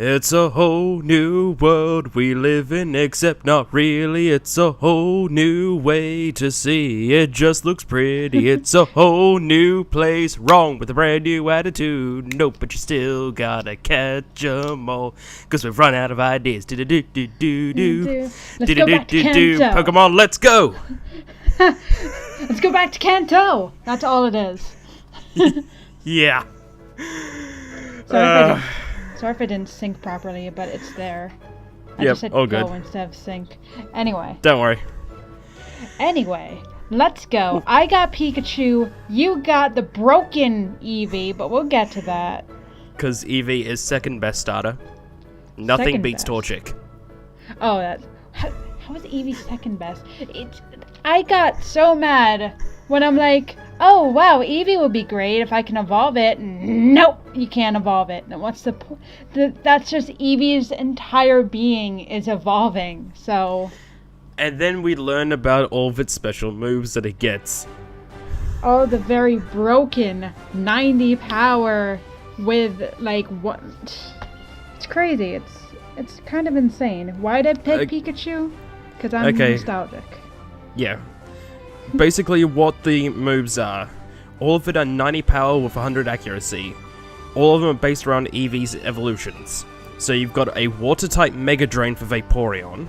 It's a whole new world we live in, except not really. It's a whole new way to see. It just looks pretty. It's a whole new place, wrong with a brand new attitude. Nope, but you still gotta catch 'em all, 'cause we've run out of ideas. Let's go back to Kanto. Pokemon, let's go! Let's go back to Kanto. That's all it is. Yeah. Sorry if I didn't sync properly, but it's there. I Yep, just said all go good. instead of sync. Anyway, Don't worry. let's go. I got Pikachu. You got the broken Eevee, but we'll get to that. Because Eevee is second best starter. Nothing Second beats best. Torchic. Oh, that's how is Eevee second best? I got so mad when I'm like, oh wow, Eevee would be great if I can evolve it. Nope, you can't evolve it. And what's the point? That's just Eevee's entire being is evolving. So. And then we learn about all of its special moves that it gets. Oh, the very broken 90 power with like what? It's crazy. It's kind of insane. Why'd I pick Pikachu? Because I'm nostalgic. Yeah. Basically, what the moves are. All of it are 90 power with 100 accuracy. All of them are based around Eevee's evolutions. So you've got a Water-type Mega Drain for Vaporeon,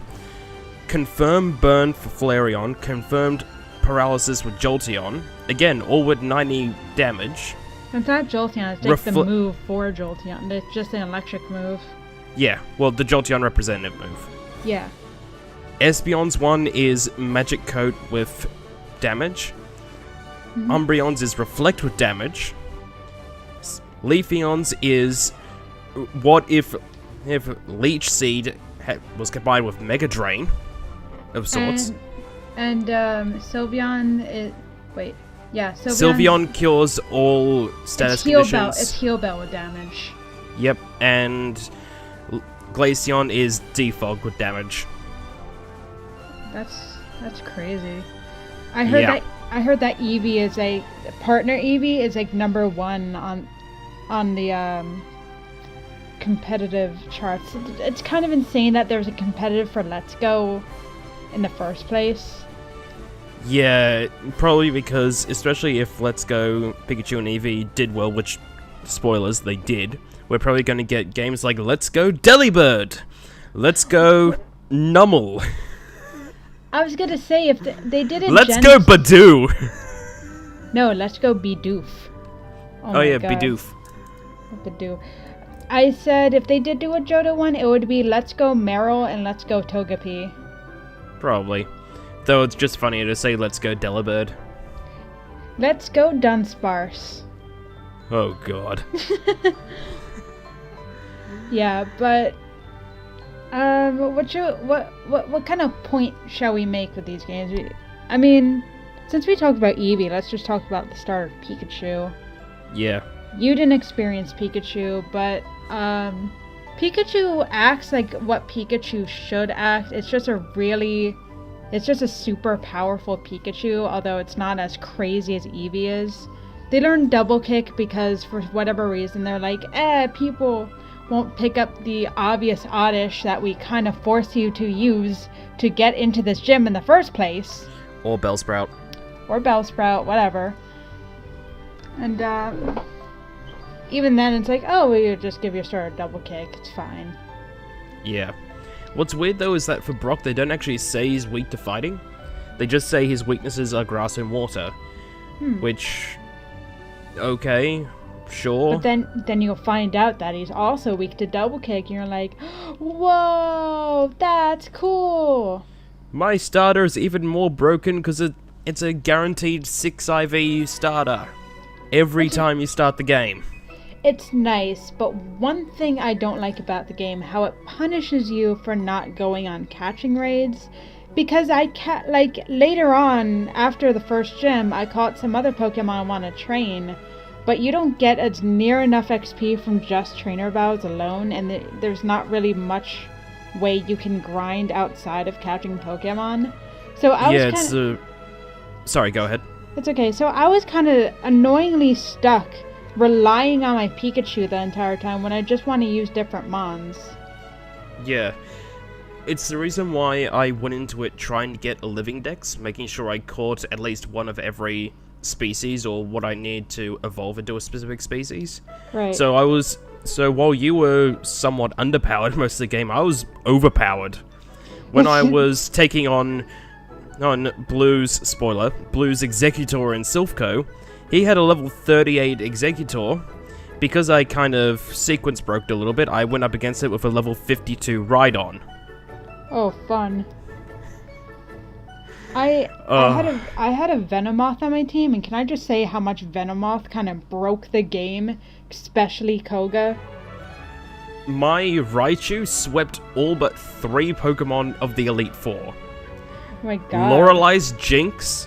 Confirmed Burn for Flareon, Confirmed Paralysis with Jolteon. Again, all with 90 damage. It's not Jolteon, it's just the move for Jolteon. It's just an electric move. Yeah, well, the Jolteon representative move. Yeah. Espeon's one is Magic Coat with damage. Umbreon's is Reflect with damage. Leafeon's is what if Leech Seed was combined with Mega Drain of sorts. And Sylveon is Sylveon cures all status conditions. It's Heal Bell with damage. Yep, and Glaceon is Defog with damage. That's crazy. I heard that Eevee is partner Eevee is like number 1 on the competitive charts. It's kind of insane that there's a competitive for Let's Go in the first place. Yeah, probably because, especially if Let's Go, Pikachu and Eevee did well, which, spoilers, they did, we're probably going to get games like Let's Go Delibird, Let's Go Numel. I was gonna say, if they did it. Let's go Badoo! No, let's go Bidoof. Oh yeah, God. Badoo. I said if they did do a Johto one, it would be Let's Go Meryl and Let's Go Togepi. Probably. Though it's just funnier to say Let's Go Delibird. Let's go Dunsparce. Oh god. Yeah, but what kind of point shall we make with these games? I mean, since we talked about Eevee, let's just talk about the start of Pikachu. Yeah. You didn't experience Pikachu, but Pikachu acts like what Pikachu should act. It's just a super powerful Pikachu, although it's not as crazy as Eevee is. They learned Double Kick because for whatever reason they're like, people won't pick up the obvious Oddish that we kind of force you to use to get into this gym in the first place. Or Bellsprout. Whatever. And even then it's like, you just give your starter Double Kick, it's fine. Yeah. What's weird though is that for Brock they don't actually say he's weak to fighting. They just say his weaknesses are grass and water. Which, okay, sure. But then you'll find out that he's also weak to Double Kick, and you're like, whoa, that's cool. My starter is even more broken because it's a guaranteed 6 IV starter every time you start the game. It's nice, but one thing I don't like about the game, how it punishes you for not going on catching raids. Because later on, after the first gym, I caught some other Pokemon I want to train. But you don't get as near enough XP from just trainer battles alone, and there's not really much way you can grind outside of catching Pokemon. So I was Sorry, go ahead. It's okay. So I was kind of annoyingly stuck relying on my Pikachu the entire time when I just want to use different mons. Yeah. It's the reason why I went into it trying to get a living dex, making sure I caught at least one of every species or what I need to evolve into a specific species. Right. So while you were somewhat underpowered most of the game, I was overpowered. When I was taking on Blue's Executor in Silphco, he had a level 38 Executor. Because I kind of sequence broke a little bit, I went up against it with a level 52 Rhydon. Oh, fun. I had a Venomoth on my team, and can I just say how much Venomoth kind of broke the game, especially Koga? My Raichu swept all but 3 Pokemon of the Elite Four. Oh my god. Lorelei's Jinx,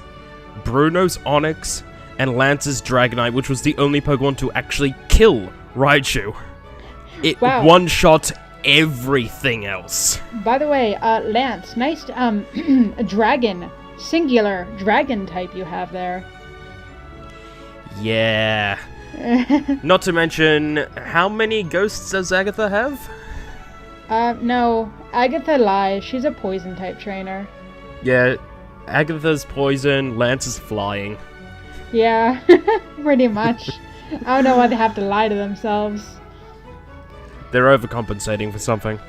Bruno's Onix, and Lance's Dragonite, which was the only Pokemon to actually kill Raichu. It one-shot everything else. By the way, Lance, nice dragon, singular dragon type you have there. Yeah. Not to mention, how many ghosts does Agatha have? No, Agatha lies. She's a poison type trainer. Yeah, Agatha's poison, Lance is flying. Yeah, pretty much. I don't know why they have to lie to themselves. They're overcompensating for something.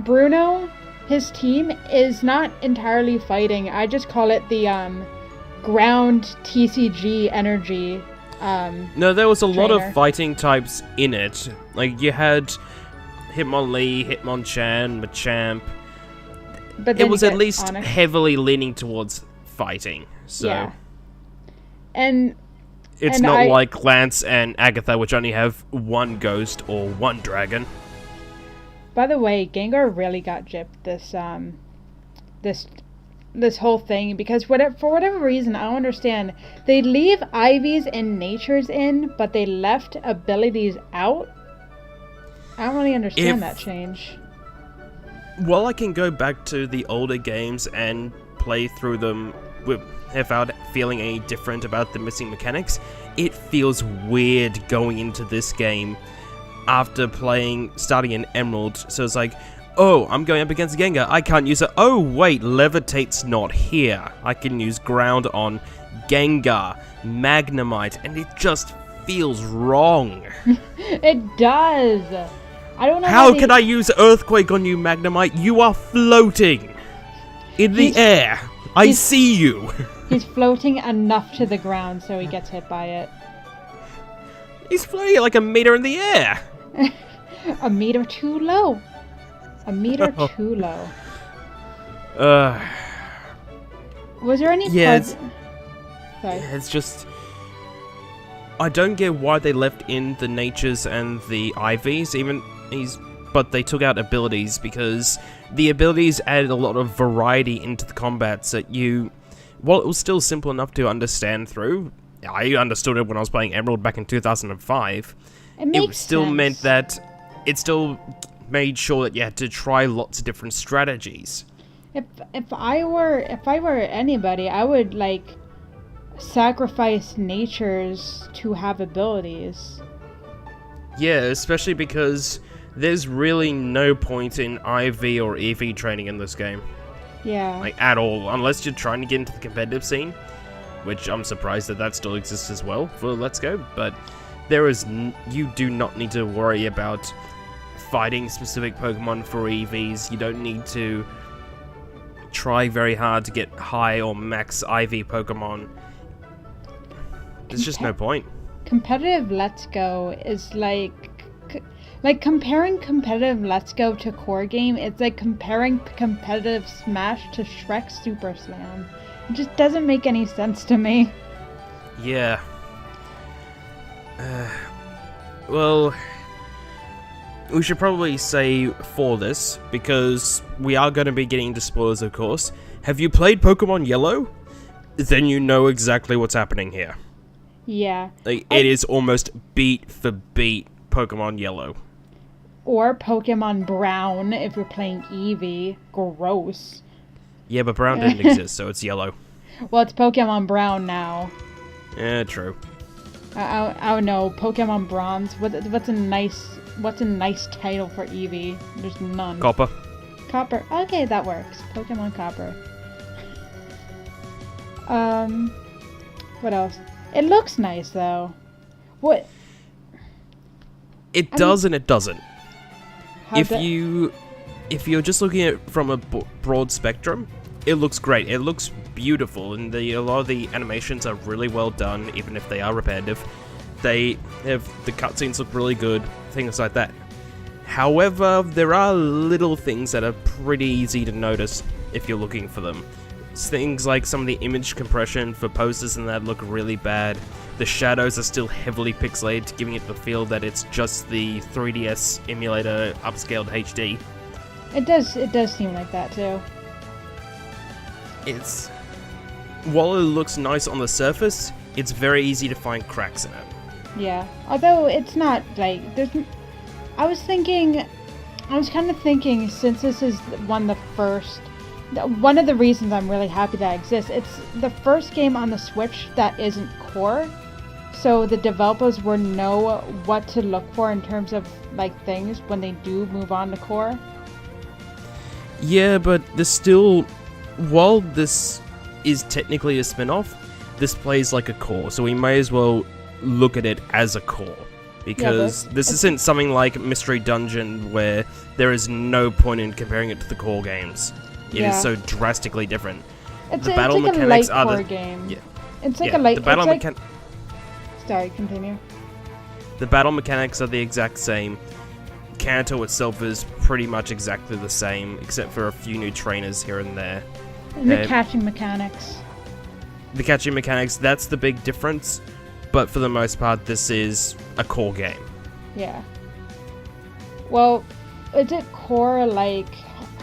Bruno, his team is not entirely fighting. I just call it the ground TCG energy. No, there was a lot trainer. of fighting types in it. Like, you had Hitmonlee, Hitmonchan, Machamp. But then it was at least Onix. heavily leaning towards fighting, so... Yeah. And it's not like Lance and Agatha, which only have one ghost or one dragon. By the way, Gengar really got gypped this whole thing, because for whatever reason, I don't understand. They leave Ivies and Natures in, but they left abilities out. I don't really understand that change. Well, I can go back to the older games and play through them without feeling any different about the missing mechanics. It feels weird going into this game after starting in Emerald. So it's like, oh, I'm going up against Gengar. I can't use it. Oh, wait, Levitate's not here. I can use Ground on Gengar, Magnemite, and it just feels wrong. It does. I don't know How can I use Earthquake on you, Magnemite? You are floating in the air. I see you. He's floating enough to the ground so he gets hit by it. He's floating like a meter in the air. A meter too low. A meter too low. Was there any... Yeah, Sorry. it's just... I don't get why they left in the Natures and the Ivies, but they took out abilities, because the abilities added a lot of variety into the combats that while it was still simple enough to understand through, I understood it when I was playing Emerald back in 2005, it still meant that it still made sure that you had to try lots of different strategies. If I were anybody, I would sacrifice Natures to have abilities. Yeah, especially because there's really no point in IV or Eevee training in this game. Yeah. At all, unless you're trying to get into the competitive scene, which I'm surprised that still exists as well for Let's Go, but you do not need to worry about fighting specific Pokemon for EVs. You don't need to try very hard to get high or max IV Pokemon. There's just no point. Competitive Let's Go is like comparing competitive Let's Go to core game, it's like comparing competitive Smash to Shrek's Super Slam. It just doesn't make any sense to me. Yeah. Well, we should probably say for this, because we are going to be getting into spoilers, of course. Have you played Pokemon Yellow? Then you know exactly what's happening here. Yeah. It is almost beat for beat Pokemon Yellow. Or Pokemon Brown if you're playing Eevee. Gross. Yeah, but Brown didn't exist, so it's Yellow. Well, it's Pokemon Brown now. Yeah, true. I don't know. Pokemon Bronze. What's a nice title for Eevee? There's none. Copper. Copper. Okay, that works. Pokemon Copper. What else? It looks nice though. What? It does and it doesn't. How's If you're just looking at it from a broad spectrum, it looks great. It looks beautiful, and a lot of the animations are really well done, even if they are repetitive. The cutscenes look really good, things like that. However, there are little things that are pretty easy to notice if you're looking for them. Things like some of the image compression for poses and that look really bad. The shadows are still heavily pixelated, giving it the feel that it's just the 3DS emulator upscaled HD. It does seem like that too. While it looks nice on the surface, it's very easy to find cracks in it. Yeah. Although it's not like I was kind of thinking, since this is one of the reasons I'm really happy that it exists, it's the first game on the Switch that isn't core, so the developers will know what to look for in terms of like things when they do move on to core. Yeah, but while this is technically a spin-off, this plays like a core, so we may as well look at it as a core. Because this isn't something like Mystery Dungeon where there is no point in comparing it to the core games. It is so drastically different. The battle mechanics are the game. Yeah. It's like a light. The battle mechanics. Sorry, continue. The battle mechanics are the exact same. Kanto itself is pretty much exactly the same, except for a few new trainers here and there. And the catching mechanics. The catching mechanics, that's the big difference. But for the most part, this is a core game. Yeah. Well, is it core like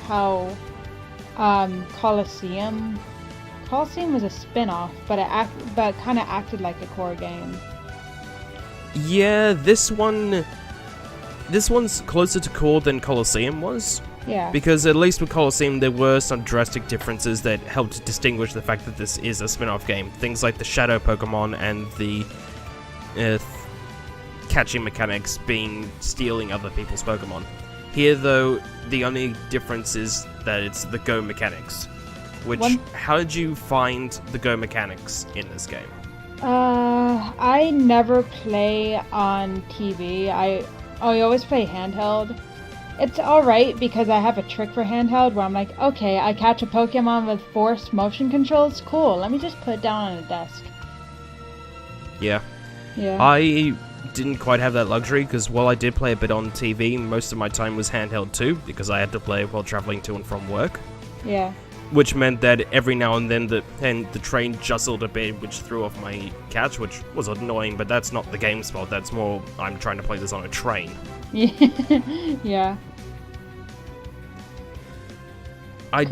how Colosseum was a spin-off, but it kind of acted like a core game. Yeah, this one's closer to core than Colosseum was. Yeah. Because at least with Colosseum, there were some drastic differences that helped distinguish the fact that this is a spin-off game. Things like the Shadow Pokemon and the catching mechanics being stealing other people's Pokemon. Here, though, the only difference is that it's the Go mechanics. How did you find the Go mechanics in this game? I never play on TV. I always play handheld. It's alright because I have a trick for handheld where I'm like, okay, I catch a Pokemon with forced motion controls. Cool, let me just put it down on a desk. Yeah. Yeah. I didn't quite have that luxury because while I did play a bit on TV, most of my time was handheld too because I had to play while traveling to and from work. Yeah. Which meant that every now and then the train jostled a bit, which threw off my catch, which was annoying, but that's not the game's fault. That's more I'm trying to play this on a train. Yeah. I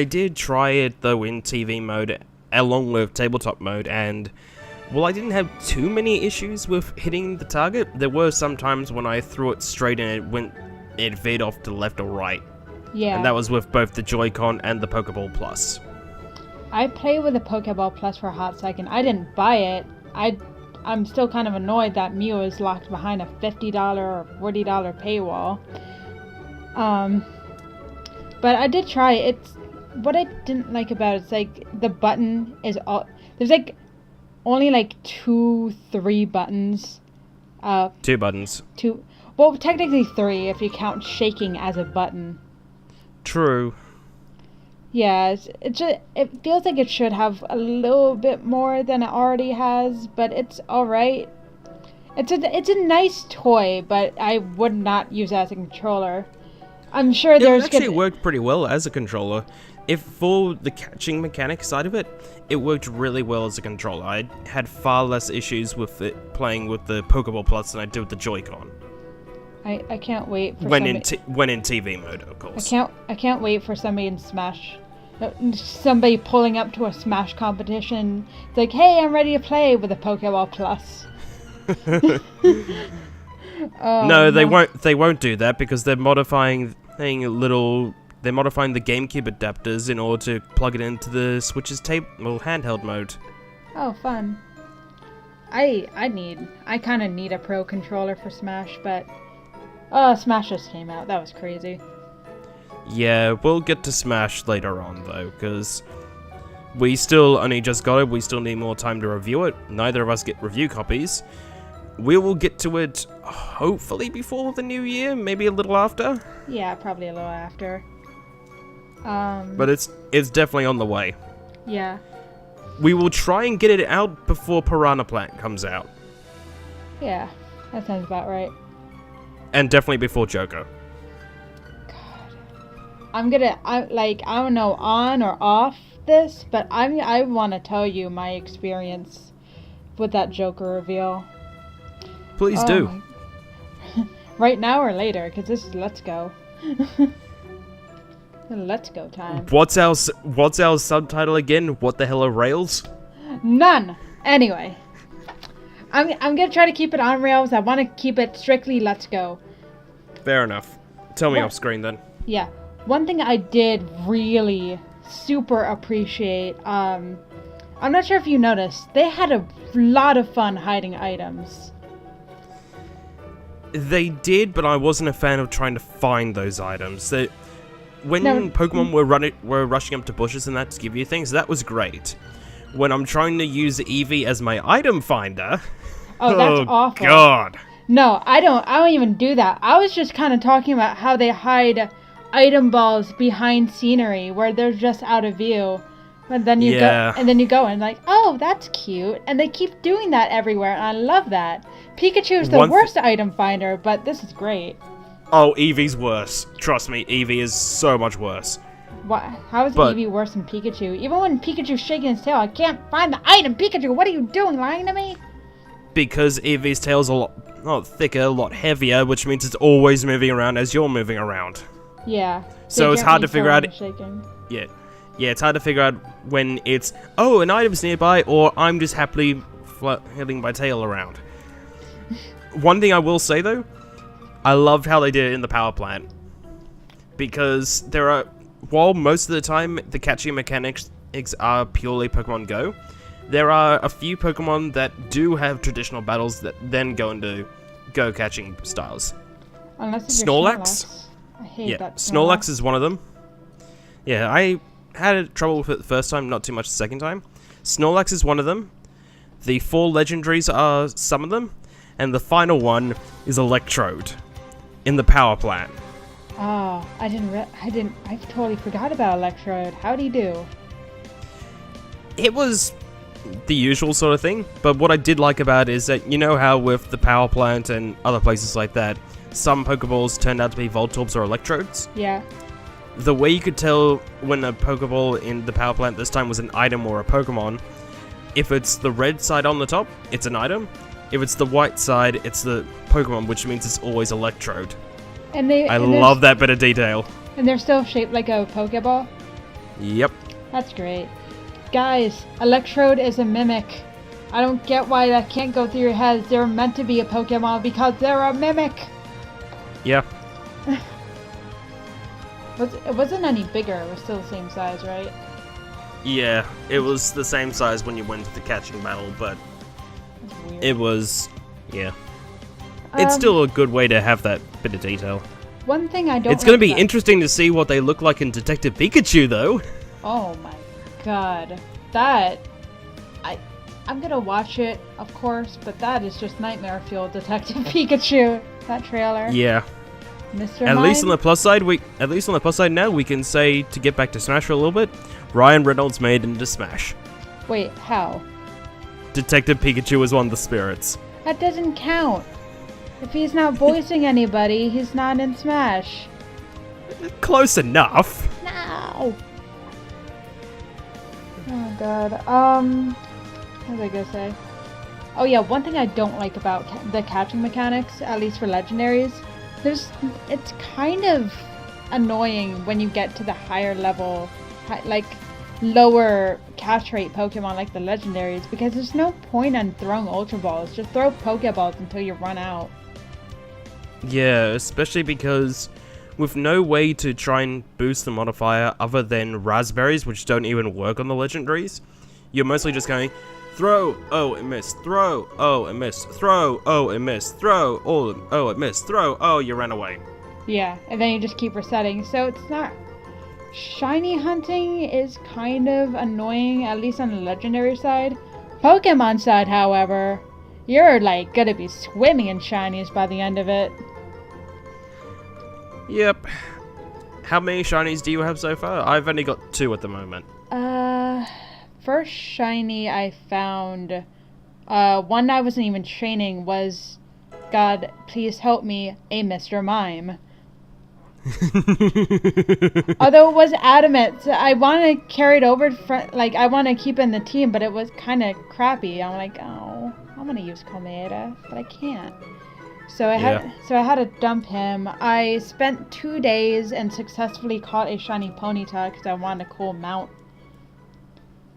did try it though in TV mode along with tabletop mode, and while I didn't have too many issues with hitting the target, there were some times when I threw it straight and it veered off to the left or right. Yeah. And that was with both the Joy-Con and the Pokeball Plus. I played with the Pokeball Plus for a hot second. I didn't buy it. I'm still kind of annoyed that Mew is locked behind a $50 or $40 paywall. But I did try it. What I didn't like about it's like the button is all there's like only like 2-3 buttons. 2 buttons. Well, technically 3 if you count shaking as a button. True. Yeah, it feels like it should have a little bit more than it already has, but it's alright. It's a nice toy, but I would not use it as a controller. I'm sure it actually worked pretty well as a controller. If for the catching mechanic side of it, it worked really well as a controller. I had far less issues with it playing with the Pokeball Plus than I did with the Joy-Con. I can't wait for when in TV mode, of course. I can't wait for somebody in Smash, somebody pulling up to a Smash competition. It's like, hey, I'm ready to play with a Pokeball Plus. No, they won't do that because they're modifying the GameCube adapters in order to plug it into the Switch's handheld mode. Oh, fun. I kind of need a pro controller for Smash, but Smash just came out. That was crazy. Yeah, we'll get to Smash later on though, because we still only just got it. We still need more time to review it. Neither of us get review copies. We will get to it hopefully before the new year, maybe a little after. Yeah, probably a little after. But it's definitely on the way. Yeah. We will try and get it out before Piranha Plant comes out. Yeah, that sounds about right. And definitely before Joker. I don't know on or off this, but I want to tell you my experience with that Joker reveal. Please do. Right now or later, because this is Let's Go. Let's Go time. What's our subtitle again? What the hell are rails? None. Anyway, I'm gonna try to keep it on rails. I want to keep it strictly Let's Go. Fair enough. Tell me off screen then. Yeah. One thing I did really super appreciate, I'm not sure if you noticed, they had a lot of fun hiding items. They did, but I wasn't a fan of trying to find those items. When Pokemon were rushing up to bushes and that to give you things, that was great. When I'm trying to use Eevee as my item finder... Oh, that's awful. God. No, I don't even do that. I was just kind of talking about how they hide item balls behind scenery where they're just out of view. And then you go and like, oh, that's cute. And they keep doing that everywhere, and I love that. Pikachu is the worst item finder, but this is great. Oh, Eevee's worse. Trust me, Eevee is so much worse. What? How is Eevee worse than Pikachu? Even when Pikachu's shaking his tail, I can't find the item. Pikachu, what are you doing, lying to me? Because Eevee's tail's a lot thicker, a lot heavier, which means it's always moving around as you're moving around. Yeah. So it's hard to figure out... Yeah. Yeah, it's hard to figure out when it's, oh, an item's nearby, or I'm just happily hitting my tail around. One thing I will say, though, I loved how they did it in the power plant. Because while most of the time the catching mechanics are purely Pokemon Go, there are a few Pokemon that do have traditional battles that then go into Go catching styles. Unless it's Snorlax. I hate that. Snorlax is one of them. Yeah, I had trouble with it the first time, not too much the second time. Snorlax is one of them. The 4 legendaries are some of them. And the final one is Electrode in the power plant. Oh, I totally forgot about Electrode. How'd he do? It was the usual sort of thing, but what I did like about it is that, you know how with the power plant and other places like that, some Pokeballs turned out to be Voltorbs or Electrodes? Yeah. The way you could tell when a Pokeball in the power plant this time was an item or a Pokemon, if it's the red side on the top, it's an item. If it's the white side, it's the Pokemon, which means it's always Electrode. I love that bit of detail. And they're still shaped like a Pokeball? Yep. That's great. Guys, Electrode is a mimic. I don't get why that can't go through your heads. They're meant to be a Pokemon because they're a mimic. Yeah. It wasn't any bigger. It was still the same size, right? Yeah, it was the same size when you went to the catching battle, but it was, yeah. It's still a good way to have that bit of detail. One thing I don't It's going to be interesting to see what they look like in Detective Pikachu, though. Oh my god. I'm going to watch it, of course, but that is just nightmare fuel, Detective Pikachu. That trailer. Yeah. Mr. At least on the plus side now, we can say, to get back to Smash for a little bit, Ryan Reynolds made it into Smash. Wait, how? Detective Pikachu is one of the spirits. That doesn't count. If he's not voicing anybody, he's not in Smash. Close enough. No. Oh god. What was I gonna say? Oh yeah, one thing I don't like about the catching mechanics, at least for legendaries, it's kind of annoying when you get to the higher level, like lower catch rate Pokemon like the legendaries, because there's no point in throwing Ultra Balls. Just throw Pokeballs until you run out. Yeah, especially because with no way to try and boost the modifier other than Raspberries, which don't even work on the legendaries, you're mostly just going, Throw. Oh, it missed. Throw. Oh, it missed. Throw. Oh, it missed. Throw. Oh, it missed. Throw. Oh, you ran away. Yeah, and then you just keep resetting. So it's not... Shiny hunting is kind of annoying, at least on the legendary side. Pokemon side, however, you're like gonna be swimming in shinies by the end of it. Yep. How many shinies do you have so far? I've only got 2 at the moment. First shiny I found, one I wasn't even training was, God, please help me, a Mr. Mime. Although it was adamant, I want to carry it over, I want to keep it in the team, but it was kind of crappy. I'm like, oh, I'm going to use Cometa, but I can't. So I had to dump him. I spent 2 days and successfully caught a shiny Ponyta because I wanted a cool mount.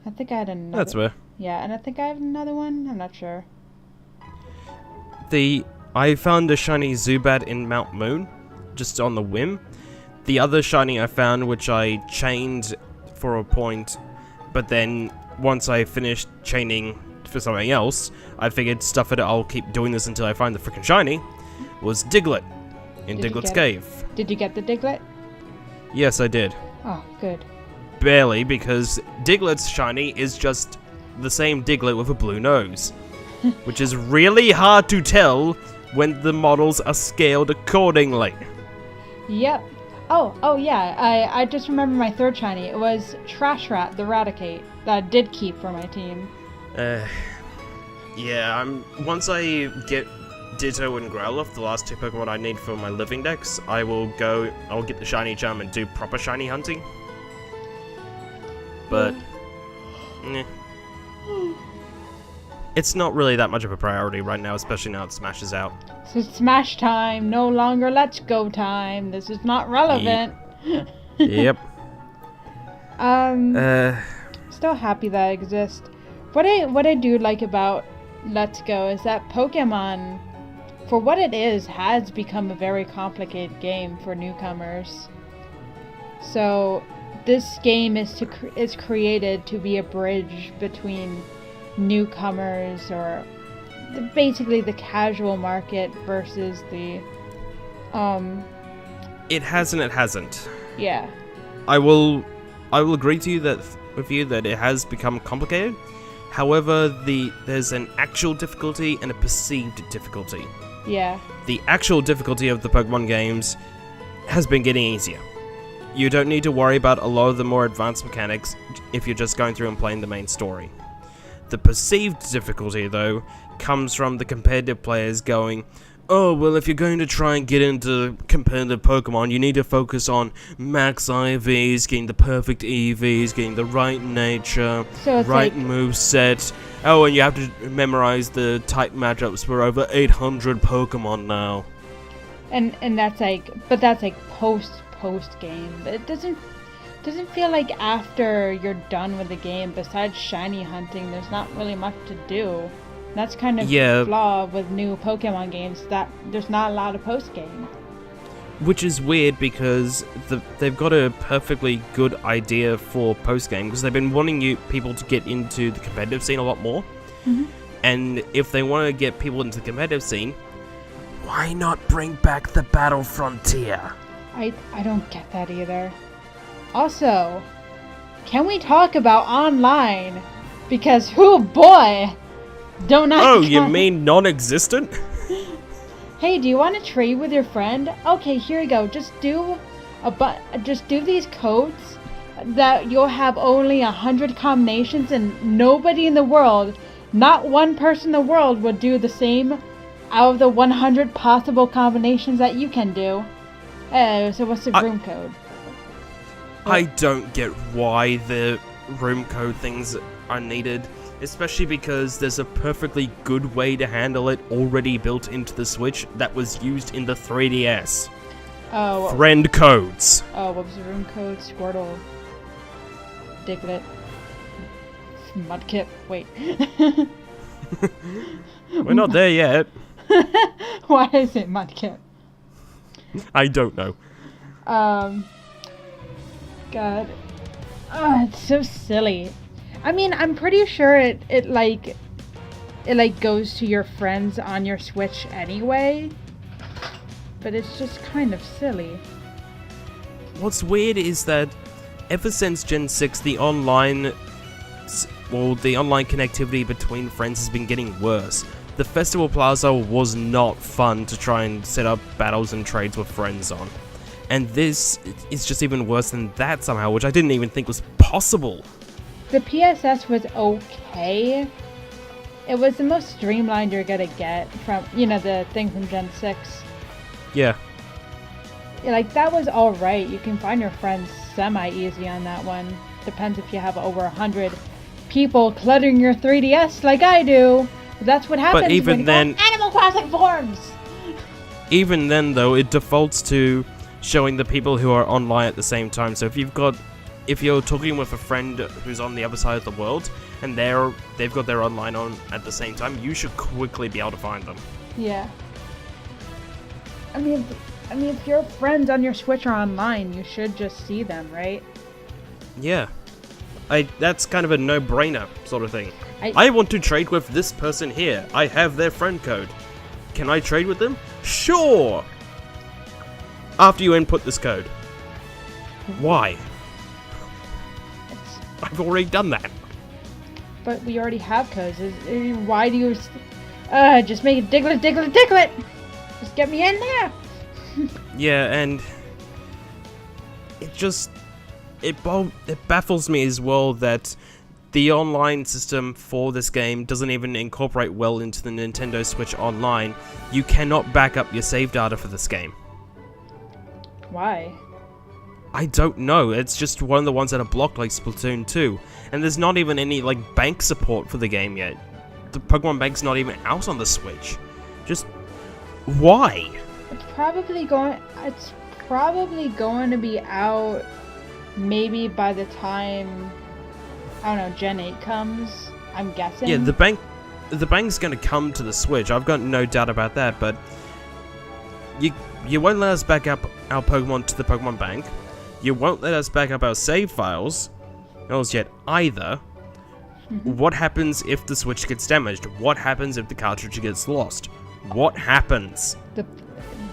I think I had another. That's fair. Yeah, and I think I have another one. I'm not sure. I found a shiny Zubat in Mount Moon, just on the whim. The other shiny I found, which I chained for a point, but then once I finished chaining for something else, I figured, stuff it, I'll keep doing this until I find the freaking shiny, was Diglett in Diglett's Cave. Did you get the Diglett? Yes, I did. Oh, good. Barely, because Diglett's shiny is just the same Diglett with a blue nose, which is really hard to tell when the models are scaled accordingly. Yep. Oh yeah, I just remember my third shiny. It was Trash Rat, the Raticate, that I did keep for my team. Yeah, once I get Ditto and Growlithe, the last 2 Pokemon I need for my living decks, I'll get the shiny charm and do proper shiny hunting. But, it's not really that much of a priority right now, especially now that Smash is out. So it's Smash time, no longer Let's Go time. This is not relevant. Yep. Still happy that it exists. What I do like about Let's Go is that Pokemon, for what it is, has become a very complicated game for newcomers. So this game is created to be a bridge between newcomers, or basically the casual market, versus the It has and it hasn't. Yeah. I will agree to you with you that it has become complicated. However, there's an actual difficulty and a perceived difficulty. Yeah. The actual difficulty of the Pokemon games has been getting easier. You don't need to worry about a lot of the more advanced mechanics if you're just going through and playing the main story. The perceived difficulty, though, comes from the competitive players going, oh, well, if you're going to try and get into competitive Pokemon, you need to focus on max IVs, getting the perfect EVs, getting the right nature, right moveset. Oh, and you have to memorize the type matchups for over 800 Pokemon now. And that's but that's post game. But it doesn't feel like after you're done with the game, besides shiny hunting, there's not really much to do. That's kind of the flaw with new Pokemon games, that there's not a lot of post-game. Which is weird, because they've got a perfectly good idea for post-game, because they've been wanting people to get into the competitive scene a lot more. Mm-hmm. And if they want to get people into the competitive scene, why not bring back the Battle Frontier? I don't get that either. Also, can we talk about online? Because, oh boy! You mean non-existent? Hey, do you want to trade with your friend? Okay, here you go. Just do these codes that you'll have only 100 combinations, and nobody in the world, not one person in the world, would do the same out of the 100 possible combinations that you can do. So what's the room code? I don't get why the room code things are needed. Especially because there's a perfectly good way to handle it already built into the Switch that was used in the 3DS. Oh. Friend codes. Oh, what was the room code? Squirtle. Diglett. Mudkip. Wait. We're not there yet. Why is it Mudkip? I don't know. God. Oh, it's so silly. I mean, I'm pretty sure it like goes to your friends on your Switch anyway. But it's just kind of silly. What's weird is that ever since Gen 6, the online connectivity between friends has been getting worse. The Festival Plaza was not fun to try and set up battles and trades with friends on. And this is just even worse than that somehow, which I didn't even think was possible. The PSS was okay. It was the most streamlined you're gonna get from, the thing from Gen 6. Yeah. Yeah, like, that was alright. You can find your friends semi-easy on that one. Depends if you have over 100 people cluttering your 3DS like I do. That's what happens even when then, you go Animal Crossing forums! Even then, though, it defaults to showing the people who are online at the same time. So if you're talking with a friend who's on the other side of the world, and they've got their online on at the same time, you should quickly be able to find them. Yeah. I mean, if your friends on your Switch are online, you should just see them, right? Yeah. That's kind of a no-brainer sort of thing. I want to trade with this person here. I have their friend code. Can I trade with them? Sure! After you input this code. Why? I've already done that. But we already have codes. Why do you... just make it Diglett! Just get me in there! Yeah, and... It baffles me as well that the online system for this game doesn't even incorporate well into the Nintendo Switch Online. You cannot back up your save data for this game. Why? I don't know. It's just one of the ones that are blocked like Splatoon 2. And there's not even any bank support for the game yet. The Pokemon Bank's not even out on the Switch. Just why? It's probably going to be out maybe by the time, I don't know, Gen 8 comes, I'm guessing. Yeah, the bank's going to come to the Switch. I've got no doubt about that, but you won't let us back up our Pokemon to the Pokemon Bank. You won't let us back up our save files yet either. What happens if the Switch gets damaged? What happens if the cartridge gets lost? What happens? The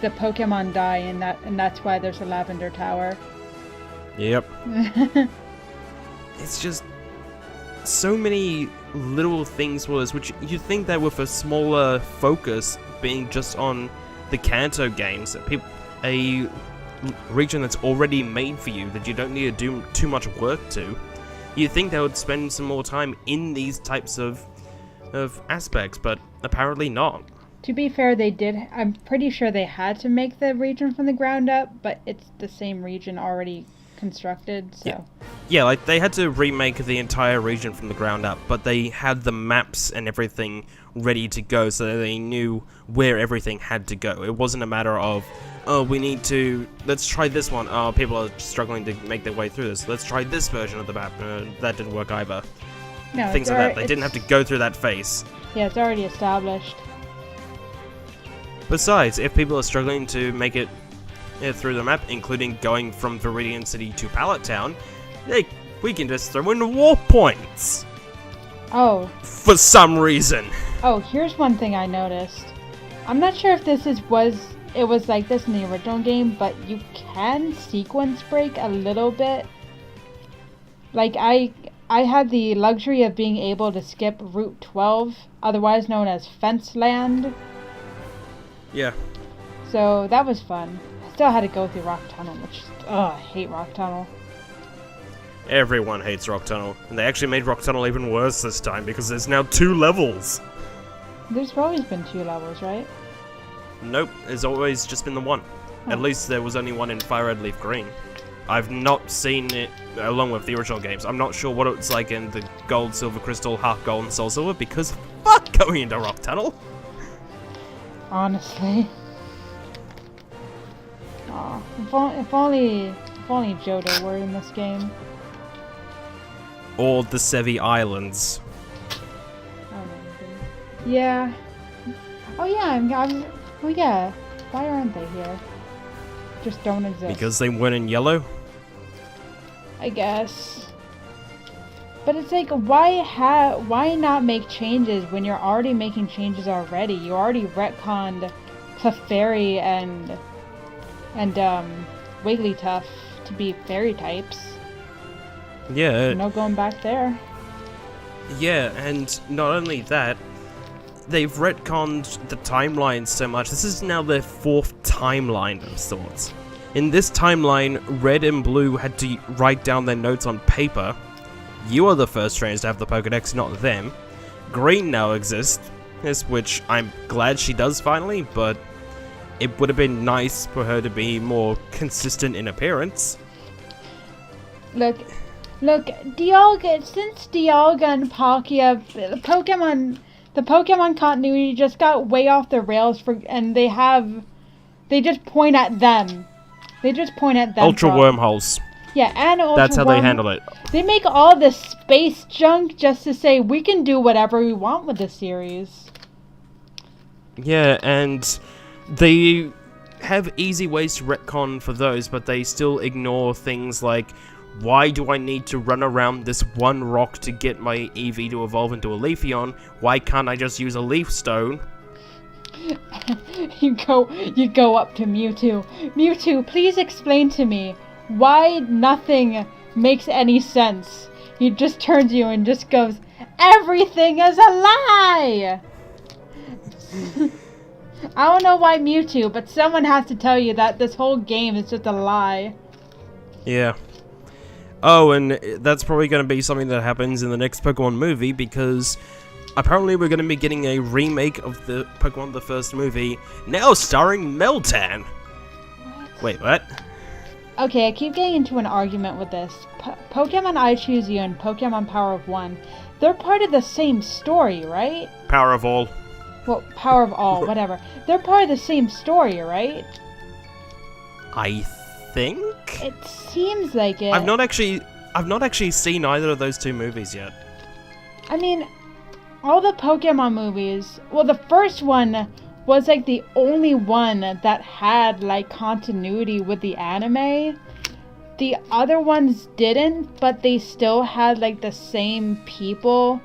Pokemon die, and that's why there's a Lavender Tower. Yep. It's just so many little things for us, which you'd think that with a smaller focus being just on the Kanto games, a region that's already made for you, that you don't need to do too much work to, you'd think they would spend some more time in these types of aspects, but apparently not. To be fair, they did. I'm pretty sure they had to make the region from the ground up, but it's the same region already constructed, so... Yeah, they had to remake the entire region from the ground up, but they had the maps and everything ready to go, so they knew where everything had to go. It wasn't a matter of, oh, let's try this one. Oh, people are struggling to make their way through this. Let's try this version of the map. That didn't work either. No, things like that. They didn't have to go through that phase. Yeah, it's already established. Besides, if people are struggling to make it through the map, including going from Viridian City to Pallet Town, we can just throw in warp points. Oh. For some reason. Oh, here's one thing I noticed. I'm not sure if it was like this in the original game, but you can sequence break a little bit. Like, I had the luxury of being able to skip Route 12, otherwise known as Fence Land. Yeah. So that was fun. I still had to go through Rock Tunnel, which, I hate Rock Tunnel. Everyone hates Rock Tunnel, and they actually made Rock Tunnel even worse this time because there's now 2 levels. There's always been 2 levels, right? Nope, there's always just been the one. Oh. At least there was only one in Fire Red Leaf Green. I've not seen it along with the original games. I'm not sure what it's like in the Gold, Silver, Crystal, Heart Gold, and Soul Silver because fuck going into Rock Tunnel. Honestly. Aw, if only Johto were in this game. Or the Sevi Islands. Yeah. Oh yeah, oh yeah. Why aren't they here? Just don't exist. Because they weren't in yellow? I guess. But it's like, why not make changes when you're already making changes already? You already retconned Clefairy and Wigglytuff to be fairy types. Yeah. No going back there. Yeah, and not only that, they've retconned the timeline so much. This is now their 4th timeline of sorts. In this timeline, Red and Blue had to write down their notes on paper. You are the first trainers to have the Pokedex, not them. Green now exists, which I'm glad she does finally, but it would have been nice for her to be more consistent in appearance. Look, Dialga, since Dialga and Palkia, the Pokemon continuity just got way off the rails and they just point at them. Ultra wormholes. Yeah, and Ultra That's how they handle it. They make all this space junk just to say we can do whatever we want with this series. Yeah, and they have easy ways to retcon for those, but they still ignore things like, why do I need to run around this one rock to get my Eevee to evolve into a Leafeon? Why can't I just use a Leaf Stone? You go up to Mewtwo. Mewtwo, please explain to me why nothing makes any sense. He just turns to you and just goes, everything is a lie! I don't know why Mewtwo, but someone has to tell you that this whole game is just a lie. Yeah. Oh, and that's probably going to be something that happens in the next Pokemon movie, because apparently we're going to be getting a remake of the Pokemon the first movie, now starring Meltan. Wait, what? Okay, I keep getting into an argument with this. Pokemon I Choose You and Pokemon Power of One, they're part of the same story, right? Power of All. Well, Power of All, whatever. They're part of the same story, right? I think? It seems like it. I've not actually seen either of those two movies yet. I mean, all the Pokemon movies, well, the first one was like the only one that had like continuity with the anime. The other ones didn't, but they still had like the same people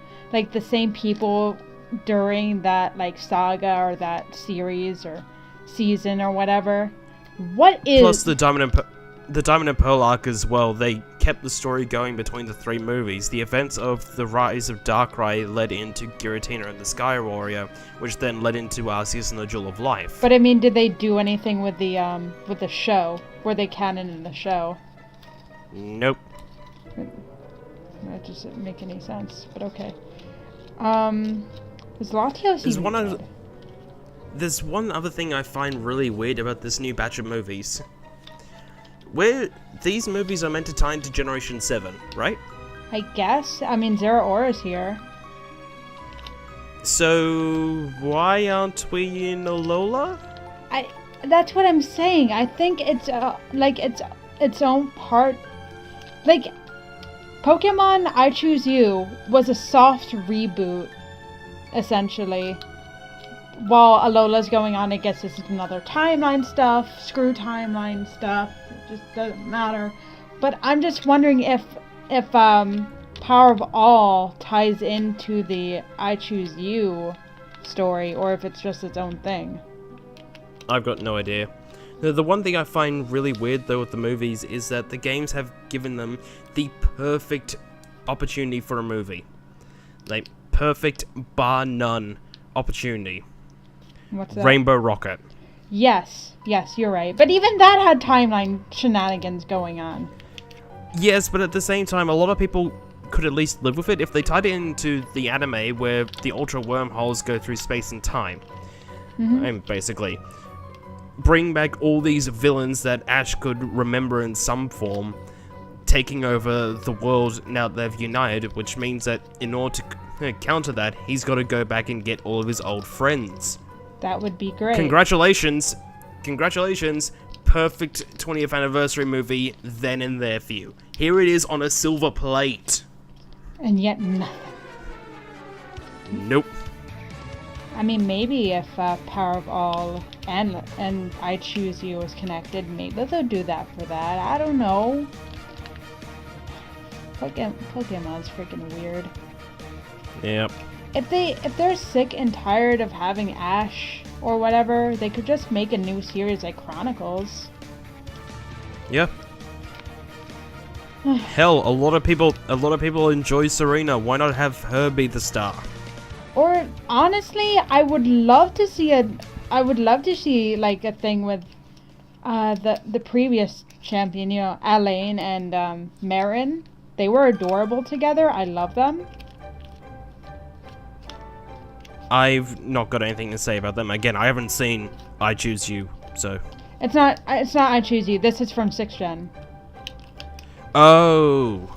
during that like saga or that series or season or whatever. Plus the Diamond and Pearl arc as well. They kept the story going between the 3 movies. The events of the Rise of Darkrai led into Giratina and the Sky Warrior, which then led into Arceus and the Jewel of Life. But I mean, did they do anything with the show? Were they canon in the show? Nope. That just didn't make any sense, but okay. Is Latios even dead? There's one other thing I find really weird about this new batch of movies. Where these movies are meant to tie into Generation 7, right? I guess. I mean, Zeraora's here. So why aren't we in Alola? That's what I'm saying. I think it's its own part. Like, Pokemon I Choose You was a soft reboot, essentially. While Alola's going on, I guess this is another timeline stuff. Screw timeline stuff. It just doesn't matter. But I'm just wondering if Power of All ties into the I Choose You story, or if it's just its own thing. I've got no idea. The one thing I find really weird, though, with the movies is that the games have given them the perfect opportunity for a movie. Like, perfect, bar none, opportunity. What's that? Rainbow Rocket. Yes, you're right. But even that had timeline shenanigans going on. Yes, but at the same time, a lot of people could at least live with it if they tied it into the anime where the Ultra Wormholes go through space and time. Mm-hmm. And basically bring back all these villains that Ash could remember in some form, taking over the world now that they've united, which means that in order to counter that, he's got to go back and get all of his old friends. That would be great. Congratulations, perfect 20th anniversary movie then and there for you. Here it is on a silver plate. And yet nothing. Nope. I mean, maybe if Power of All and I Choose You is connected, maybe they'll do that for that. I don't know. Pokemon's freaking weird. Yep. If they're sick and tired of having Ash or whatever, they could just make a new series like Chronicles. Yeah. Hell, a lot of people enjoy Serena. Why not have her be the star? Or honestly, I would love to see like a thing with the previous champion, you know, Alain and Marin. They were adorable together. I love them. I've not got anything to say about them. Again, I haven't seen I Choose You, so. It's not I Choose You. This is from 6th Gen. Oh.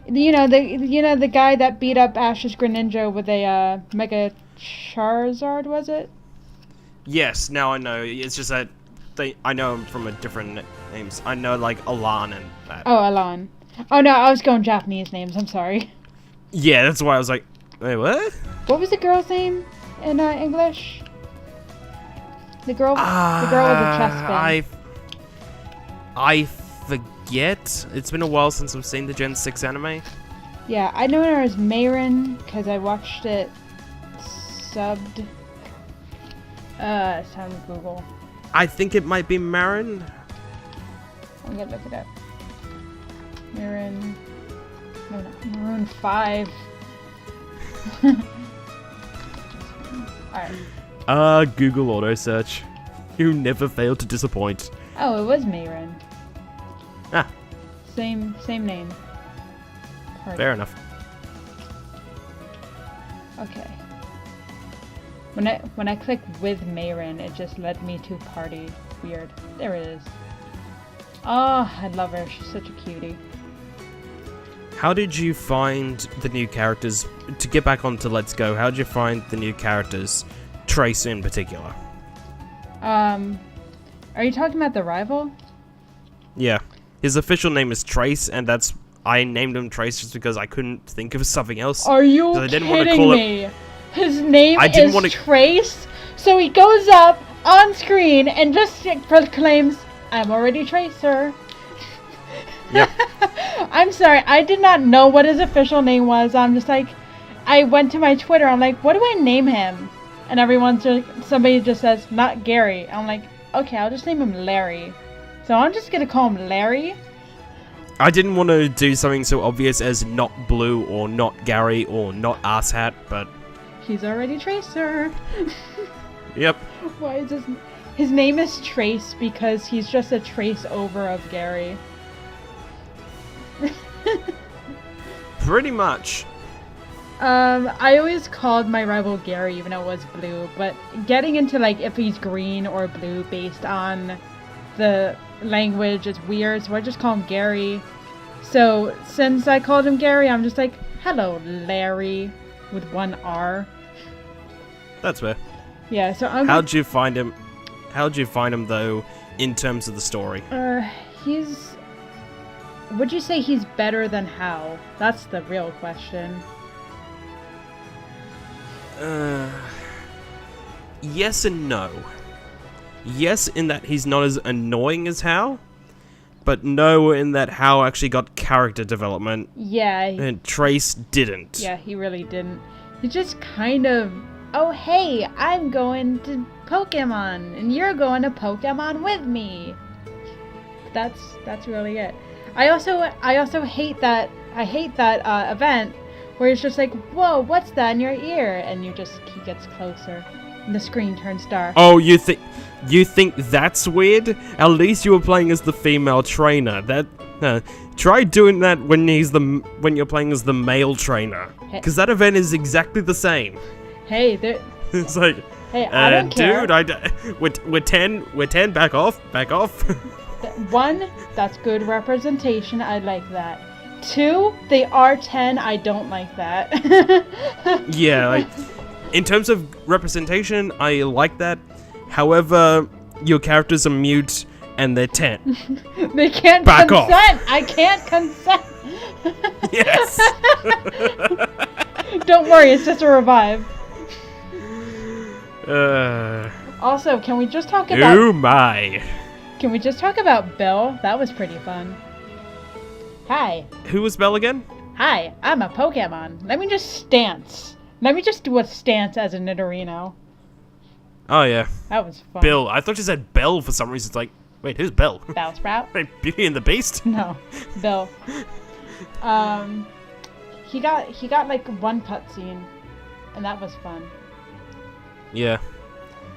You know the guy that beat up Ash's Greninja with a Mega Charizard, was it? Yes, now I know. It's just that I know him from a different names. I know like Alan and that. Oh, Alan. Oh no, I was going Japanese names. I'm sorry. Yeah, that's why I was like, wait, what? What was the girl's name in English? The girl with the chest band. I forget. It's been a while since I've seen the Gen 6 anime. Yeah, I know her as Marin because I watched it subbed. It's time to Google. I think it might be Marin. I'm gonna look it up. Marin. No, Maroon 5. Alright. Google auto search. You never fail to disappoint. Oh, it was Marin. Ah. Same name. Party. Fair enough. Okay. When I click with Marin, it just led me to Party. Weird. There it is. Oh, I love her. She's such a cutie. How did you find the new characters? To get back onto Let's Go, how did you find the new characters? Trace in particular. Are you talking about the rival? Yeah. His official name is Trace, and I named him Trace just because I couldn't think of something else. Are you kidding me? His name is Trace, so he goes up on screen and just proclaims, "I'm already Trace, sir." Yep. I'm sorry, I did not know what his official name was. I'm just like, I went to my Twitter, I'm like, what do I name him? And somebody just says, not Gary. I'm like, okay, I'll just name him Larry. So I'm just gonna call him Larry. I didn't want to do something so obvious as not Blue or not Gary or not Asshat, but... He's already Trace, sir. Yep. Why is his name is Trace because he's just a trace over of Gary. Pretty much. I always called my rival Gary even though it was Blue, but getting into like if he's green or blue based on the language is weird, so I just call him Gary. So since I called him Gary, I'm just like, hello Larry, with one R. That's fair. Yeah, so How'd you find him though, in terms of the story? Would you say he's better than Hal? That's the real question. Yes and no. Yes, in that he's not as annoying as Hal, but no, in that Hal actually got character development. Yeah. And Trace didn't. Yeah, he really didn't. He just kind of, oh hey, I'm going to Pokemon, and you're going to Pokemon with me. That's really it. I also hate that event where it's just like, whoa, what's that in your ear? And he gets closer, and the screen turns dark. Oh, you think that's weird? At least you were playing as the female trainer. Try doing that when you're playing as the male trainer, because that event is exactly the same. Hey, it's like, hey, I don't care. Dude, we're 10. Back off. 1, that's good representation. I like that. 2, they are 10. I don't like that. Yeah, like, in terms of representation, I like that. However, your characters are mute and they're 10. They can't Back consent. Off. I can't consent. Yes. Don't worry, it's just a revive. Uh. Also, can we just talk about... Oh my. Can we just talk about Bill? That was pretty fun. Hi. Who was Belle again? Hi, I'm a Pokemon. Let me just stance. Let me just do a stance as a Nidorino. Oh, yeah. That was fun. Bill. I thought you said Belle for some reason. It's like, wait, who's Belle? Bellsprout? Wait, Beauty and the Beast? No, Bill. He got like one cutscene, and that was fun. Yeah.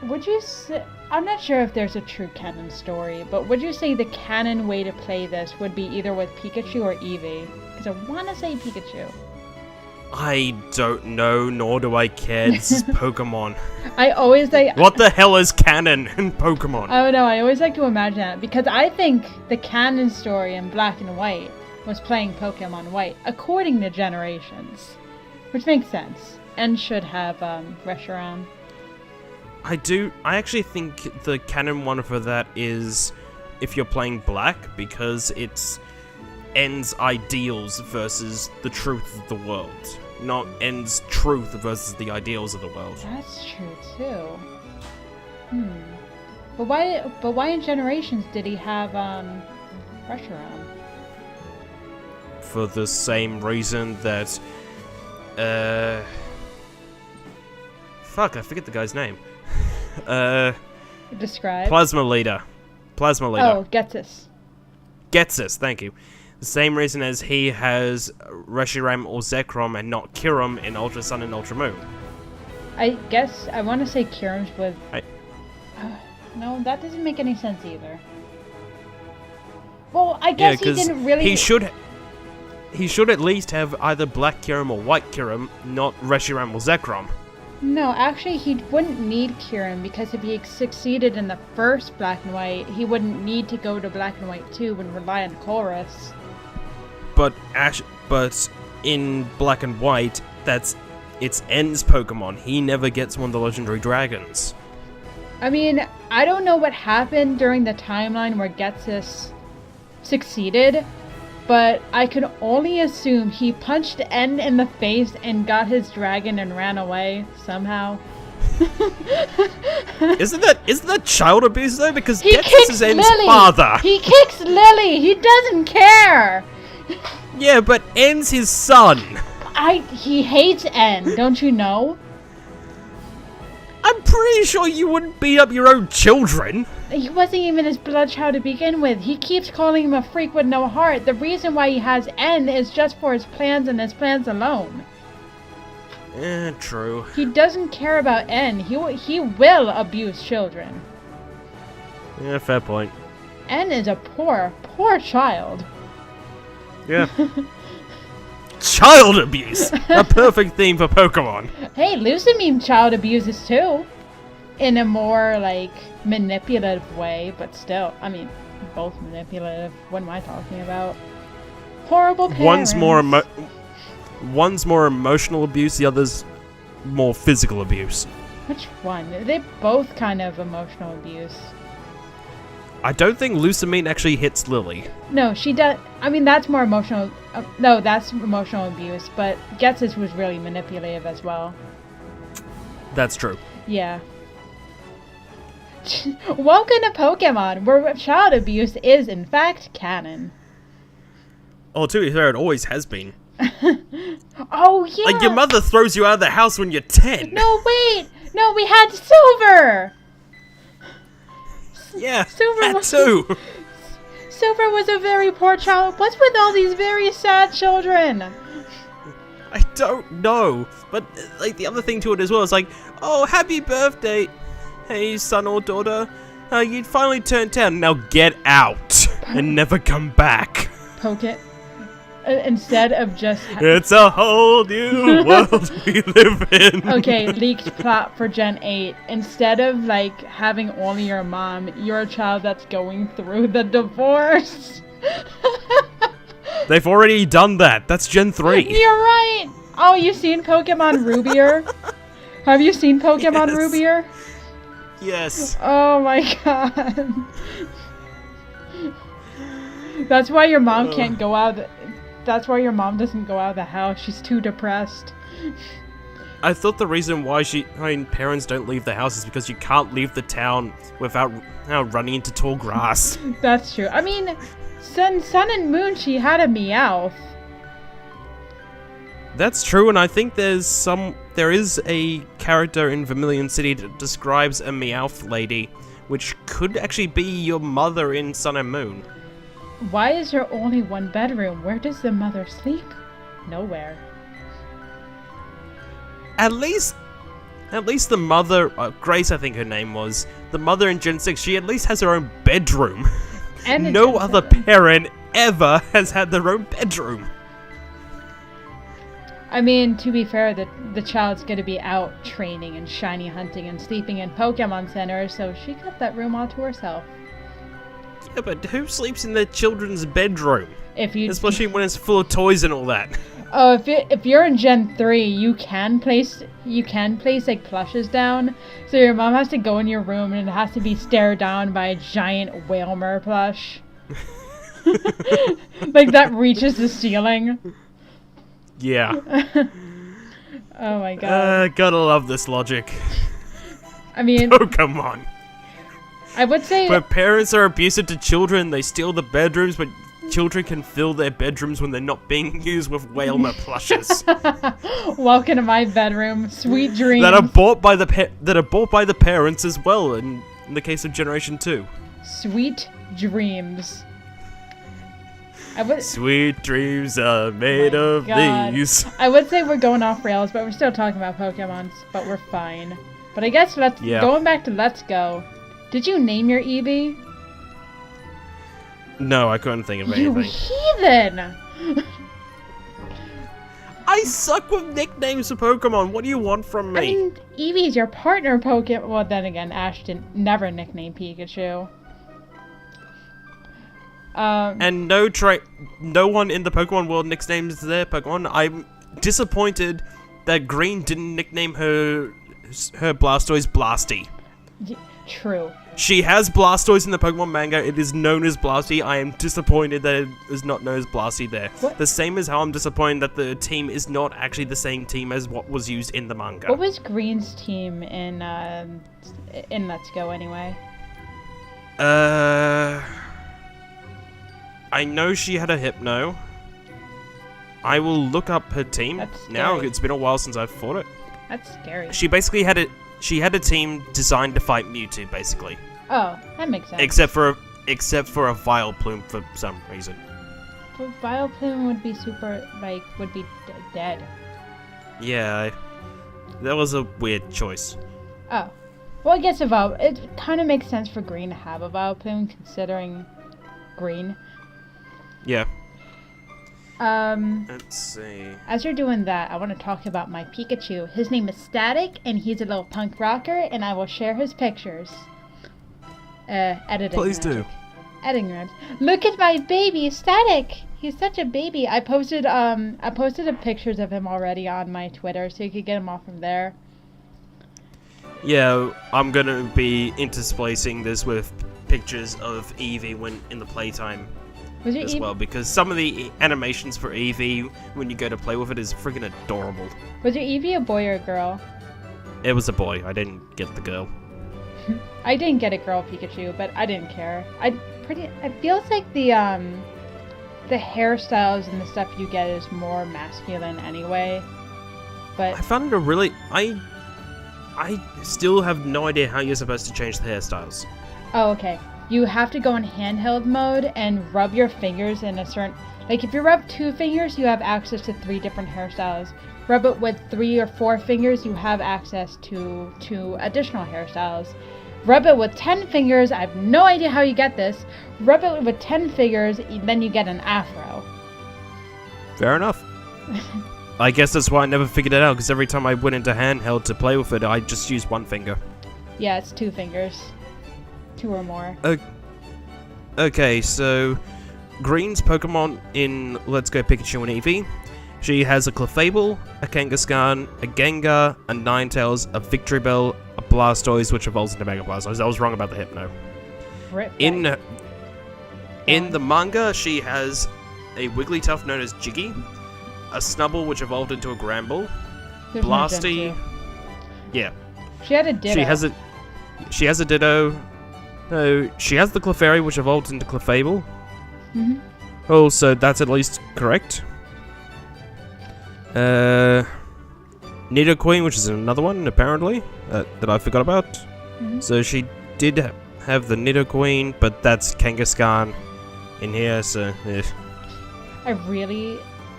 Would you say, I'm not sure if there's a true canon story, but would you say the canon way to play this would be either with Pikachu or Eevee? Because I want to say Pikachu. I don't know, nor do I care. This is Pokemon. I always like... What the hell is canon in Pokemon? I don't know, I always like to imagine that, because I think the canon story in Black and White was playing Pokemon White, according to Generations. Which makes sense, and should have Reshiram. I actually think the canon one for that is if you're playing Black, because it's N's ideals versus the truth of the world, not N's truth versus the ideals of the world. That's true too. But why in Generations did he have Reshiram? For the same reason that fuck, I forget the guy's name. Describe. Plasma Leader. Oh, Getsus, thank you. The same reason as he has Reshiram or Zekrom and not Kyurem in Ultra Sun and Ultra Moon. I guess I want to say Kyurem's with... no, that doesn't make any sense either. Well, I guess he didn't really... He should at least have either Black Kyurem or White Kyurem, not Reshiram or Zekrom. No, actually, he wouldn't need Kyurem, because if he succeeded in the first Black and White, he wouldn't need to go to Black and White 2 and rely on Chorus. But in Black and White, it's N's Pokemon. He never gets one of the legendary dragons. I mean, I don't know what happened during the timeline where Getsus succeeded, but I can only assume he punched N in the face and got his dragon and ran away somehow. Isn't that child abuse though? Because he Getsus is N's father. He kicks Lily. He doesn't care. Yeah, but N's his son. He hates N. Don't you know? I'm pretty sure you wouldn't beat up your own children. He wasn't even his blood child to begin with. He keeps calling him a freak with no heart. The reason why he has N is just for his plans and his plans alone. True. He doesn't care about N. He will abuse children. Yeah, fair point. N is a poor child. Yeah. Child abuse! A perfect theme for Pokemon. Hey, Lucamine child abuses too. In a more, like, manipulative way, but still, I mean, both manipulative. What am I talking about? Horrible parents. One's more emotional abuse, the other's more physical abuse. Which one? They're both kind of emotional abuse. I don't think Lucamine actually hits Lily. No, she does. I mean, that's more emotional. No, that's emotional abuse, but Getsus was really manipulative as well. That's true. Yeah. Welcome to Pokemon, where child abuse is, in fact, canon. Oh, to be fair, it always has been. Oh, yeah! Like, your mother throws you out of the house when you're 10! No, wait! No, we had Silver! Yeah, that too! Silver was a very poor child. What's with all these very sad children? I don't know. But, like, the other thing to it as well is like, oh, happy birthday, hey, son or daughter. You finally turned 10. Now get out and never come back. Poke it. Instead of just... It's a whole new world we live in. Okay, leaked plot for Gen 8. Instead of, like, having only your mom, you're a child that's going through the divorce. They've already done that. That's Gen 3. You're right. Oh, you've seen Pokemon Rubier? Have you seen Pokemon Rubier? Yes. Oh my god. That's why your mom can't go out. That's why your mom doesn't go out of the house. She's too depressed. I thought the reason why parents don't leave the house is because you can't leave the town without running into tall grass. That's true. I mean, Sun and Moon, she had a Meowth. That's true, and I think there is a character in Vermilion City that describes a Meowth lady, which could actually be your mother in Sun and Moon. Why is there only one bedroom? Where does the mother sleep? Nowhere. At least the mother, Grace I think her name was, the mother in Gen 6, she at least has her own bedroom. And No other parent ever has had their own bedroom. I mean, to be fair, the child's gonna be out training and shiny hunting and sleeping in Pokemon Center, so she got that room all to herself. Yeah, but who sleeps in their children's bedroom? Especially when it's full of toys and all that. Oh, if you're in Gen 3, you can place like plushes down. So your mom has to go in your room and it has to be stared down by a giant Whalmer plush. Like that reaches the ceiling. Yeah. Oh my god. Gotta love this logic. I mean, oh, come on. I would say When parents are abusive to children, they steal the bedrooms, but children can fill their bedrooms when they're not being used with Whalmer plushes. Welcome to my bedroom, sweet dreams. that are bought by the parents as well, in the case of Generation 2. Sweet dreams. Sweet dreams are made of these. I would say we're going off rails, but we're still talking about Pokemon, but we're fine. But I guess going back to Let's Go. Did you name your Eevee? No, I couldn't think of anything. You heathen! I suck with nicknames for Pokemon. What do you want from me? I mean, Eevee's your partner Pokemon. Well, then again, Ash didn't never nickname Pikachu. And no one in the Pokemon world nicknames their Pokemon. I'm disappointed that Green didn't nickname her Blastoise Blasty. True. She has Blastoise in the Pokemon manga. It is known as Blasty. I am disappointed that it is not known as Blasty there. What? The same as how I'm disappointed that the team is not actually the same team as what was used in the manga. What was Green's team in Let's Go anyway? I know she had a Hypno. I will look up her team. Now it's been a while since I've fought it. That's scary. She basically had a team designed to fight Mewtwo, basically. Oh, that makes sense. Except for a Vileplume for some reason. But Vileplume would be dead. Yeah, that was a weird choice. Oh. Well, I guess it kind of makes sense for Green to have a Vileplume, considering Green. Yeah. Let's see. As you're doing that, I want to talk about my Pikachu. His name is Static, and he's a little punk rocker, and I will share his pictures. Editing. Please do. Editing rooms. Look at my baby, Static. He's such a baby. I posted pictures of him already on my Twitter, so you could get him all from there. Yeah, I'm gonna be intersplicing this with pictures of Eevee when in the playtime. As well, because some of the animations for Eevee, when you go to play with it, is freaking adorable. Was your Eevee a boy or a girl? It was a boy. I didn't get the girl. I didn't get a girl Pikachu, but I didn't care. It feels like the hairstyles and the stuff you get is more masculine anyway. But I found it I still have no idea how you're supposed to change the hairstyles. Oh, okay. You have to go in handheld mode and rub your fingers in a certain... Like, if you rub 2 fingers, you have access to 3 different hairstyles. Rub it with 3 or 4 fingers, you have access to 2 additional hairstyles. Rub it with 10 fingers, I have no idea how you get this. Rub it with 10 fingers, then you get an afro. Fair enough. I guess that's why I never figured it out, because every time I went into handheld to play with it, I just used 1 finger. Yeah, it's 2 fingers. 2 or more. Okay, so Green's Pokemon in Let's Go Pikachu and Eevee. She has a Clefable, a Kangaskhan, a Gengar, a Ninetales, a Victreebel, a Blastoise, which evolves into Mega Blastoise. I was wrong about the Hypno. In the manga, she has a Wigglytuff known as Jiggy, a Snubble, which evolved into a Gramble, Blasty. Yeah. She had a Ditto. She has a Ditto. No, she has the Clefairy, which evolved into Clefable. Mm-hmm. Oh, so that's at least correct. Nidoqueen, which is another one, apparently, that I forgot about. Mm-hmm. So she did have the Nidoqueen, but that's Kangaskhan in here, so...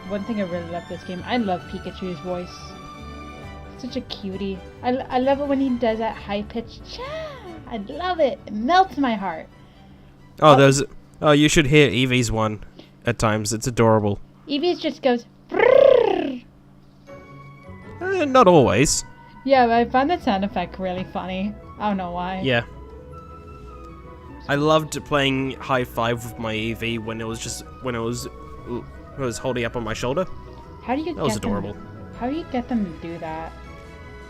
One thing I really love this game, I love Pikachu's voice. Such a cutie. I love it when he does that high-pitched cha. I love it. It melts my heart. Oh, you should hear Eevee's one at times. It's adorable. Eevee just goes... Not always. Yeah, but I found that sound effect really funny. I don't know why. Yeah. I loved playing high five with my Eevee when it was holding up on my shoulder. How do you That was adorable. How do you get them to do that?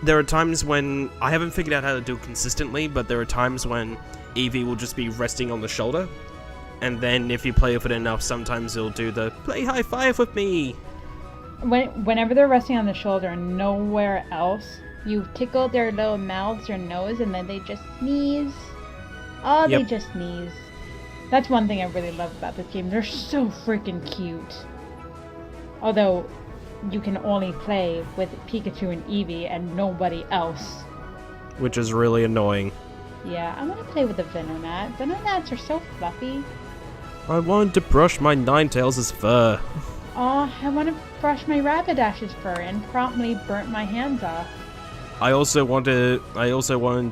There are times when I haven't figured out how to do it consistently, but there are times when Eevee will just be resting on the shoulder, and then if you play with it enough, sometimes it'll do the play high five with me. Whenever they're resting on the shoulder and nowhere else, you tickle their little mouths or nose, and then they just sneeze. Oh, Yep. They just sneeze. That's one thing I really love about this game. They're so freaking cute. Although, you can only play with Pikachu and Eevee and nobody else. Which is really annoying. Yeah, I want to play with the Venonat. Venonats are so fluffy. I wanted to brush my Ninetales' fur. Oh, I want to brush my Rapidash's fur and promptly burnt my hands off. I also wanted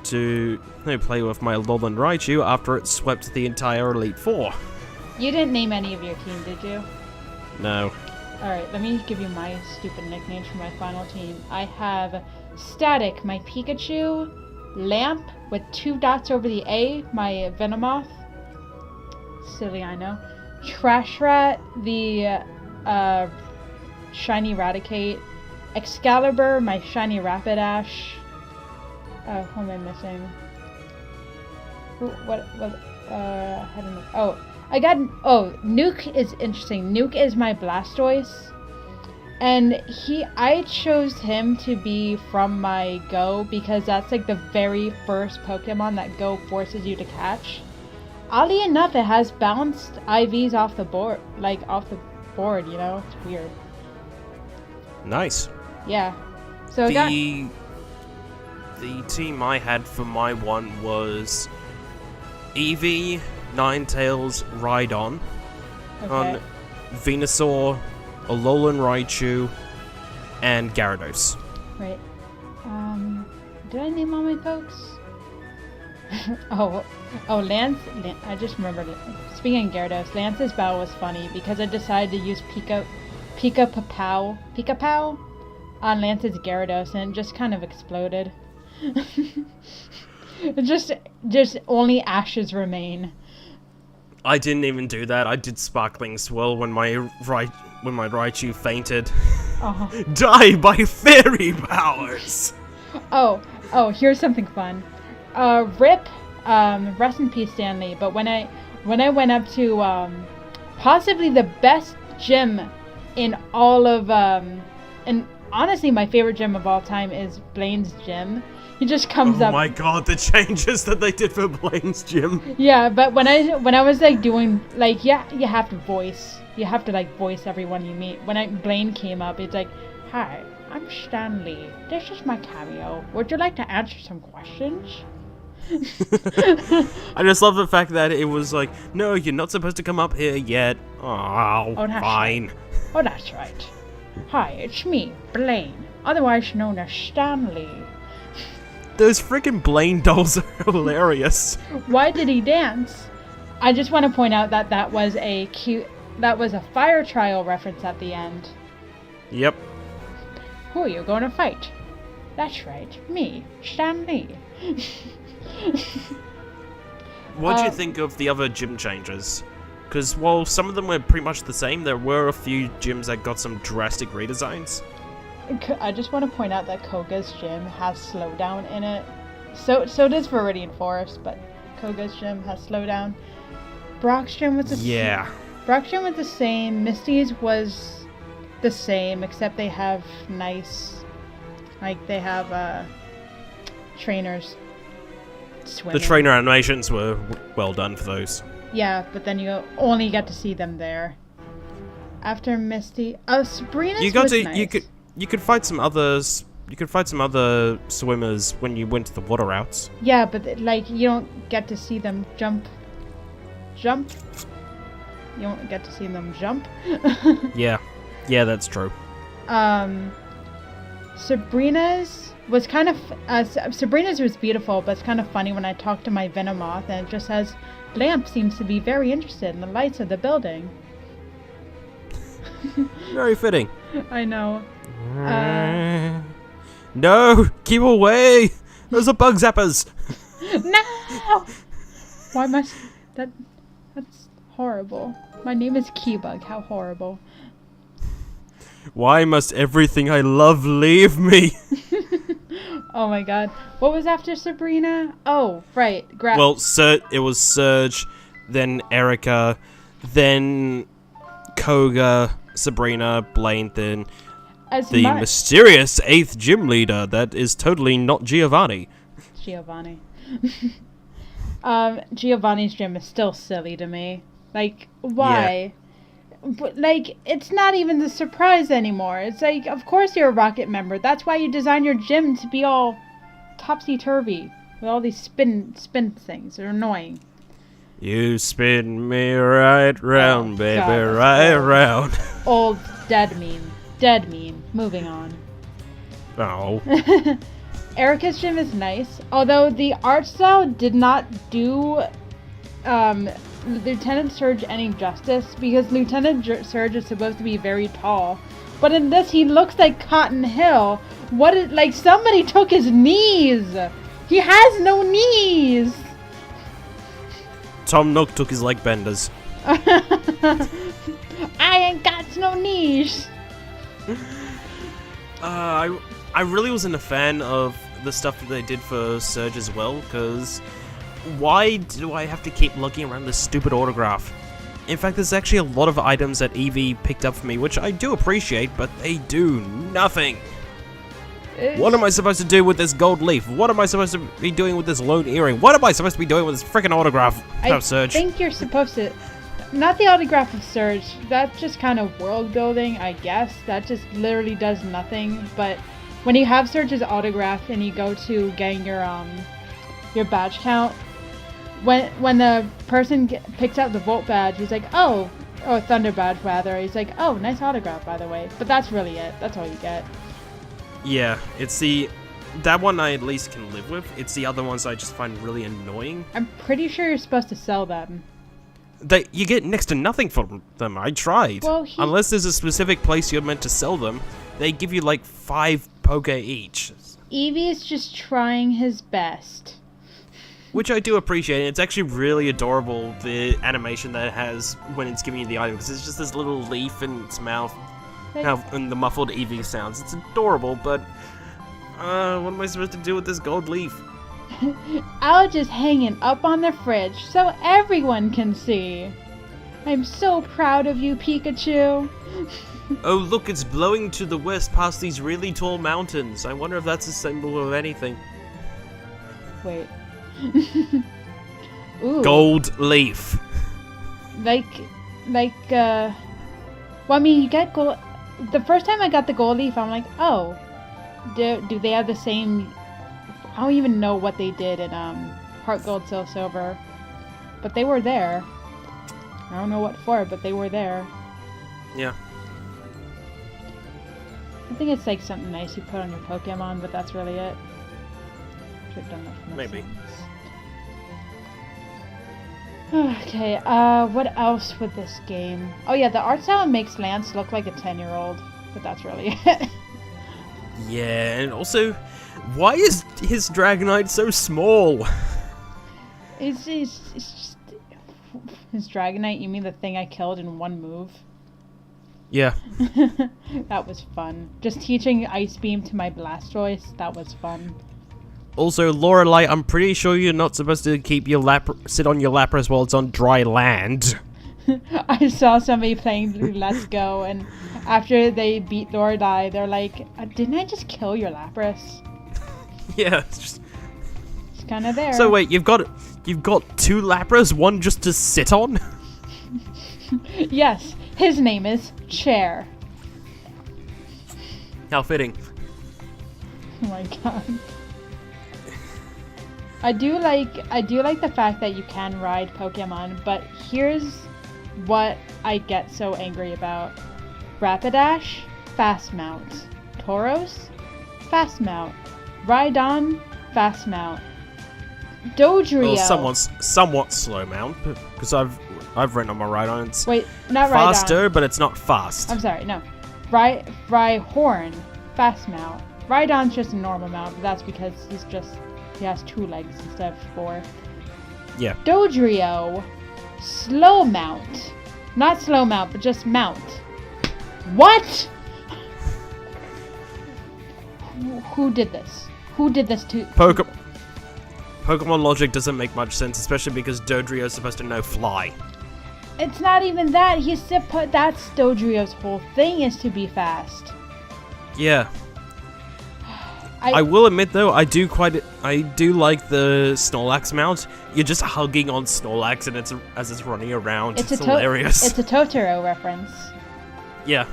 to play with my Alolan Raichu after it swept the entire Elite Four. You didn't name any of your team, did you? No. Alright, let me give you my stupid nicknames for my final team. I have Static, my Pikachu, Lamp, with 2 dots over the A, my Venomoth. Silly, I know. Trash Rat, the Shiny Raticate. Excalibur, my Shiny Rapidash. Who am I missing? I don't know. Nuke is interesting. Nuke is my Blastoise. And I chose him to be from my Go because that's like the very first Pokemon that Go forces you to catch. Oddly enough, it has bounced IVs off the board, you know? It's weird. Nice. Yeah. So the team I had for my one was Eevee, Ninetales, Rhydon, on Venusaur, Alolan Raichu, and Gyarados. Right. Did I name all my folks? Lance. I just remembered it. Speaking of Gyarados, Lance's battle was funny because I decided to use Pika-Pow on Lance's Gyarados, and it just kind of exploded. just only ashes remain. I didn't even do that. I did Sparkling Swirl when my Raichu fainted. Uh-huh. Die by fairy powers! Oh, here's something fun. Rip, rest in peace, Stanley, but when I went up to, possibly the best gym in all of, and honestly my favorite gym of all time is Blaine's gym. He just comes up. Oh my god, the changes that they did for Blaine's gym. Yeah, but when I was like doing, like, yeah, you have to voice everyone you meet. When Blaine came up, it's like, hi, I'm Stanley. This is my cameo. Would you like to answer some questions? I just love the fact that it was like, no, you're not supposed to come up here yet. Oh, fine. Right. Oh, that's right. Hi, it's me, Blaine, otherwise known as Stanley. Those freaking Blaine dolls are hilarious. Why did he dance? I just want to point out that was a fire trial reference at the end. Yep. Who are you going to fight? That's right, me, Stanley. What do you think of the other gym changes? Because while some of them were pretty much the same, there were a few gyms that got some drastic redesigns. I just want to point out that Koga's gym has slowdown in it. So does Viridian Forest, but Koga's gym has slowdown. Brock's gym was the same. Brock's gym was the same. Misty's was the same, except they have trainers swimming. The trainer animations were well done for those. Yeah, but then you only get to see them there. After Misty... Oh, Sabrina's was nice. You could fight some others. You could fight some other swimmers when you went to the water routes. Yeah, but like you don't get to see them jump. You don't get to see them jump. Yeah, that's true. Sabrina's was kind of Sabrina's was beautiful, but it's kind of funny when I talk to my Venomoth and it just says, "Lamp seems to be very interested in the lights of the building." Very fitting. I know. No, keep away! Those are bug zappers. No! Why must that? That's horrible. My name is Keybug. How horrible. Why must everything I love leave me? Oh my god. What was after Sabrina? Oh, right. Well, it was Surge, then Erica, then Koga, Sabrina, Blaine, then the mysterious 8th gym leader that is totally not Giovanni. Giovanni. Giovanni's gym is still silly to me. Like, why? Yeah. But, like, it's not even the surprise anymore. It's like, of course you're a Rocket member. That's why you design your gym to be all topsy-turvy with all these spin things. They're annoying. You spin me right round, baby, right round. Old dead meme. Dead meme. Moving on. Oh. Erica's gym is nice, although the art style did not do Lieutenant Surge any justice, because Lieutenant Surge is supposed to be very tall, but in this he looks like Cotton Hill. Like somebody took his knees. He has no knees. Tom Nook took his leg benders. I ain't got no knees. I really wasn't a fan of the stuff that they did for Surge as well, because why do I have to keep looking around this stupid autograph? In fact, there's actually a lot of items that Eevee picked up for me, which I do appreciate, but they do nothing. What am I supposed to do with this gold leaf? What am I supposed to be doing with this lone earring? What am I supposed to be doing with this freaking autograph of Surge? I think you're supposed to... Not the autograph of Surge. That's just kind of world building, I guess. That just literally does nothing. But when you have Surge's autograph and you go to getting your badge count, when the person picks up the Volt badge, he's like, oh, or Thunder badge rather. He's like, oh, nice autograph by the way. But that's really it. That's all you get. Yeah, it's that one I at least can live with. It's the other ones I just find really annoying. I'm pretty sure you're supposed to sell them. You get next to nothing from them. I tried. Well, unless there's a specific place you're meant to sell them, they give you like 5 poke each. Eevee is just trying his best. Which I do appreciate. It's actually really adorable, the animation that it has when it's giving you the item, because it's just this little leaf in its mouth. And the muffled Eevee sounds. It's adorable, but what am I supposed to do with this gold leaf? I'll just hang it up on the fridge so everyone can see. I'm so proud of you, Pikachu. Oh, look, it's blowing to the west past these really tall mountains. I wonder if that's a symbol of anything. Wait. Ooh. Gold leaf. Well, I mean, you get gold. The first time I got the gold leaf, I'm like, oh, do they have the same? I don't even know what they did in Heart Gold, Soul Silver, but they were there. I don't know what for, but they were there. Yeah. I think it's like something nice you put on your Pokemon, but that's really it. Should have done that for maybe. Okay, what else with this game? Oh yeah, the art style makes Lance look like a 10-year-old, but that's really it. Yeah, and also, why is his Dragonite so small? It's just... His Dragonite, you mean the thing I killed in one move? Yeah. That was fun. Just teaching Ice Beam to my Blastoise, that was fun. Also, Lorelei, I'm pretty sure you're not supposed to keep your sit on your Lapras while it's on dry land. I saw somebody playing Let's Go, and after they beat Lorelei, they're like, didn't I just kill your Lapras? Yeah, it's kind of there. So wait, you've got You've got 2 Lapras, one just to sit on? Yes, his name is Chair. How fitting. Oh my god. I do like the fact that you can ride Pokemon, but here's what I get so angry about. Rapidash, fast mount. Tauros, fast mount. Rhydon, fast mount. Dodrio. Well, somewhat slow mount, because I've ridden on my Rhydon. It's Wait, not Rhydon. faster, but it's not fast. I'm sorry, no. Rhyhorn, fast mount. Rhydon's just a normal mount, but that's because he has 2 legs instead of 4. Yeah. Dodrio, slow mount. Not slow mount, but just mount. What? Who did this? Who did this to... Pokemon logic doesn't make much sense, especially because Dodrio is supposed to know fly. It's not even that. That's Dodrio's whole thing, is to be fast. Yeah. I will admit though, I do like the Snorlax mount. You're just hugging on Snorlax and as it's running around. It's hilarious. It's a Totoro reference. Yeah.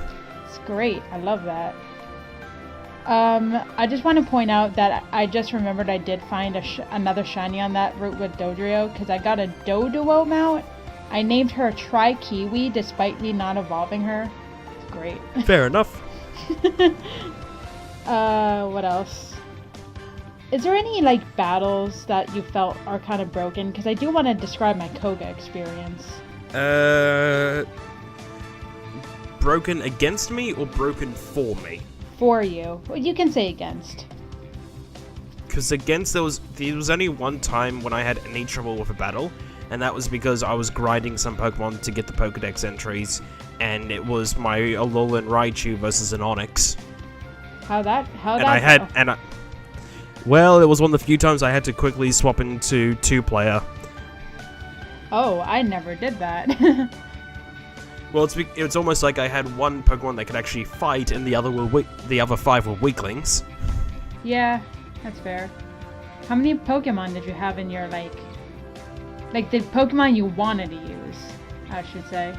It's great. I love that. I just want to point out that I just remembered I did find another shiny on that route with Dodrio, because I got a Doduo mount. I named her Tri-Kiwi despite me not evolving her. It's great. Fair enough. What else? Is there any, battles that you felt are kind of broken? Because I do want to describe my Koga experience. Broken against me or broken for me? For you. Well, you can say against. Because against, there was only one time when I had any trouble with a battle, and that was because I was grinding some Pokemon to get the Pokedex entries, and it was my Alolan Raichu versus an Onix. Well, it was one of the few times I had to quickly swap into 2-player. Oh, I never did that. Well, it's almost like I had one Pokemon that could actually fight, and the other 5 were weaklings. Yeah, that's fair. How many Pokemon did you have in your, the Pokemon you wanted to use, I should say?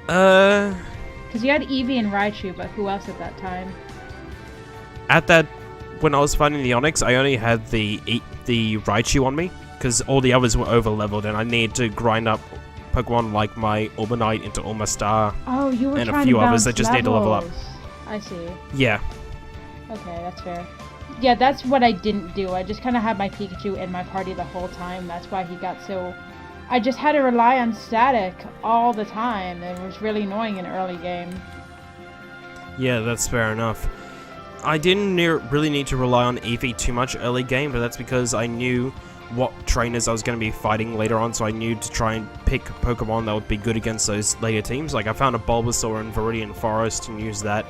Because you had Eevee and Raichu, but who else at that time? When I was fighting the Onix, I only had the Raichu on me, because all the others were over-leveled, and I needed to grind up Pokemon like my Urbanite into Ulmastar. Oh, you were and trying a few to others that just need to level up. I see. Yeah. Okay, that's fair. Yeah, that's what I didn't do. I just kind of had my Pikachu in my party the whole time. That's why he got so... I just had to rely on static all the time. It was really annoying in early game. Yeah, that's fair enough. I didn't really need to rely on Eevee too much early game, but that's because I knew what trainers I was going to be fighting later on, so I knew to try and pick Pokemon that would be good against those later teams. Like, I found a Bulbasaur in Viridian Forest and used that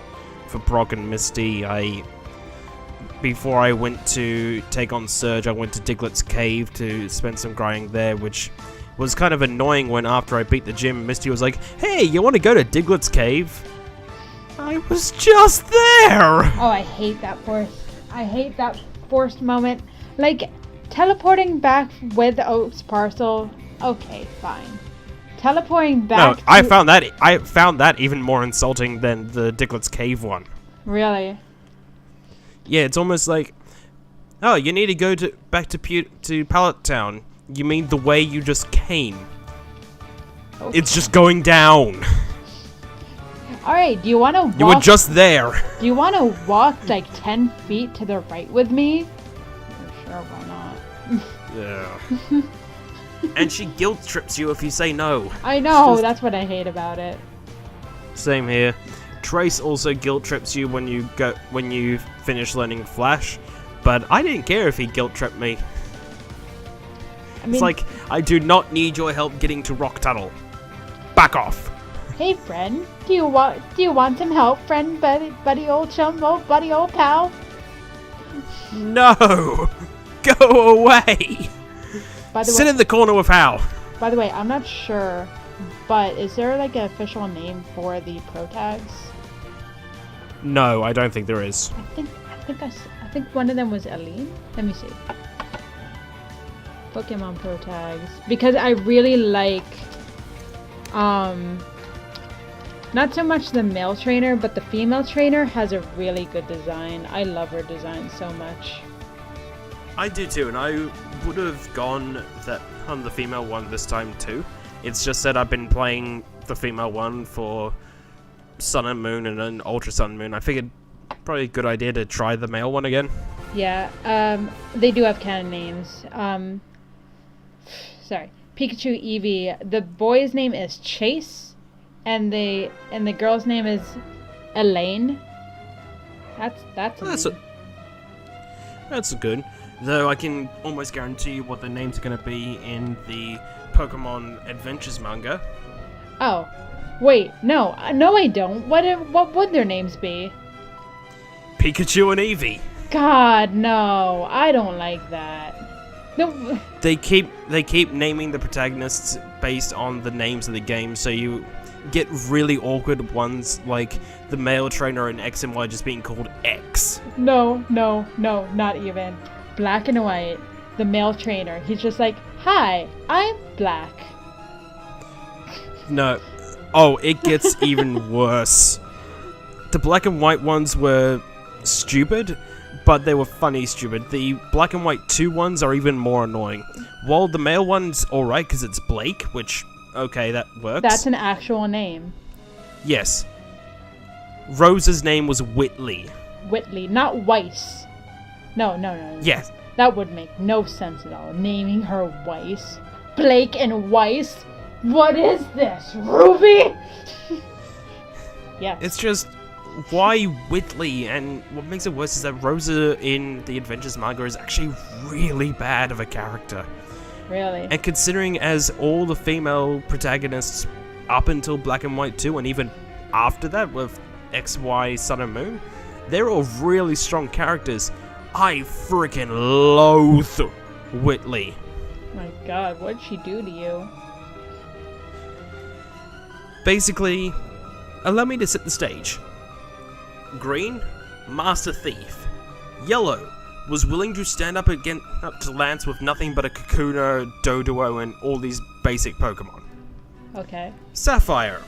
for Brock and Misty. Before I went to take on Surge, I went to Diglett's Cave to spend some grinding there, which was kind of annoying when after I beat the gym, Misty was like, "Hey, you want to go to Diglett's Cave?" I was just there! Oh, I hate that forced moment. Teleporting back with Oak's parcel, okay, fine. Teleporting back. No, I found that even more insulting than the Diglett's Cave one. Really? Yeah, it's almost like, oh, you need to go back to Pallet Town. You mean the way you just came? Okay. It's just going down. All right, do you want to walk? You were just there. Do you want to walk 10 feet to the right with me? Sure, why not? Yeah. And she guilt trips you if you say no. I know, that's what I hate about it. Same here. Trace also guilt trips you when you finish learning Flash, but I didn't care if he guilt tripped me. It's like, I do not need your help getting to Rock Tunnel. Back off. Hey friend, do you want some help, friend, buddy old chum, buddy old pal? No! Go away! Sit in the corner with Hal. By the way, I'm not sure, but is there an official name for the pro tags? No, I don't think there is. I think one of them was Eileen. Let me see. Pokemon Pro tags. Because I really like, not so much the male trainer, but the female trainer has a really good design. I love her design so much. I do too, and I would have gone on the female one this time too. It's just that I've been playing the female one for Sun and Moon and then Ultra Sun and Moon. I figured probably a good idea to try the male one again. Yeah, they do have canon names. Sorry, Pikachu, Eevee. The boy's name is Chase, and the girl's name is Elaine. That's good. Though I can almost guarantee you what the names are going to be in the Pokemon Adventures manga. Oh, wait, no, I don't. What would their names be? Pikachu and Eevee. God, no, I don't like that. No. They keep naming the protagonists based on the names of the game, so you get really awkward ones like the male trainer in X and Y just being called X. No, not even. Black and White, the male trainer. He's just like, "Hi, I'm Black." No. Oh, it gets even worse. The Black and White ones were stupid, but they were funny stupid. The Black and White 2 ones are even more annoying. While the male one's alright because it's Blake, which, okay, that works. That's an actual name. Yes. Rose's name was Whitley. Whitley, not Weiss. No. Yes. That would make no sense at all. Naming her Weiss. Blake and Weiss? What is this, Ruby? Yes. It's just, why Whitley? And what makes it worse is that Rosa in the Adventures manga is actually really bad of a character. Really? And considering as all the female protagonists up until Black and White 2 and even after that with X, Y, Sun and Moon, they're all really strong characters. I freaking loathe Whitley. My god, what'd she do to you? Basically, allow me to set the stage. Green, Master Thief. Yellow, was willing to stand up to Lance with nothing but a Kakuna, Doduo, and all these basic Pokemon. Okay. Sapphire.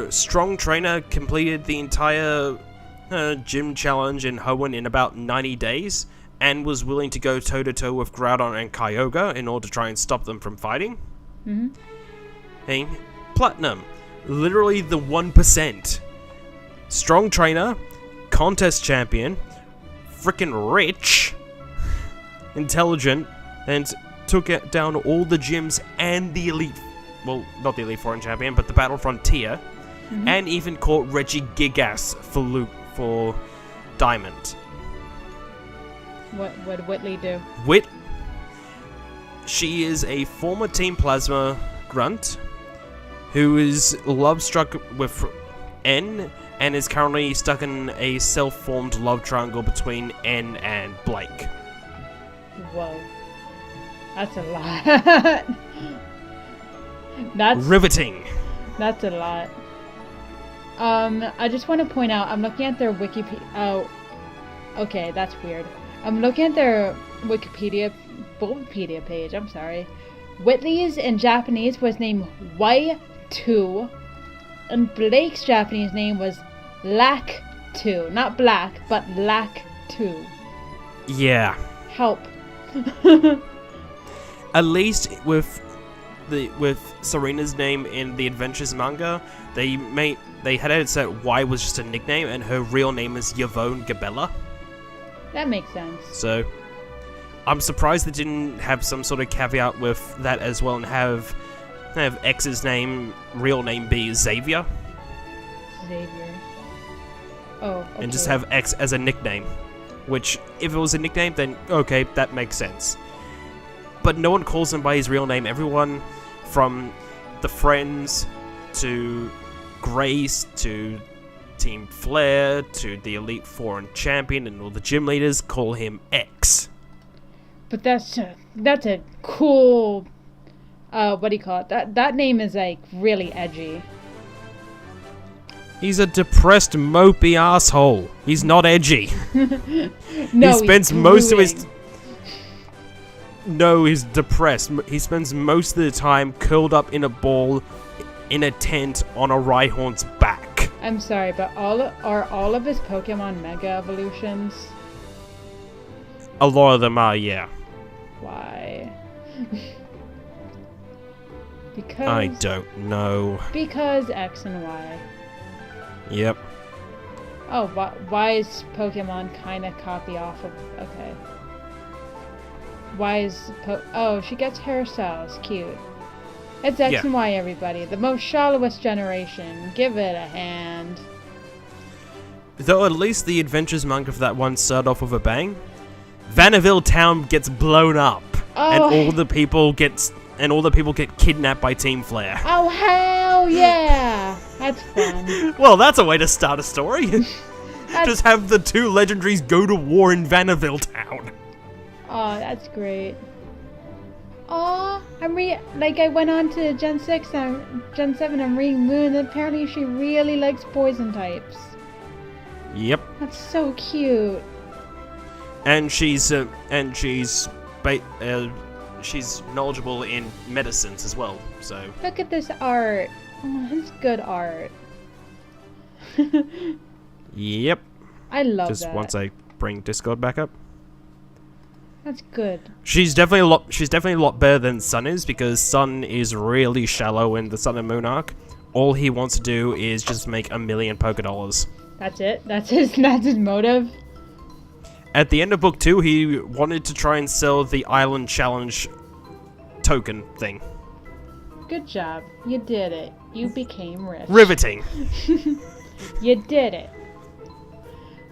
Strong trainer, completed the entire gym challenge in Hoenn in about 90 days, and was willing to go toe-to-toe with Groudon and Kyogre in order to try and stop them from fighting. Mm-hmm. Hey, Platinum. Literally the 1%. Strong trainer, contest champion, freaking rich, intelligent, and took it down all the gyms and the elite, well, not the Elite Foreign champion, but the Battle Frontier, and even caught Reggie Gigas for Diamond. What would Whitley do? She is a former Team Plasma grunt who is love-struck with N and is currently stuck in a self-formed love triangle between N and Blake. Whoa. That's a lot. That's riveting. That's a lot. I just want to point out, I'm looking at their Wikipedia. Oh, okay, that's weird. I'm looking at their Wikipedia page. I'm sorry. Whitley's in Japanese was named Y2, and Blake's Japanese name was Lack2. Not Black, but Lack2. Yeah. Help. At least with Serena's name in the Adventures manga, they had it so Y was just a nickname, and her real name is Yvonne Gabella. That makes sense. So, I'm surprised they didn't have some sort of caveat with that as well, and have X's real name be Xavier. Xavier. Oh, okay. And just have X as a nickname. Which, if it was a nickname, then okay, that makes sense. But no one calls him by his real name. Everyone from the Friends to Grace to Team Flare to the Elite Foreign Champion and all the gym leaders call him X. But that's a cool, what do you call it? That name is like really edgy. He's a depressed, mopey asshole. He's not edgy. No, he spends most of his... No, he's depressed. He spends most of the time curled up in a ball in a tent on a Rhyhorn's back. I'm sorry, but are all of his Pokemon Mega Evolutions? A lot of them are, yeah. Why? Because... I don't know. Because X and Y. Yep. Oh, why is Pokemon kind of copy off of... Okay. Why is... Oh, she gets hairstyles. Cute. It's X and Y, everybody. The most shallowest generation. Give it a hand. Though at least the Adventures manga for that one started off with a bang. Vanderville town gets blown up. Oh. And all the people get kidnapped by Team Flare. Oh, hell yeah! That's fun. Well, that's a way to start a story. Just have the two legendaries go to war in Vanderville town. Oh, that's great. Oh, I went on to Gen 6 and Gen 7, I'm reading Moon, and apparently she really likes poison types. Yep. That's so cute. And she's knowledgeable in medicines as well, so... Look at this art. Oh, that's good art. Yep. I love Just that. once I bring Discord back up. That's good. She's definitely a lot better than Sun is, because Sun is really shallow in the Sun and Moon arc. All he wants to do is just make $1 million Pokédollars. That's it? That's his motive? At the end of book 2, he wanted to try and sell the Island Challenge token thing. Good job. You did it. You became rich. Riveting. You did it.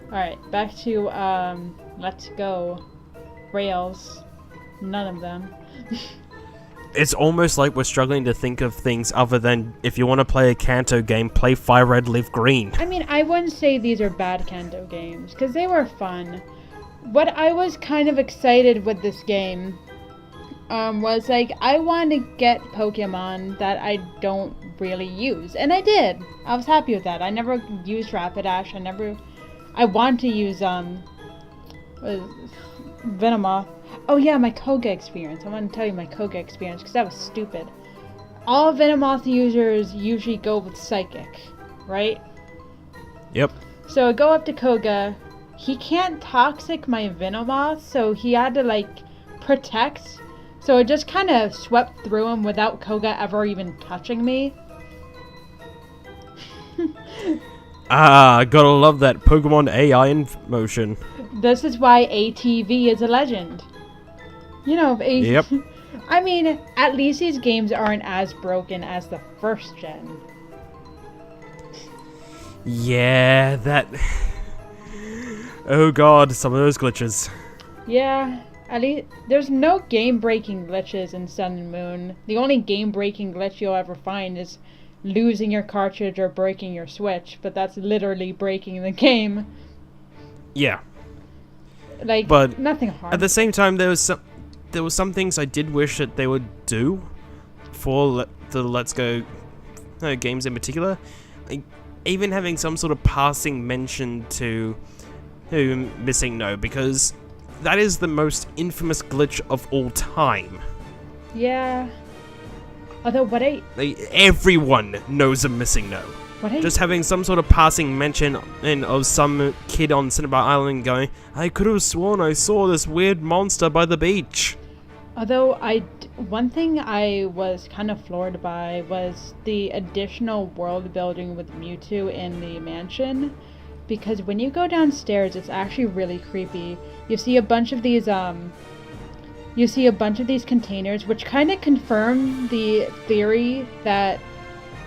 Alright, back to, let's go. Rails. None of them. It's almost like we're struggling to think of things other than, if you want to play a Kanto game, play Fire Red, Leaf Green. I mean, I wouldn't say these are bad Kanto games, because they were fun. What I was kind of excited with this game was, like, I wanted to get Pokemon that I don't really use. And I did. I was happy with that. I never used Rapidash. I want to use, Venomoth. Oh yeah, my Koga experience. I want to tell you my Koga experience, because that was stupid. All Venomoth users usually go with Psychic, right? Yep. So I go up to Koga. He can't toxic my Venomoth, so he had to, like, protect. So it just kind of swept through him without Koga ever even touching me. Gotta love that Pokemon AI in motion. This is why ATV is a legend. You know, Yep. I mean, at least these games aren't as broken as the first gen. Yeah, that... Oh god, some of those glitches. Yeah, at least there's no game-breaking glitches in Sun and Moon. The only game-breaking glitch you'll ever find is losing your cartridge or breaking your Switch, but that's literally breaking the game. Yeah. Like, but nothing hard. At the same time, there was some things I did wish that they would do for the Let's Go games in particular. Like, even having some sort of passing mention to Missing No, because that is the most infamous glitch of all time. Yeah. Although everyone knows a Missing No. Just having some sort of passing mention of some kid on Cinnabar Island going, I could have sworn I saw this weird monster by the beach. Although one thing I was kind of floored by was the additional world building with Mewtwo in the mansion. Because when you go downstairs, it's actually really creepy. You see a bunch of these containers, which kind of confirm the theory that,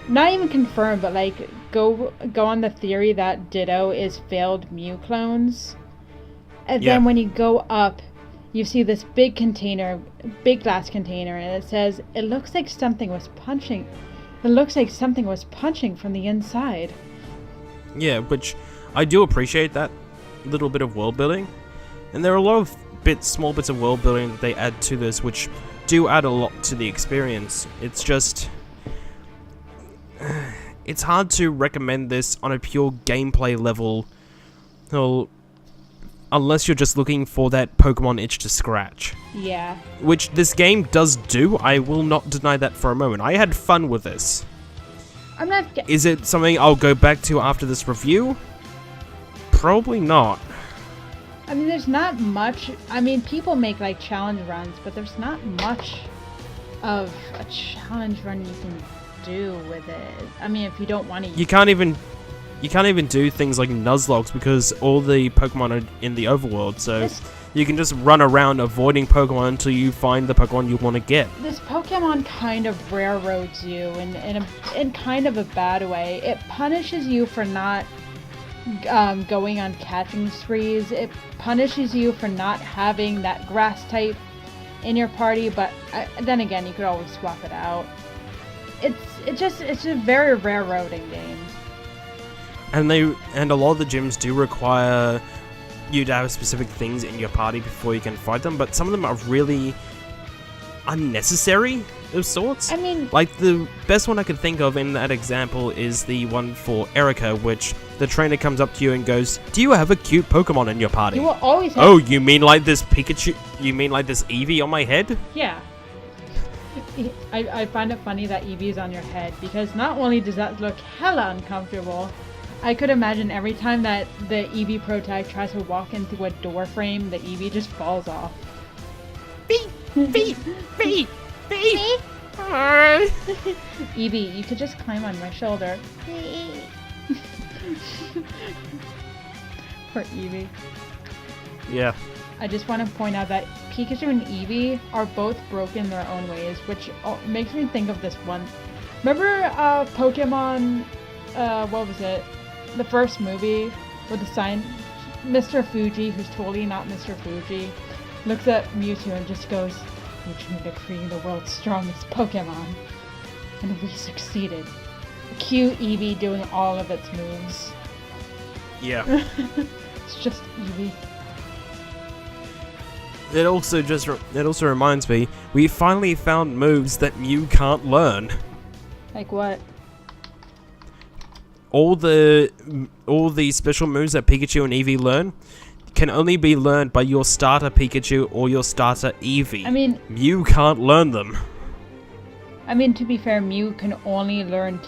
not even confirm, but like go on the theory that Ditto is failed Mew clones. And then when you go up, you see this big glass container, and it says, it looks like something was punching from the inside. Yeah, which I do appreciate that little bit of world building. And there are a lot of small bits of world building that they add to this, which do add a lot to the experience. It's just... it's hard to recommend this on a pure gameplay level unless you're just looking for that Pokemon itch to scratch. Yeah. Which this game does do, I will not deny that for a moment. I had fun with this. I'm not... Is it something I'll go back to after this review? Probably not. I mean, there's not much... I mean, people make, like, challenge runs, but there's not much of a challenge run you can do with it. I mean, if you don't want to... You can't even do things like Nuzlockes because all the Pokemon are in the overworld, so you can just run around avoiding Pokemon until you find the Pokemon you want to get. This Pokemon kind of railroads you in kind of a bad way. It punishes you for not going on catching sprees. It punishes you for not having that grass type in your party, but then again, you could always swap it out. It's a very railroading game. And a lot of the gyms do require you to have specific things in your party before you can fight them, but some of them are really unnecessary of sorts. I mean, like the best one I could think of in that example is the one for Erica, which the trainer comes up to you and goes, "Do you have a cute Pokemon in your party?" You will always have... Oh, you mean like this Pikachu? You mean like this Eevee on my head? Yeah. I find it funny that Eevee is on your head, because not only does that look hella uncomfortable, I could imagine every time that the Eevee Pro Tag tries to walk into a door frame, the Eevee just falls off. Beep, beep, beep, beep. Eevee, you could just climb on my shoulder. Poor Eevee. Yeah. I just want to point out that Pikachu and Eevee are both broken in their own ways, which makes me think of this one. Remember Pokemon, what was it? The first movie where the Mr. Fuji, who's totally not Mr. Fuji, looks at Mewtwo and just goes, "We dreamed of creating the world's strongest Pokemon, and we succeeded." Cue Eevee doing all of its moves. Yeah. It's just Eevee. It also reminds me, we finally found moves that Mew can't learn. Like what? All the special moves that Pikachu and Eevee learn can only be learned by your starter Pikachu or your starter Eevee. I mean, Mew can't learn them. I mean, to be fair, Mew can only learn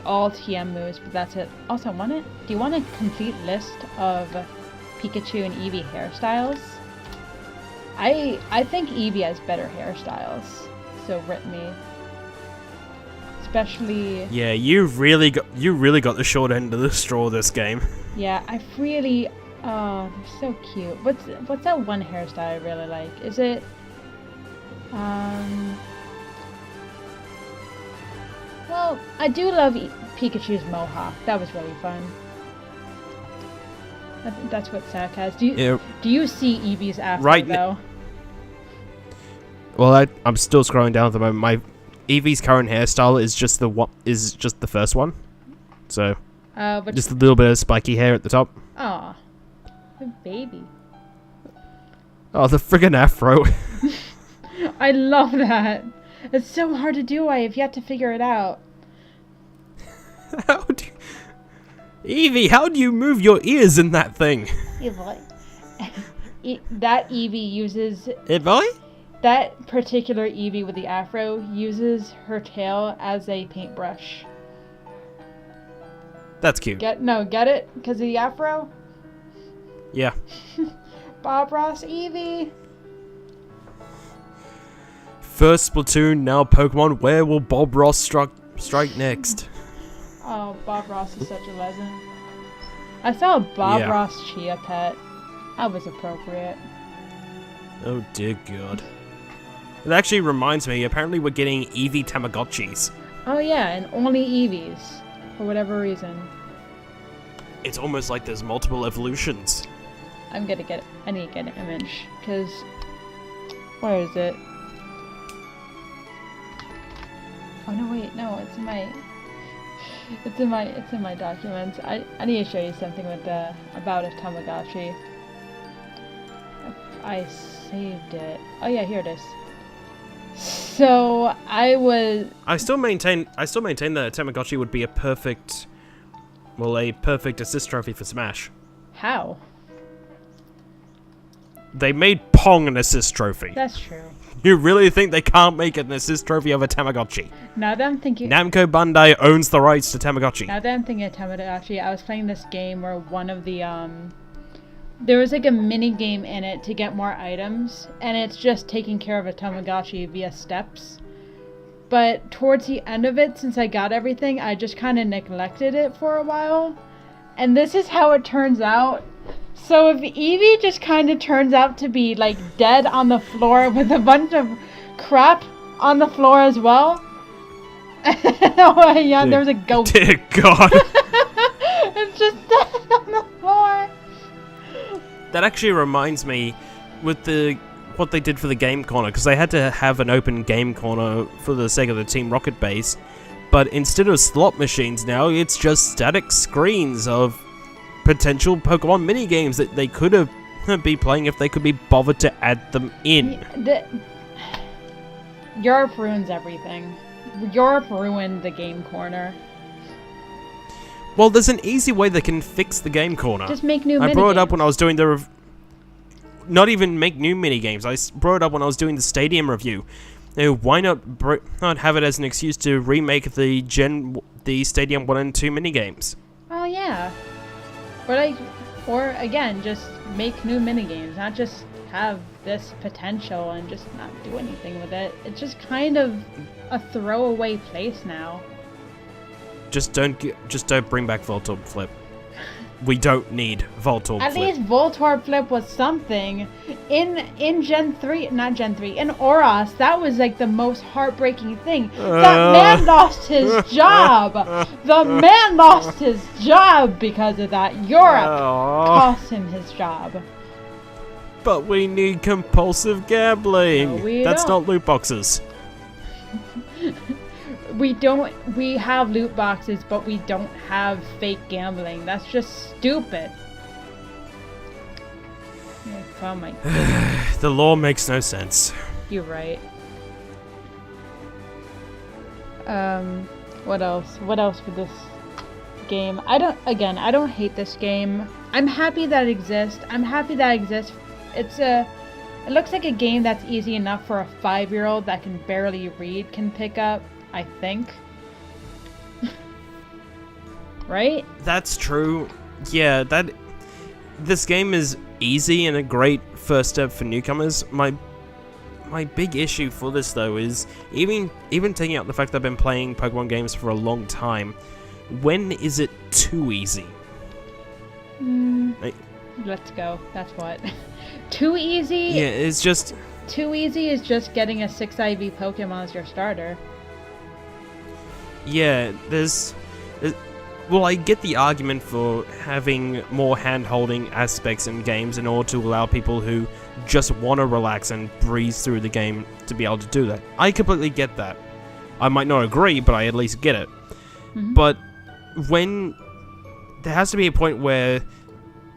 all TM moves, but that's it. Also, do you want a complete list of Pikachu and Eevee hairstyles? I think Eevee has better hairstyles, so rip me. Especially... Yeah, you really got the short end of the straw this game. Yeah, I really... Oh, they're so cute. What's that one hairstyle I really like? Is it... Well, I do love Pikachu's mohawk. That was really fun. That's what Zack has. Do you see Eevee's afro, right though? Well, I'm still scrolling down at the moment. My Eevee's current hairstyle is just the first one, so just a little bit of spiky hair at the top. Aw, good baby. Oh, the friggin' afro! I love that. It's so hard to do. I've yet to figure it out. Eevee, how do you move your ears in that thing? That Eevee uses... Eevee? That particular Eevee with the afro uses her tail as a paintbrush. That's cute. Get it? Because of the afro? Yeah. Bob Ross Eevee. First Splatoon, now Pokemon. Where will Bob Ross strike next? Oh, Bob Ross is such a legend. I saw a Bob Ross Chia pet. That was appropriate. Oh dear God. It actually reminds me, apparently we're getting Eevee Tamagotchis. Oh yeah, and only Eevees. For whatever reason. It's almost like there's multiple evolutions. I need to get an image, because... Where is it? Oh no, wait, no, it's in my documents. I need to show you something about a Tamagotchi. I saved it. Oh yeah, here it is. So I still maintain that a Tamagotchi would be a perfect assist trophy for Smash. How? They made Pong an assist trophy. That's true. You really think they can't make an assist trophy of a Tamagotchi? Now that I'm thinking... Namco Bandai owns the rights to Tamagotchi. Now that I'm thinking of Tamagotchi, I was playing this game where one of the, there was like a mini game in it to get more items, and it's just taking care of a Tamagotchi via steps. But towards the end of it, since I got everything, I just kind of neglected it for a while. And this is how it turns out. So if Eevee just kind of turns out to be like dead on the floor with a bunch of crap on the floor as well. Oh yeah, there's a ghost. Dear God. It's just dead on the floor. That actually reminds me with what they did for the Game Corner, because they had to have an open Game Corner for the sake of the Team Rocket base, but instead of slot machines now, it's just static screens of potential Pokemon minigames that they could have be playing if they could be bothered to add them in. Europe ruins everything. Europe ruined the Game Corner. Well, there's an easy way they can fix the Game Corner. Just make new minigames. I brought it up when I was doing the not even make new minigames. I brought it up when I was doing the Stadium review. Why not have it as an excuse to remake the Stadium 1 and 2 minigames? Oh yeah. Or again, just make new minigames, not just have this potential and just not do anything with it. It's just kind of a throwaway place now. Just don't bring back Voltorb Flip. We don't need Voltorb Flip. At least Voltorb Flip was something. In Gen 3, not Gen 3, in Oros, that was like the most heartbreaking thing. That man lost his job. The man lost his job because of that. Europe cost him his job. But we need compulsive gambling. No, That's not loot boxes. We have loot boxes, but we don't have fake gambling. That's just stupid. Oh my goodness. The law makes no sense. You're right. What else? What else for this game? I don't hate this game. I'm happy that it exists. It looks like a game that's easy enough for a 5-year-old that can barely read can pick up. I think. Right? That's true. Yeah, this game is easy and a great first step for newcomers. My big issue for this though is even taking out the fact that I've been playing Pokemon games for a long time, when is it too easy? Let's go. That's what. Too easy? Yeah, it's just... Too easy is just getting a 6 IV Pokemon as your starter. Yeah, well, I get the argument for having more hand-holding aspects in games in order to allow people who just want to relax and breeze through the game to be able to do that. I completely get that. I might not agree, but I at least get it. Mm-hmm. But when... There has to be a point where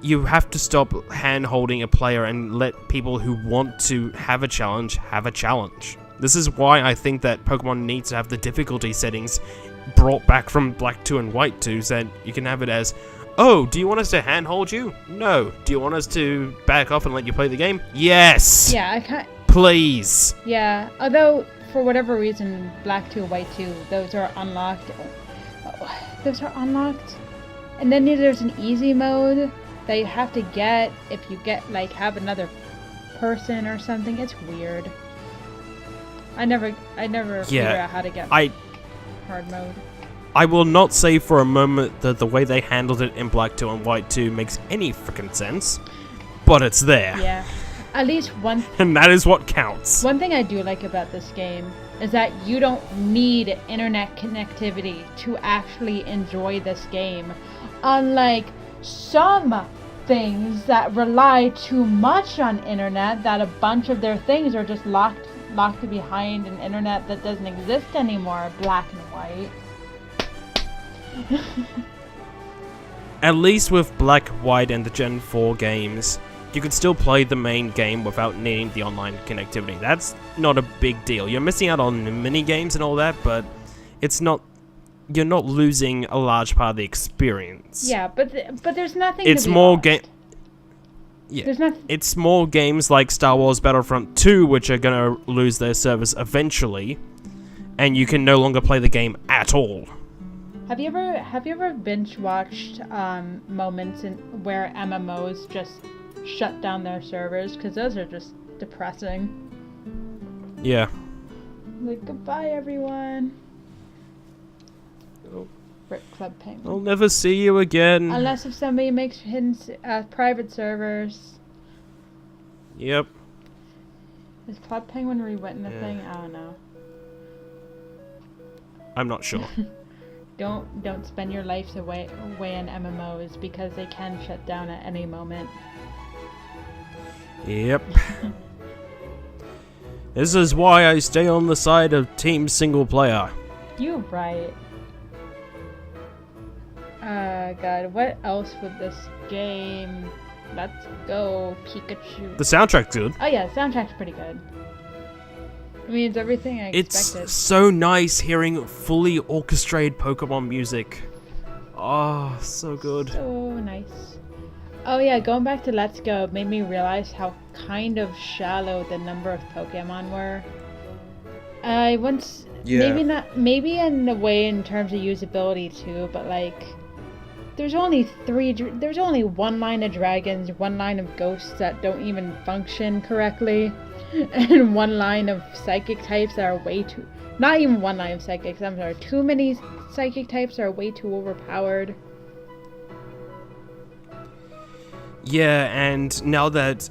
you have to stop hand-holding a player and let people who want to have a challenge have a challenge. This is why I think that Pokemon needs to have the difficulty settings brought back from Black 2 and White 2, so that you can have it as, oh, do you want us to handhold you? No. Do you want us to back off and let you play the game? Yes! Yeah, I can't... Please! Yeah, although, for whatever reason, Black 2 and White 2, those are unlocked. And then there's an easy mode that you have to get if you have another person or something. It's weird. I never figure out how to get hard mode. I will not say for a moment that the way they handled it in Black 2 and White 2 makes any freaking sense, but it's there. Yeah. At least one... And that is what counts. One thing I do like about this game is that you don't need internet connectivity to actually enjoy this game. Unlike some things that rely too much on internet, that a bunch of their things are just locked behind an internet that doesn't exist anymore, black and white. At least with Black, White, and the Gen 4 games, you could still play the main game without needing the online connectivity. That's not a big deal. You're missing out on the mini-games and all that, but it's not... You're not losing a large part of the experience. Yeah, but there's nothing it's to be more lost. Yeah. There's not. It's small games like Star Wars Battlefront 2 which are gonna lose their service eventually, and you can no longer play the game at all. Have you ever binge watched moments where MMOs just shut down their servers? Because those are just depressing. Yeah. Like, goodbye, everyone. Oh. Rip Club Penguin. I'll never see you again. Unless if somebody makes hidden private servers. Yep. Is Club Penguin rewritten the thing? I don't know. I'm not sure. Don't spend your lives away in MMOs because they can shut down at any moment. Yep. This is why I stay on the side of Team Single Player. You're right. God, what else with this game? Let's go, Pikachu. The soundtrack's good. Oh yeah, soundtrack's pretty good. I mean, it's everything I expected. It's so nice hearing fully orchestrated Pokemon music. Oh, so good. So nice. Oh yeah, going back to Let's Go made me realize how kind of shallow the number of Pokemon were. I once, maybe in a way in terms of usability too, but like, there's only one line of dragons, one line of ghosts that don't even function correctly, and one line of psychic types that are way too, not even one line of psychics, I'm sorry, too many psychic types are way too overpowered. Yeah, and now that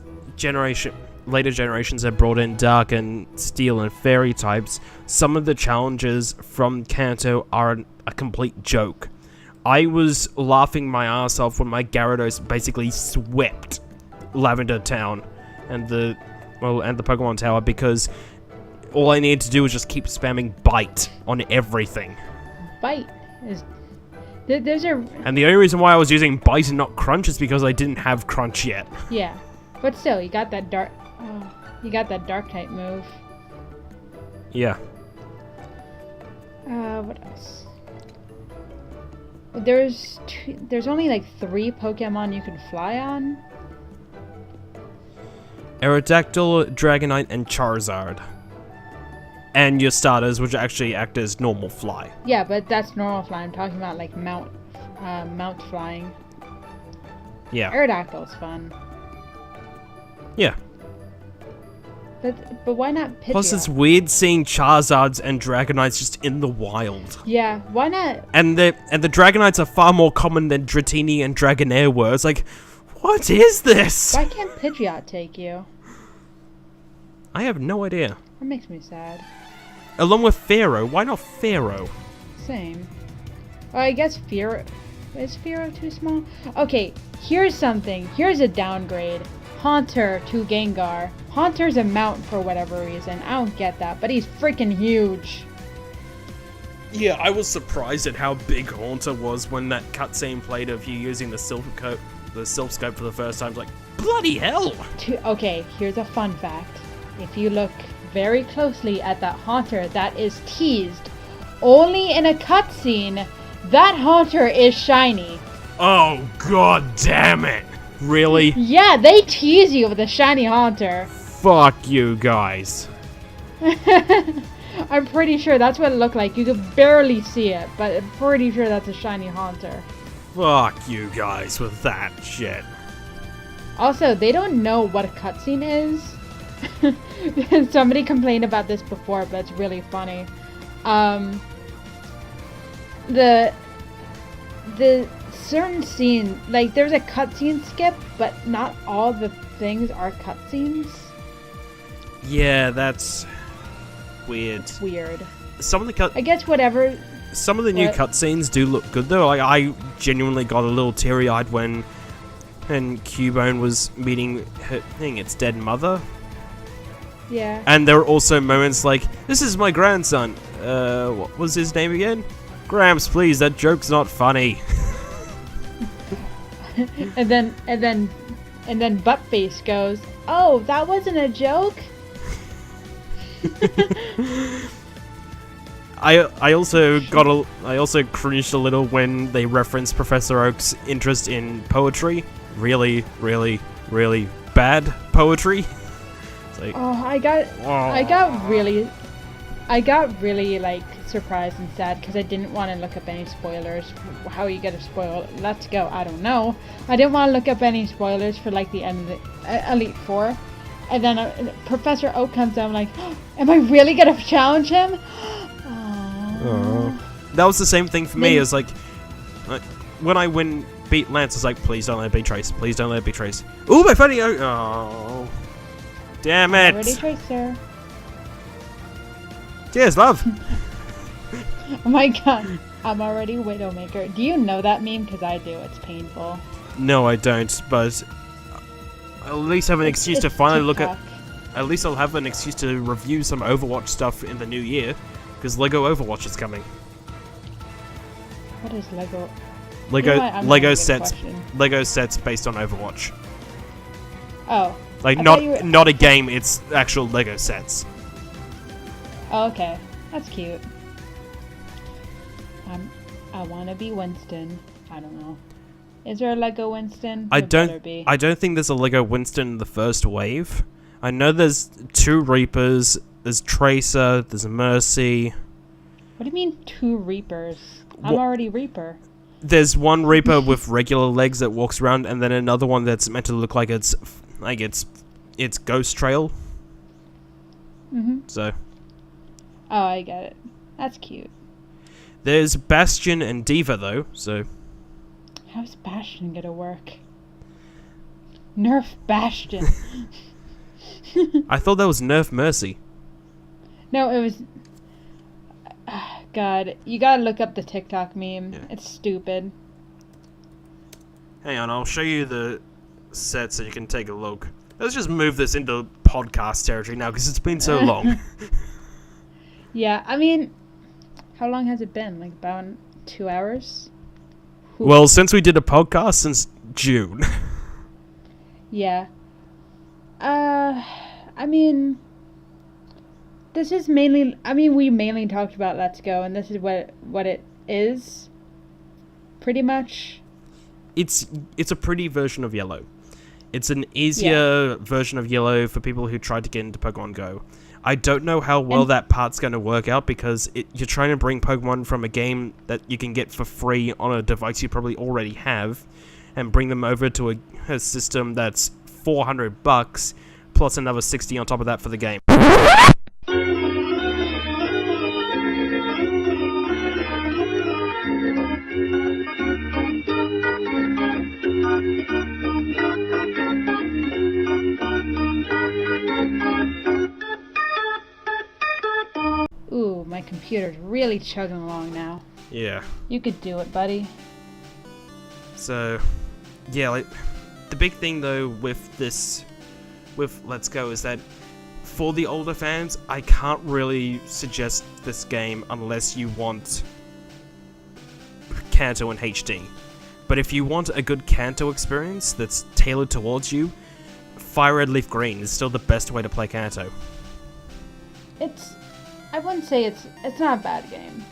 later generations have brought in Dark and Steel and Fairy types, some of the challenges from Kanto are a complete joke. I was laughing my ass off when my Gyarados basically swept Lavender Town and the Pokemon Tower because all I needed to do was just keep spamming Bite on everything. Bite is... There's a... And the only reason why I was using Bite and not Crunch is because I didn't have Crunch yet. Yeah, but still, you got that dark... you got that dark type move. Yeah. What else? There's only like 3 Pokemon you can fly on. Aerodactyl, Dragonite, and Charizard. And your starters, which actually act as normal fly. Yeah, but that's normal fly. I'm talking about like mount flying. Yeah. Aerodactyl's fun. Yeah. But why not Pidgeot? Plus, it's weird seeing Charizards and Dragonites just in the wild. Yeah, why not? And the Dragonites are far more common than Dratini and Dragonair were. It's like, what is this? Why can't Pidgeot take you? I have no idea. That makes me sad. Along with Pharaoh, why not Pharaoh? Same. Well, I guess Pharaoh... Is Pharaoh too small? Okay, here's something. Here's a downgrade. Haunter to Gengar. Haunter's a mount for whatever reason. I don't get that, but he's freaking huge. Yeah, I was surprised at how big Haunter was when that cutscene played of you using the Silph Scope for the first time. Like, bloody hell! Okay, here's a fun fact. If you look very closely at that Haunter that is teased only in a cutscene, that Haunter is shiny. Oh, god damn it! Really? Yeah, they tease you with a shiny Haunter. Fuck you guys. I'm pretty sure that's what it looked like. You could barely see it, but I'm pretty sure that's a shiny Haunter. Fuck you guys with that shit. Also, they don't know what a cutscene is. Somebody complained about this before, but it's really funny. The certain scene, like there's a cutscene skip, but not all the things are cutscenes. Yeah, that's weird. It's weird. Some of the I guess whatever. Some of the new cutscenes do look good though. Like I genuinely got a little teary-eyed when Cubone was meeting its dead mother. Yeah. And there were also moments like, "This is my grandson." What was his name again? Gramps, please. That joke's not funny. and then Buttface goes, "Oh, that wasn't a joke." I also cringed a little when they referenced Professor Oak's interest in poetry. Really, really. really bad poetry. It's like, Oh, I got really like surprised and sad because I didn't want to look up any spoilers. How you get a spoil? Let's go. I don't know. I didn't want to look up any spoilers for like the end of the Elite Four, and then Professor Oak comes down. I'm like, oh, am I really gonna challenge him? That was the same thing for me. It was like when I beat Lance, I was like, please don't let it be Trace. Please don't let it be Trace. Ooh, my funny. Oh, damn it! Already Trace, sir. Cheers, love. Oh my god, I'm already Widowmaker. Do you know that meme? Because I do. It's painful. No, I don't. But I'll at least have an excuse to finally look at. At least I'll have an excuse to review some Overwatch stuff in the new year, because Lego Overwatch is coming. What is Lego? Lego sets. Lego sets based on Overwatch. Oh. Like not a game. It's actual Lego sets. Oh, okay. That's cute. I want to be Winston. I don't know. Is there a Lego Winston? I don't think there's a Lego Winston in the first wave. I know there's 2 Reapers, there's Tracer, there's Mercy. What do you mean 2 Reapers? I'm already Reaper. There's one Reaper with regular legs that walks around, and then another one that's meant to look like it's Ghost Trail. So. Oh, I get it. That's cute. There's Bastion and Diva, though, so... How's Bastion gonna work? Nerf Bastion! I thought that was Nerf Mercy. No, it was... God, you gotta look up the TikTok meme. Yeah. It's stupid. Hang on, I'll show you the set so you can take a look. Let's just move this into podcast territory now, because it's been so long. Yeah, I mean... How long has it been? Like about 2 hours? Well, since we did a podcast since June. Yeah. I mean, this is mainly. I mean, we mainly talked about Let's Go, and this is what it is. Pretty much. It's a pretty version of Yellow. It's an easier version of Yellow for people who tried to get into Pokemon Go. I don't know how well that part's going to work out because you're trying to bring Pokemon from a game that you can get for free on a device you probably already have and bring them over to a system that's $400 plus another $60 on top of that for the game. Ooh, my computer's really chugging along now. Yeah. You could do it, buddy. So, yeah, like, the big thing though with Let's Go is that for the older fans, I can't really suggest this game unless you want Kanto in HD. But if you want a good Kanto experience that's tailored towards you, Fire Red Leaf Green is still the best way to play Kanto. I wouldn't say it's not a bad game.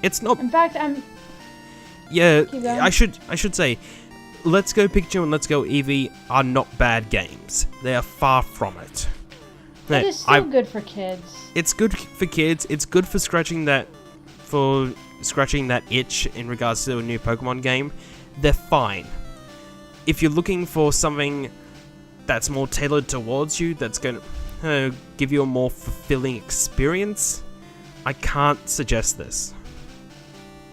It's not. In fact, Yeah, I should say, Let's Go Pikachu and Let's Go Eevee are not bad games. They are far from it. It is still good for kids. It's good for kids. It's good for scratching that itch in regards to a new Pokemon game. They're fine. If you're looking for something that's more tailored towards you, that's going to give you a more fulfilling experience, I can't suggest this.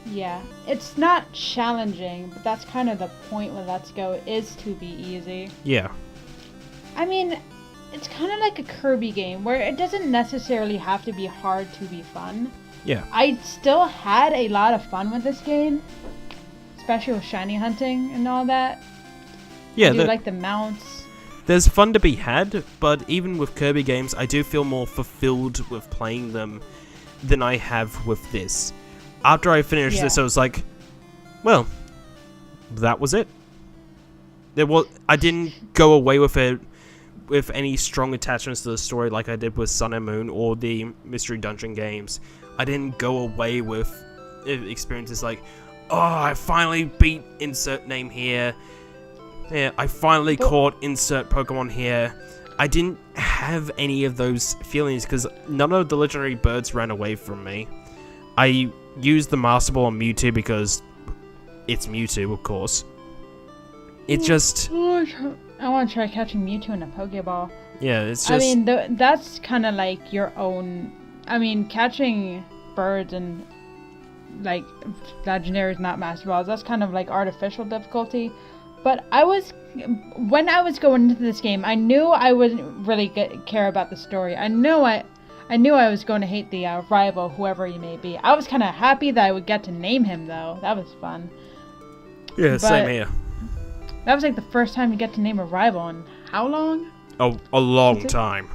Yeah, it's not challenging, but that's kind of the point with Let's Go, is to be easy. Yeah. I mean, it's kind of like a Kirby game, where it doesn't necessarily have to be hard to be fun. Yeah. I still had a lot of fun with this game, especially with shiny hunting and all that. Yeah, I do like the mounts. There's fun to be had, but even with Kirby games, I do feel more fulfilled with playing them than I have with this. After I finished this, I was like, well, that was it. I didn't go away with it with any strong attachments to the story like I did with Sun and Moon or the Mystery Dungeon games. I didn't go away with experiences like, oh, I finally beat insert name here. Yeah, I finally caught insert Pokemon here. I didn't have any of those feelings because none of the legendary birds ran away from me. I used the Master Ball on Mewtwo because it's Mewtwo, of course. It just... I want to try catching Mewtwo in a Pokeball. Yeah, it's just... I mean, that's kind of like your own... I mean, catching birds and, like, legendary is not Master Balls. That's kind of like artificial difficulty. But when I was going into this game, I knew I wouldn't really care about the story. I knew I was going to hate the rival, whoever he may be. I was kind of happy that I would get to name him, though. That was fun. Yeah, same here. That was like the first time you get to name a rival in how long? Oh, a long time.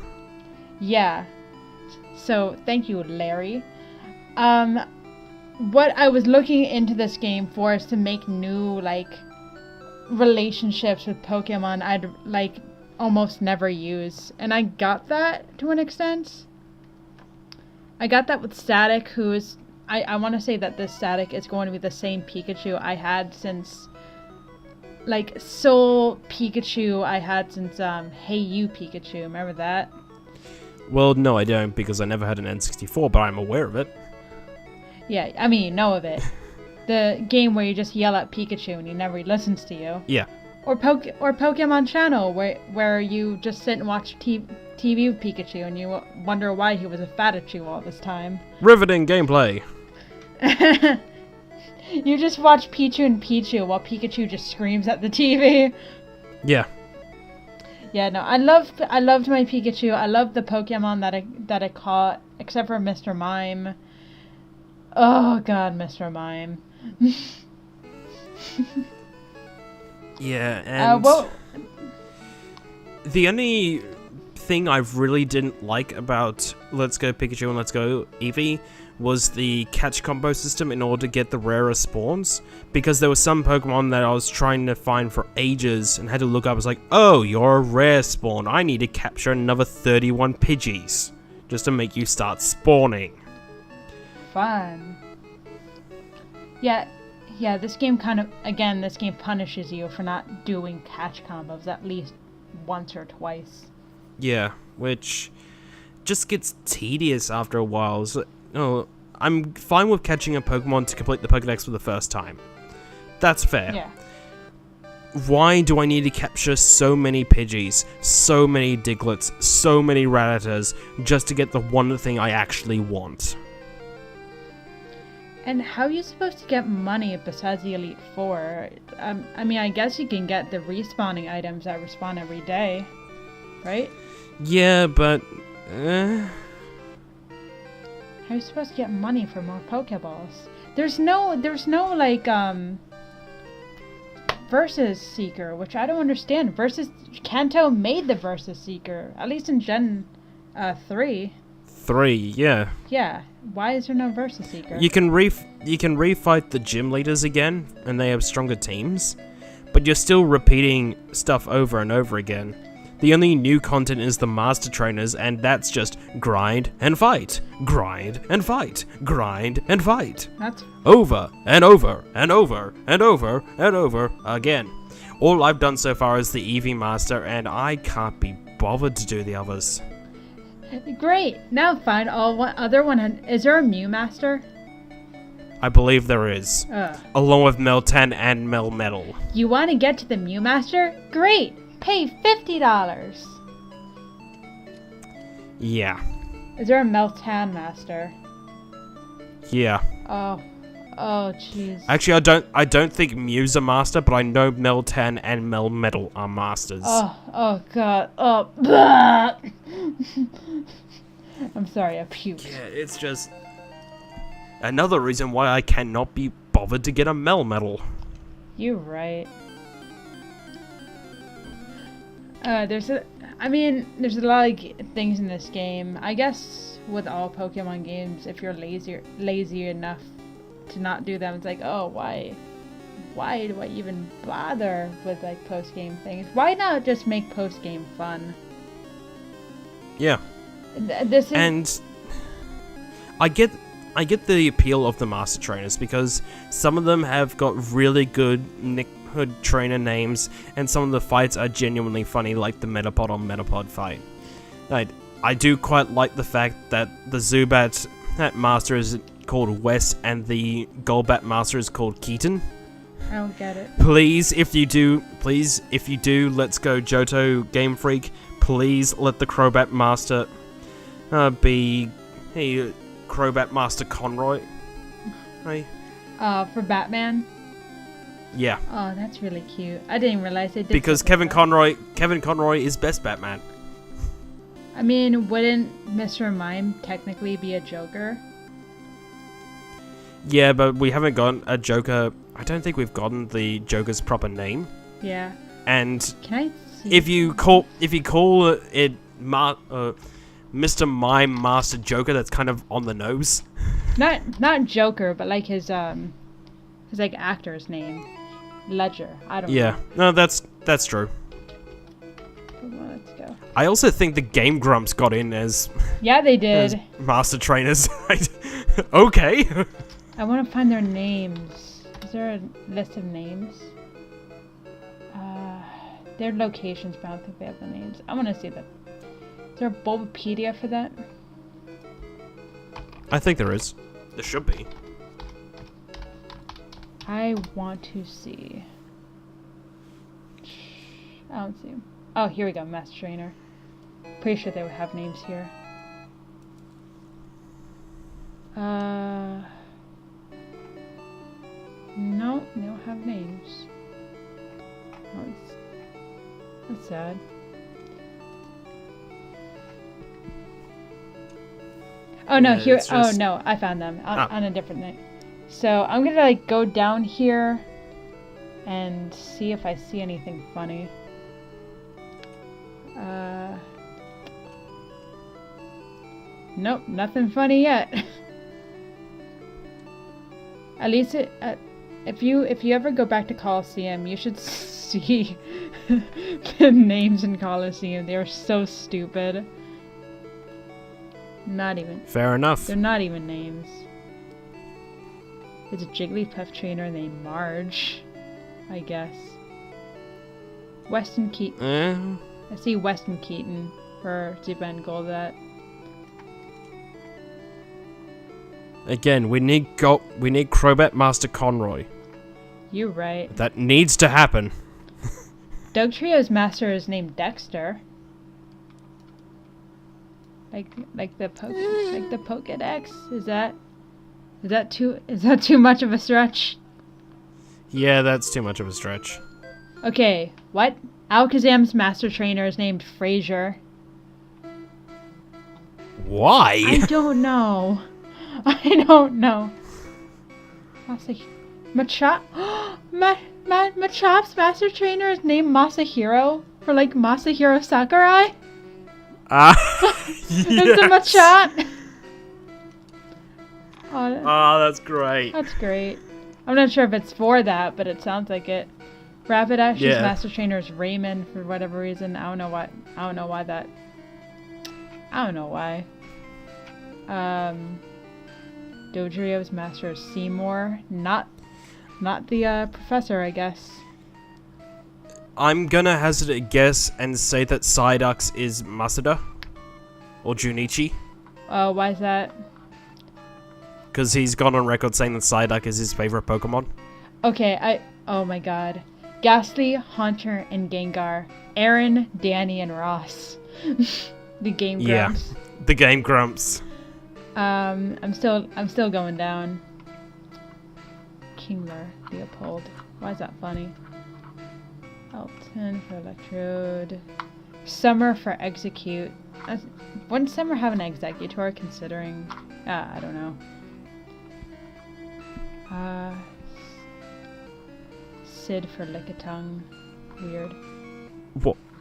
Yeah. So, thank you, Larry. What I was looking into this game for is to make new, like, relationships with Pokemon I'd, like, almost never use. And I got that to an extent. I got that with Static, who is... I want to say that this Static is going to be the same Pikachu I had since... Like, Soul Pikachu I had since, Hey You Pikachu. Remember that? Well, no, I don't, because I never had an N64, but I'm aware of it. Yeah, I mean, you know of it. The game where you just yell at Pikachu and he never listens to you. Yeah. Or Pokemon Channel, where you just sit and watch TV with Pikachu and you wonder why he was a Fatachu all this time. Riveting gameplay. You just watch Pichu and Pichu while Pikachu just screams at the TV. Yeah. Yeah, no, I loved my Pikachu. I loved the Pokemon that I caught, except for Mr. Mime. Oh God, Mr. Mime. Yeah, and the only thing I really didn't like about Let's Go Pikachu and Let's Go Eevee was the catch combo system in order to get the rarer spawns, because there were some Pokemon that I was trying to find for ages and had to look up. I was like, oh, you're a rare spawn. I need to capture another 31 Pidgeys just to make you start spawning. Fun. Yeah, this game this game punishes you for not doing catch combos at least once or twice. Yeah, which just gets tedious after a while. So, I'm fine with catching a Pokemon to complete the Pokédex for the first time. That's fair. Yeah. Why do I need to capture so many Pidgeys, so many Digletts, so many Rattatas, just to get the one thing I actually want? And how are you supposed to get money besides the Elite Four? I mean, I guess you can get the respawning items that respawn every day, right? Yeah, but... How are you supposed to get money for more Pokeballs? There's no like, Versus Seeker, which I don't understand. Kanto made the Versus Seeker, at least in Gen 3. 3, yeah. Yeah, why is there no Versus Seeker? You can refight the gym leaders again, and they have stronger teams, but you're still repeating stuff over and over again. The only new content is the Master Trainers, and that's just grind and fight, grind and fight, grind and fight. That's over and over and over and over and over again. All I've done so far is the Eevee Master, and I can't be bothered to do the others. great. Now find other 100. Is there a Mew Master? I believe there is, along with Meltan and Melmetal. You want to get to the Mew Master? Great. Pay $50. Yeah. Is there a Meltan Master? Yeah. Oh, jeez. Actually, I don't think Mew's a master, but I know Meltan and Melmetal are masters. Oh God. Oh, blah. I'm sorry, I puked. Yeah, it's just another reason why I cannot be bothered to get a Melmetal. You're right. There's a lot of things in this game. I guess with all Pokemon games, if you're lazy enough to not do them, it's like, oh, why do I even bother with like post-game things? Why not just make post-game fun? Yeah. And I get the appeal of the Master Trainers because some of them have got really good childhood trainer names, and some of the fights are genuinely funny, like the Metapod on Metapod fight. I do quite like the fact that the Zubat master is called Wes and the Golbat master is called Keaton. I don't get it. Please, if you do, Let's Go Johto Game Freak, please let the Crobat master be Crobat Master Conroy. Right? For Batman? Yeah. Oh, that's really cute. I didn't realize they did. Because Kevin Conroy is best Batman. I mean, wouldn't Mr. Mime technically be a Joker? Yeah, but we haven't gotten a Joker. I don't think we've gotten the Joker's proper name. Yeah. And can I see? If you call it Mr. Mime Master Joker, that's kind of on the nose. Not Joker, but like his like actor's name, Ledger. I don't know. Yeah, no, that's true. Let's go. I also think the Game Grumps got in as they did as master trainers. Okay. I want to find their names. Is there a list of names? Their locations, but I don't think they have the names. I want to see that. Is there a Bulbapedia for that? I think there is. There should be. I want to see. I don't see him. Oh, here we go. Master Trainer. Pretty sure they would have names here. No, they don't have names. Oh, that's sad. Oh no, here. Oh no, I found them on a different night. So I'm gonna like go down here and see if I see anything funny. Nope, nothing funny yet. At least if you ever go back to Coliseum, you should see the names in Coliseum. They are so stupid. Not even. Fair enough. They're not even names. There's a Jigglypuff trainer named Marge, I guess. Weston Keaton. I see Weston Keaton for Zubat and Golbat. Again, we need Crobat Master Conroy. You're right. That needs to happen. Dugtrio's master is named Dexter. Like the Pokédex. Is that too much of a stretch? Yeah, that's too much of a stretch. Okay, what? Alakazam's master trainer is named Fraser. Why? I don't know. I don't know. Machop's master trainer is named Masahiro for like Masahiro Sakurai. Yes. It's a Machop. Oh, that's great. That's great. I'm not sure if it's for that, but it sounds like it. Rapidash's master trainer is Raymond for whatever reason. I don't know why. Dodrio's master is Seymour, not the professor, I guess. I'm gonna hazard a guess and say that Psyduck's is Masuda or Junichi. Why is that? Because he's gone on record saying that Psyduck is his favorite Pokemon. Okay, oh my god. Ghastly, Haunter, and Gengar. Aaron, Danny, and Ross. The Game Grumps. Yeah, the Game Grumps. I'm still going down. Kingler, Leopold. Why is that funny? Elton for Electrode. Summer for Execute. Wouldn't Summer have an Executor considering... I don't know. Sid for Lickitung. Weird.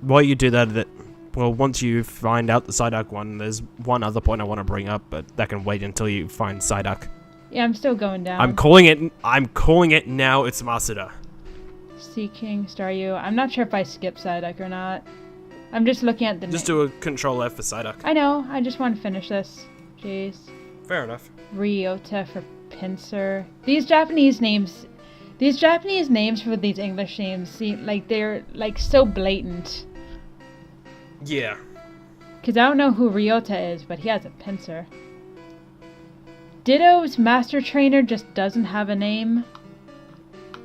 Why you do that? Well, once you find out the Psyduck one, there's one other point I want to bring up, but that can wait until you find Psyduck. Yeah, I'm still going down. I'm calling it now. It's Masuda. Seeking Staryu. I'm not sure if I skip Psyduck or not. I'm just looking at the. Just do a Control F for Psyduck. I know. I just want to finish this. Jeez. Fair enough. Ryota for Pinsir. These Japanese names, These Japanese names for these English names seem like they're like so blatant. Yeah. Because I don't know who Ryota is, but he has a pincer. Ditto's master trainer just doesn't have a name.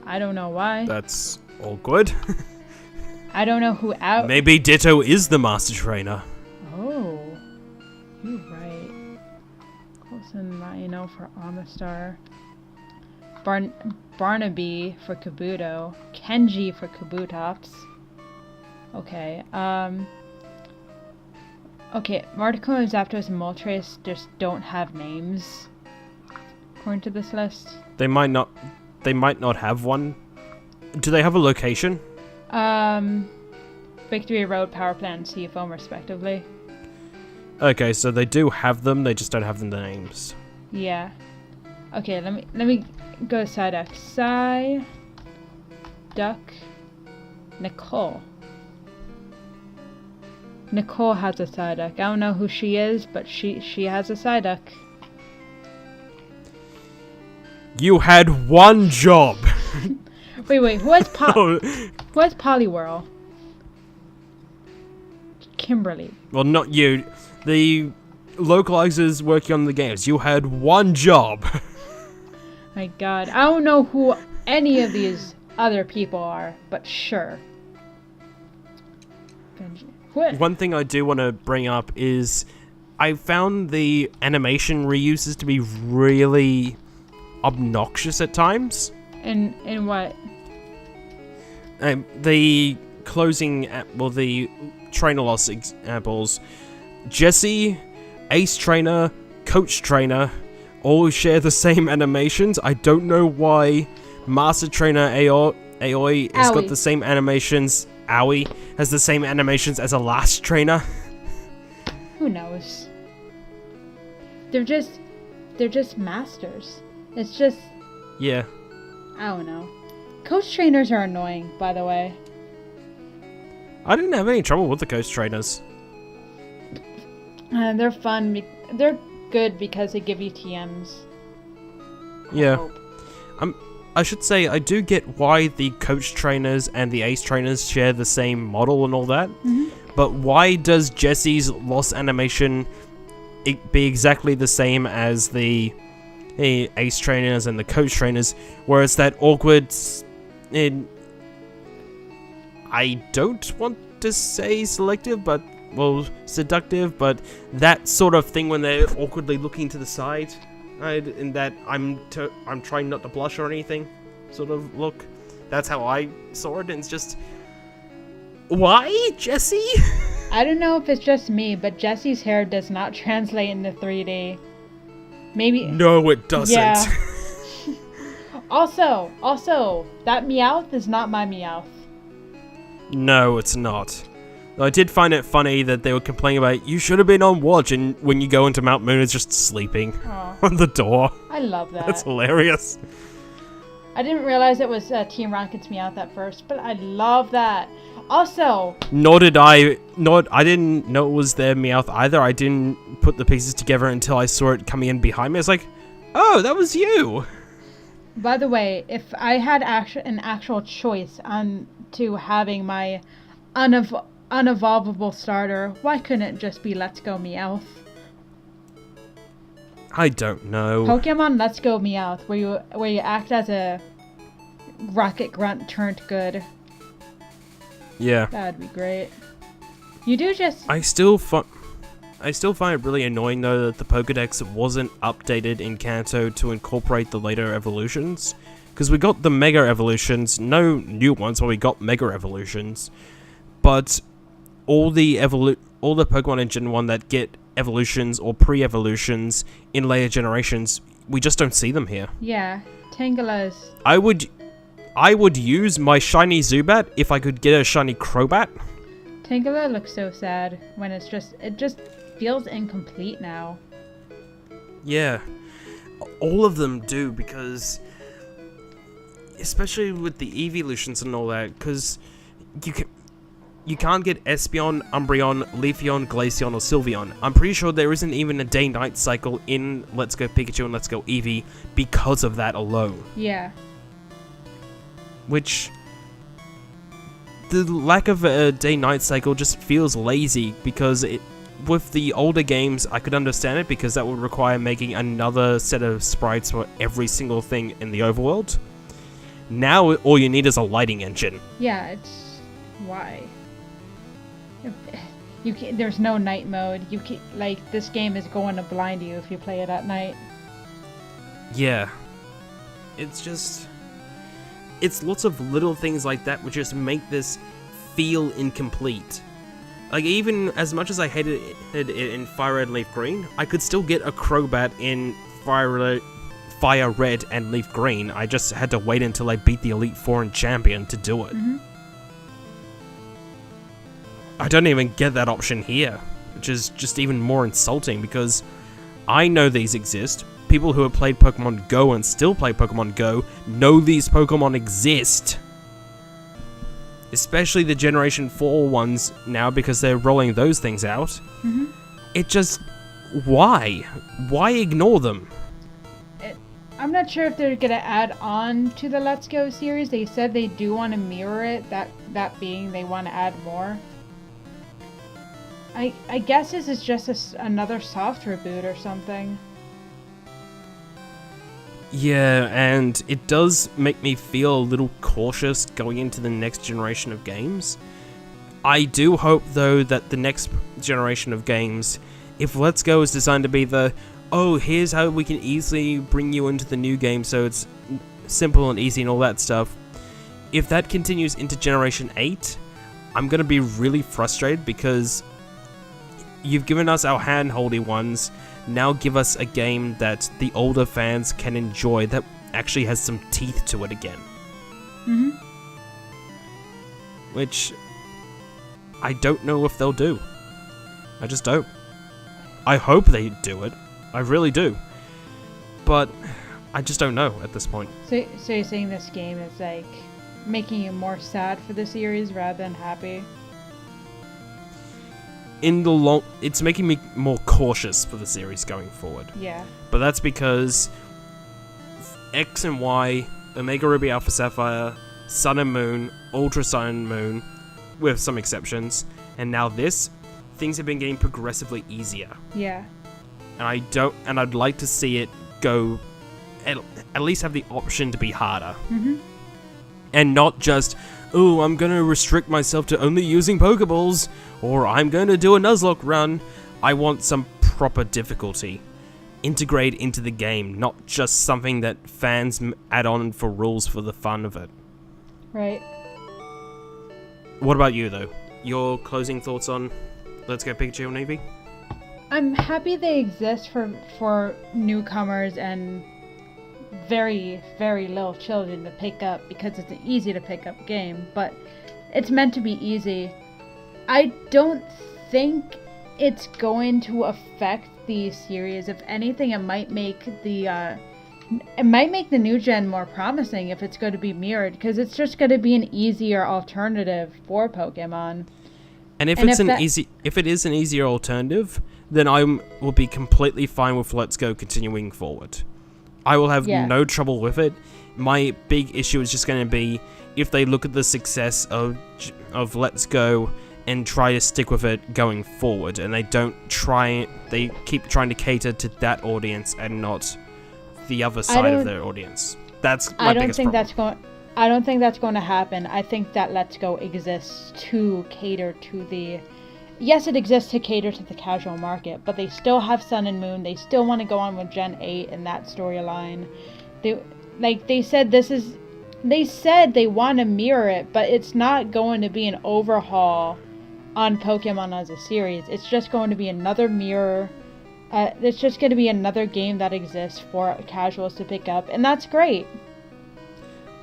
I don't know why. That's all good. I don't know who out. Maybe Ditto is the master trainer. Oh, you're right. Coulson Rhino for Amistar. Barnaby for Kabuto. Kenji for Kabutops. Okay. Okay, Martico and Zapdos and Moltres just don't have names. According to this list. They might not have one. Do they have a location? Victory Road, Power Plant, and Sea Foam, respectively. Okay, so they do have them, they just don't have the names. Yeah. Okay, let me go to Psyduck. Psyduck. Nicole. Nicole has a Psyduck. I don't know who she is, but she has a Psyduck. You had one job. Wait, who has Poliwhirl? Kimberly. Well, not you. The localizers working on the games. You had one job. My god. I don't know who any of these other people are, but sure. What? One thing I do want to bring up is I found the animation reuses to be really obnoxious at times. In what? The closing, the trainer loss examples. Jesse, Ace Trainer, Coach Trainer, all share the same animations. I don't know why Master Trainer Aoi has got the same animations. Aoi has the same animations as a last trainer. Who knows? They're just masters. It's just... Yeah. I don't know. Coach trainers are annoying, by the way. I didn't have any trouble with the coach trainers. They're fun. They're good because they give you TMs. Yeah. I should say, I do get why the coach trainers and the ace trainers share the same model and all that. Mm-hmm. But why does Jesse's loss animation be exactly the same as the ace trainers and the coach trainers, whereas that awkward... I don't want to say selective, but... well, seductive, but that sort of thing when they're awkwardly looking to the side, in that I'm trying not to blush or anything, sort of look. That's how I saw it, and it's just... why, Jesse? I don't know if it's just me, but Jesse's hair does not translate into 3D. Maybe... no, it doesn't. Yeah. Also, that Meowth is not my Meowth. No, it's not. I did find it funny that they were complaining about, you should have been on watch, and when you go into Mount Moon, it's just sleeping on the door. I love that. That's hilarious. I didn't realize it was Team Rocket's Meowth at first, but I love that. Also... Nor did I didn't know it was their Meowth either. I didn't put the pieces together until I saw it coming in behind me. I was like, oh, that was you. By the way, if I had an actual choice on to having my unevolvable starter, why couldn't it just be Let's Go Meowth? I don't know. Pokemon Let's Go Meowth, where you act as a rocket grunt turned good. Yeah. That'd be great. You do just... I still find it really annoying though that the Pokedex wasn't updated in Kanto to incorporate the later evolutions. Because we got the Mega Evolutions, no new ones, but we got Mega Evolutions. But all the Pokemon in Gen 1 that get evolutions or pre-evolutions in later generations, we just don't see them here. Yeah, Tangela's... I would use my shiny Zubat if I could get a shiny Crobat. Tangela looks so sad when it just feels incomplete now. Yeah, all of them do, because especially with the evolutions and all that, because you can't get Espeon, Umbreon, Leafeon, Glaceon, or Sylveon. I'm pretty sure there isn't even a day-night cycle in Let's Go Pikachu and Let's Go Eevee because of that alone. Yeah. which the lack of a day-night cycle just feels lazy, because with the older games, I could understand it because that would require making another set of sprites for every single thing in the overworld. Now, all you need is a lighting engine. Yeah, it's... why? There's no night mode. This game is going to blind you if you play it at night. Yeah. It's just... it's lots of little things like that which just make this feel incomplete. Like, even as much as I hated it in Fire Red, Leaf Green, I could still get a Crobat in Fire Red and Leaf Green. I just had to wait until I beat the Elite Four and Champion to do it. Mm-hmm. I don't even get that option here, which is just even more insulting, because I know these exist. People who have played Pokemon Go and still play Pokemon Go know these Pokemon exist. Especially the Generation 4 ones now, because they're rolling those things out. Mm-hmm. It just... why? Why ignore them? I'm not sure if they're going to add on to the Let's Go series. They said they do want to mirror it, that being they want to add more. I guess this is just another soft reboot or something. Yeah, and it does make me feel a little cautious going into the next generation of games. I do hope, though, that the next generation of games, if Let's Go is designed to be the, oh, here's how we can easily bring you into the new game so it's simple and easy and all that stuff, if that continues into Generation 8, I'm going to be really frustrated, because you've given us our hand-holdy ones. Now give us a game that the older fans can enjoy, that actually has some teeth to it again. Mm-hmm. Which I don't know if they'll do. I just don't. I hope they do it. I really do. But I just don't know at this point. So you're saying this game is like making you more sad for the series rather than happy? It's making me more cautious for the series going forward. Yeah. But that's because X and Y, Omega Ruby Alpha Sapphire, Sun and Moon, Ultra Sun and Moon, with some exceptions, and now this, things have been getting progressively easier. Yeah. And I'd like to see it go, at least have the option to be harder. Mm-hmm. And not just, oh, I'm going to restrict myself to only using Pokeballs, or I'm going to do a Nuzlocke run. I want some proper difficulty. Integrate into the game, not just something that fans add on for rules for the fun of it. Right. What about you, though? Your closing thoughts on Let's Go Pikachu and Eevee? I'm happy they exist for newcomers and very, very little children to pick up, because it's an easy to pick up game, but it's meant to be easy. I don't think it's going to affect the series. If anything, it might make the new gen more promising if it's going to be mirrored, because it's just going to be an easier alternative for Pokemon. And if it is an easier alternative, then I will be completely fine with Let's Go continuing forward. I will have no trouble with it. My big issue is just going to be if they look at the success of Let's Go and try to stick with it going forward, and they keep trying to cater to that audience and not the other side of their audience. That's my biggest problem. I don't think that's going to happen. I think that Let's Go exists to cater to the... Yes, it exists to cater to the casual market, but they still have Sun and Moon. They still want to go on with Gen 8 and that storyline. They said they want to mirror it, but it's not going to be an overhaul on Pokemon as a series. It's just going to be another mirror. It's just going to be another game that exists for casuals to pick up, and that's great.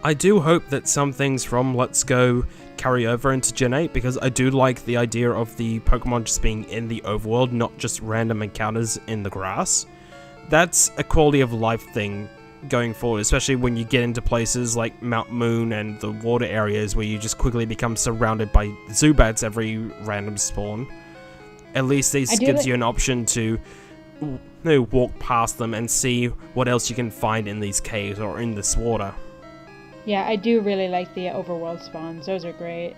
I do hope that some things from Let's Go carry over into Gen 8, because I do like the idea of the Pokemon just being in the overworld, not just random encounters in the grass. That's a quality of life thing going forward, especially when you get into places like Mount Moon and the water areas where you just quickly become surrounded by Zubats every random spawn. At least this gives you an option to walk past them and see what else you can find in these caves or in this water. Yeah, I do really like the overworld spawns. Those are great.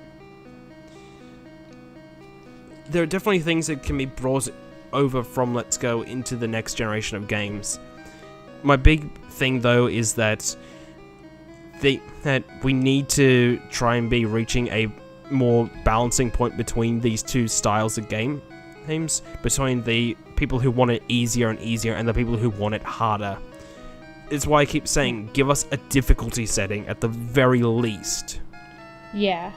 There are definitely things that can be brought over from Let's Go into the next generation of games. My big thing, though, is that we need to try and be reaching a more balancing point between these two styles of games, between the people who want it easier and easier and the people who want it harder. It's why I keep saying, give us a difficulty setting at the very least. Yeah.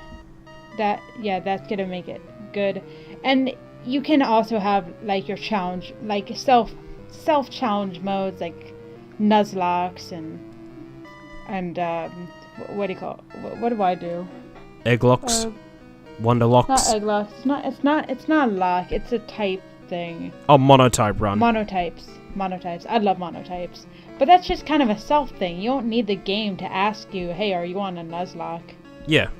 That's gonna make it good. And you can also have, like, your challenge, like, self-challenge modes, like Nuzlocke and what do you call it? What do I do? Egglocks? Wonderlocks? Not egglocks. It's not lock. It's a type thing. Oh, monotype run. Monotypes. I love monotypes. But that's just kind of a self thing. You don't need the game to ask you, hey, are you on a Nuzlocke? Yeah.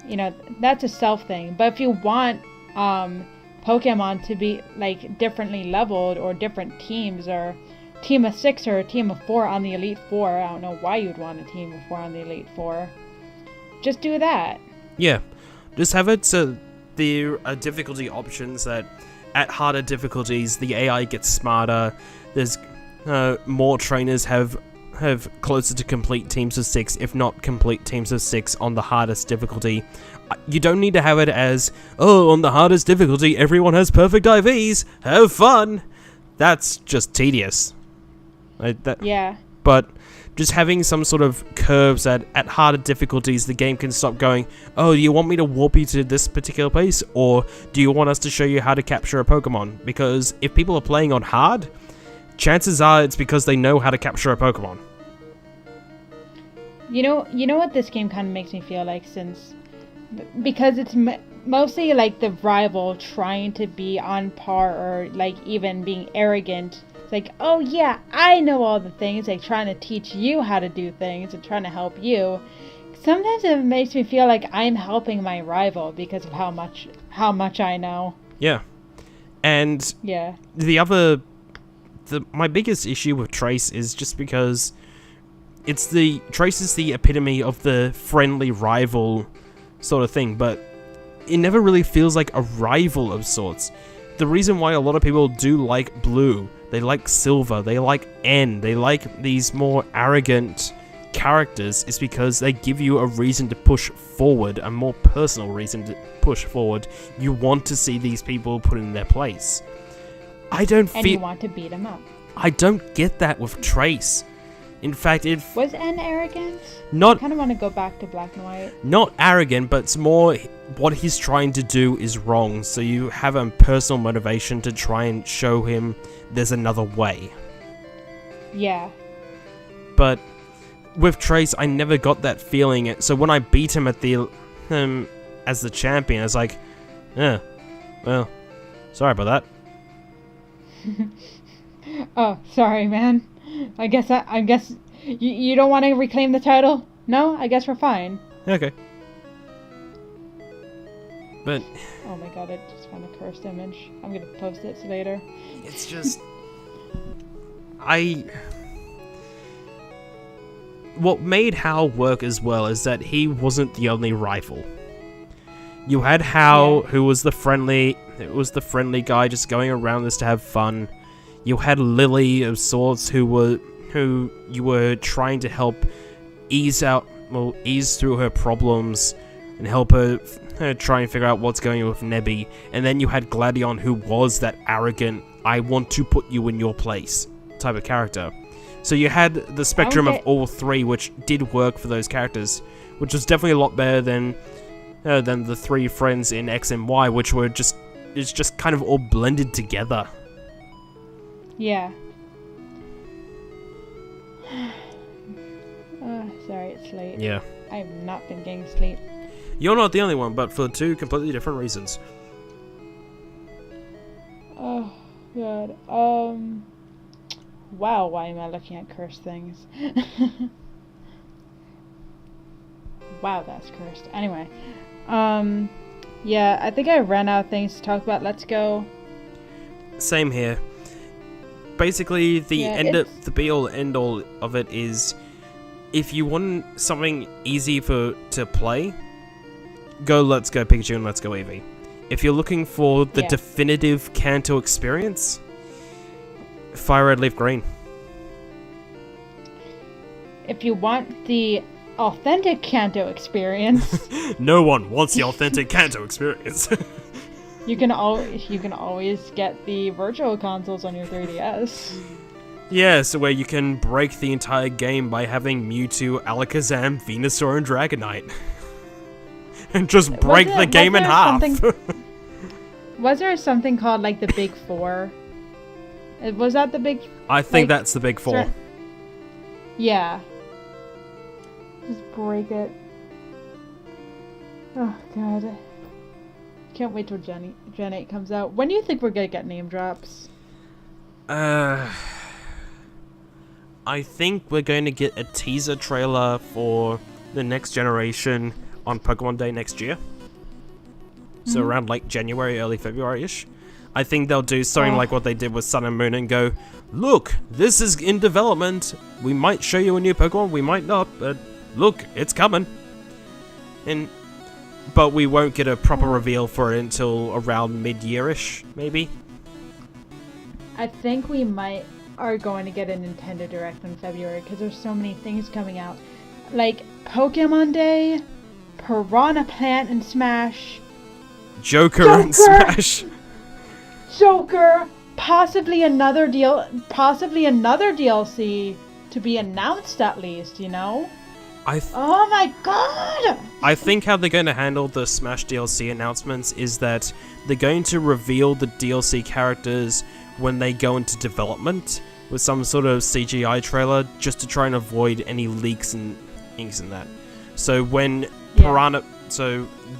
You know, that's a self thing. But if you want Pokemon to be, like, differently leveled, or different teams, or team of 6 or a team of 4 on the Elite Four, I don't know why you'd want a team of 4 on the Elite Four. Just do that. Yeah. Just have it so there are difficulty options that at harder difficulties, the AI gets smarter. There's more trainers have closer to complete teams of 6, if not complete teams of 6 on the hardest difficulty. You don't need to have it as, oh, on the hardest difficulty, everyone has perfect IVs. Have fun. That's just tedious. Yeah. But just having some sort of curves that at harder difficulties the game can stop going, oh, do you want me to warp you to this particular place, or do you want us to show you how to capture a Pokemon? Because if people are playing on hard, chances are it's because they know how to capture a Pokemon. You know what this game kind of makes me feel like, because it's mostly like the rival trying to be on par, or like even being arrogant. It's like, oh yeah, I know all the things, like trying to teach you how to do things and trying to help you. Sometimes it makes me feel like I'm helping my rival because of how much I know. Yeah. And yeah. My biggest issue with Trace is just because Trace is the epitome of the friendly rival sort of thing, but it never really feels like a rival of sorts. The reason why a lot of people do like Blue, they like Silver, they like N, they like these more arrogant characters, is because they give you a reason to push forward, a more personal reason to push forward. You want to see these people put in their place. And you want to beat them up. I don't get that with Trace. In fact, was N arrogant? I kind of want to go back to Black and White. Not arrogant, but it's more what he's trying to do is wrong, so you have a personal motivation to try and show him there's another way. Yeah. But with Trace, I never got that feeling. So when I beat him at as the champion, I was like, yeah, well, sorry about that. Oh, sorry, man. I guess you don't want to reclaim the title? No? I guess we're fine. Okay. But... oh my god, I just found a cursed image. I'm gonna post it later. It's just... What made Hal work as well is that he wasn't the only rival. You had Hal, who was the friendly guy just going around this to have fun. You had Lily of sorts, who you were trying to help ease through her problems and help her try and figure out what's going on with Nebby. And then you had Gladion, who was that arrogant, I want to put you in your place type of character. So you had the spectrum of all three, which did work for those characters, which was definitely a lot better than the three friends in X and Y, which were just kind of all blended together. Yeah. Sorry, it's late. Yeah. I've not been getting sleep. You're not the only one, but for two completely different reasons. Oh, God. Wow, why am I looking at cursed things? Wow, that's cursed. Anyway. Yeah, I think I ran out of things to talk about. Let's go. Same here. Basically, the be-all, end-all of it is if you want something easy to play, go Let's Go Pikachu and Let's Go Eevee. If you're looking for the definitive Kanto experience, Fire Red Leaf Green. If you want the authentic Kanto experience, no one wants the authentic Kanto experience. you can always get the virtual consoles on your 3DS. Yeah, so where you can break the entire game by having Mewtwo, Alakazam, Venusaur, and Dragonite. And just break the game in half. Was there something called, like, the Big Four? Was that the Big... I think that's the Big Four. Yeah. Just break it. Oh, God. Can't wait till Gen 8 comes out. When do you think we're gonna get name drops? I think we're going to get a teaser trailer for the next generation on Pokemon Day next year. So around late January, early February-ish. I think they'll do something like what they did with Sun and Moon and go, look, this is in development. We might show you a new Pokemon, we might not, but look, it's coming. But we won't get a proper reveal for it until around mid-year-ish, maybe. I think we are going to get a Nintendo Direct in February because there's so many things coming out. Like Pokemon Day, Piranha Plant and Smash, Joker and Smash. Joker, possibly another DLC to be announced at least, you know? Oh my god! I think how they're going to handle the Smash DLC announcements is that they're going to reveal the DLC characters when they go into development with some sort of CGI trailer just to try and avoid any leaks and things in that. So when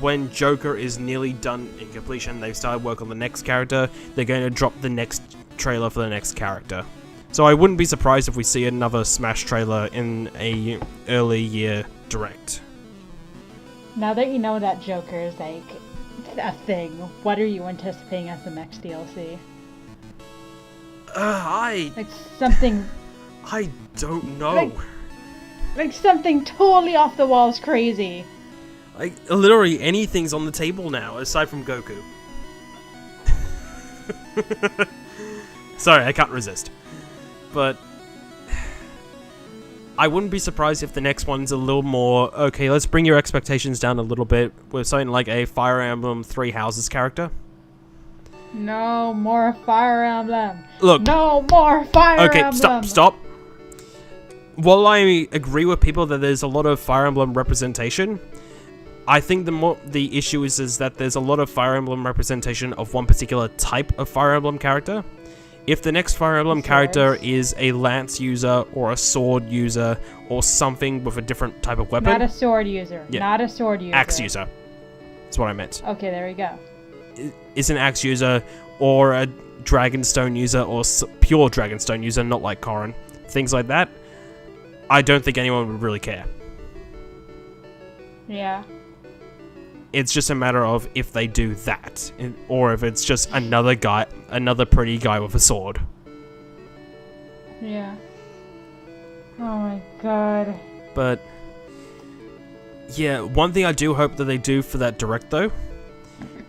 when Joker is nearly done in completion, they've started work on the next character, they're going to drop the next trailer for the next character. So I wouldn't be surprised if we see another Smash trailer in a early year Direct. Now that you know that Joker is like a thing, what are you anticipating as the next DLC? Like something... I don't know. Like something totally off the walls crazy. Like, literally anything's on the table now, aside from Goku. Sorry, I can't resist. But I wouldn't be surprised if the next one's a little more, okay, let's bring your expectations down a little bit with something like a Fire Emblem Three Houses character. No more Fire Emblem. Look. No more Fire Emblem. Okay, stop. While I agree with people that there's a lot of Fire Emblem representation, I think the issue is that there's a lot of Fire Emblem representation of one particular type of Fire Emblem character. If the next Fire Emblem character is a lance user or a sword user or something with a different type of weapon... Not a sword user. Yeah. Not a sword user. Axe user. That's what I meant. Okay, there we go. Is an axe user or a Dragonstone user or pure Dragonstone user, not like Corrin. Things like that. I don't think anyone would really care. Yeah. It's just a matter of if they do that, or if it's just another pretty guy with a sword. Yeah. Oh my god. But yeah, one thing I do hope that they do for that Direct though,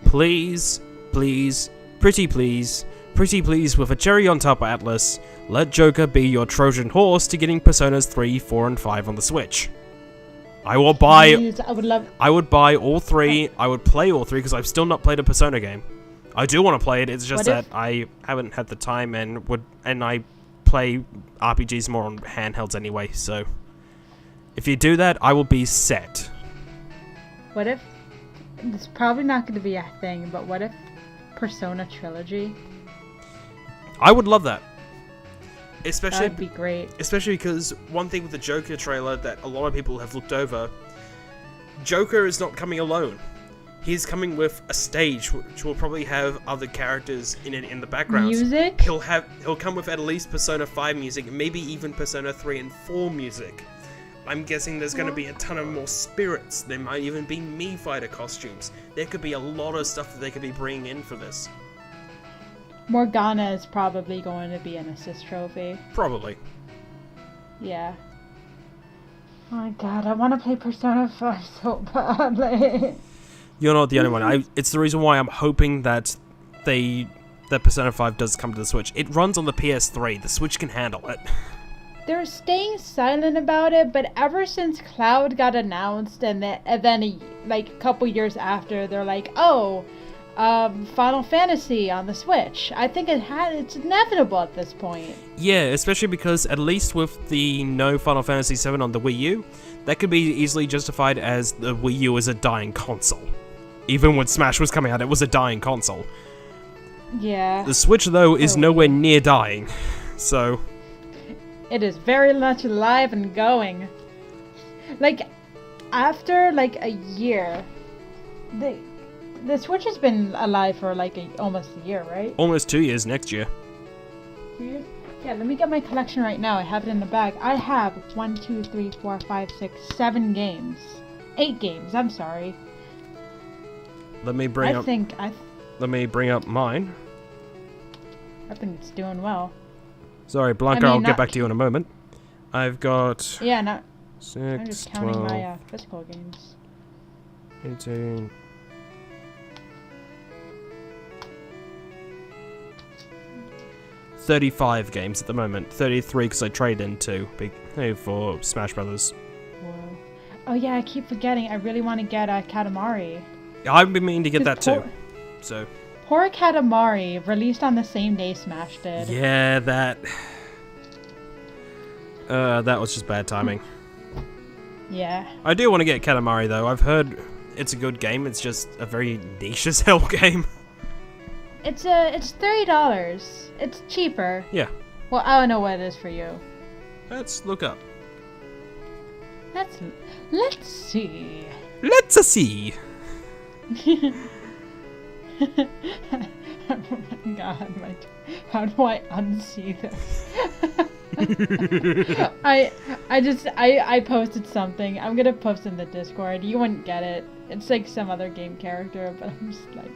please, pretty please, with a cherry on top of Atlas, let Joker be your Trojan horse to getting Personas 3, 4, and 5 on the Switch. I would buy all three. I would play all three because I've still not played a Persona game. I do want to play it. It's just that I haven't had the time and I play RPGs more on handhelds anyway. So if you do that, I will be set. What if it's probably not going to be a thing, but what if Persona Trilogy? I would love that. That'd be great. Especially because one thing with the Joker trailer that a lot of people have looked over, Joker is not coming alone. He's coming with a stage which will probably have other characters in it in the background. Music? He'll come with at least Persona 5 music, maybe even Persona 3 and 4 music. I'm guessing there's going to be a ton of more spirits. There might even be Mii Fighter costumes. There could be a lot of stuff that they could be bringing in for this. Morgana is probably going to be an assist trophy. Probably. Yeah. Oh my god, I want to play Persona 5 so badly. You're not the only one. It's the reason why I'm hoping that Persona 5 does come to the Switch. It runs on the PS3. The Switch can handle it. They're staying silent about it, but ever since Cloud got announced, and then like a couple years after, they're like, oh, Final Fantasy on the Switch. I think it's inevitable at this point. Yeah, especially because at least with the no Final Fantasy VII on the Wii U, that could be easily justified as the Wii U is a dying console. Even when Smash was coming out, it was a dying console. Yeah. The Switch, though, is nowhere near dying, so... It is very much alive and going. Like, after, like, a year, the Switch has been alive for, like, almost a year, right? Almost 2 years next year. 2 years? Yeah, let me get my collection right now. I have it in the bag. I have 1, 2, 3, 4, 5, 6, 7 games. 8 games, I'm sorry. Let me bring up mine. I think it's doing well. Sorry, Blanca, I'll get back to you in a moment. I've got... Yeah, no. 6, I'm just counting 12, my physical games. 18... 35 games at the moment. 33 because I traded in 2 for Smash Brothers. Whoa. Oh yeah, I keep forgetting. I really want to get Katamari. I've been meaning to get that too. So. Poor Katamari, released on the same day Smash did. Yeah, that was just bad timing. Yeah. I do want to get Katamari though. I've heard it's a good game. It's just a very niche as hell game. It's $30. It's cheaper. Yeah. Well, I don't know what it is for you. Let's look up. Let's see. Let's see. Oh my god, how do I unsee this? I posted something. I'm gonna post in the Discord. You wouldn't get it. It's like some other game character, but I'm just like,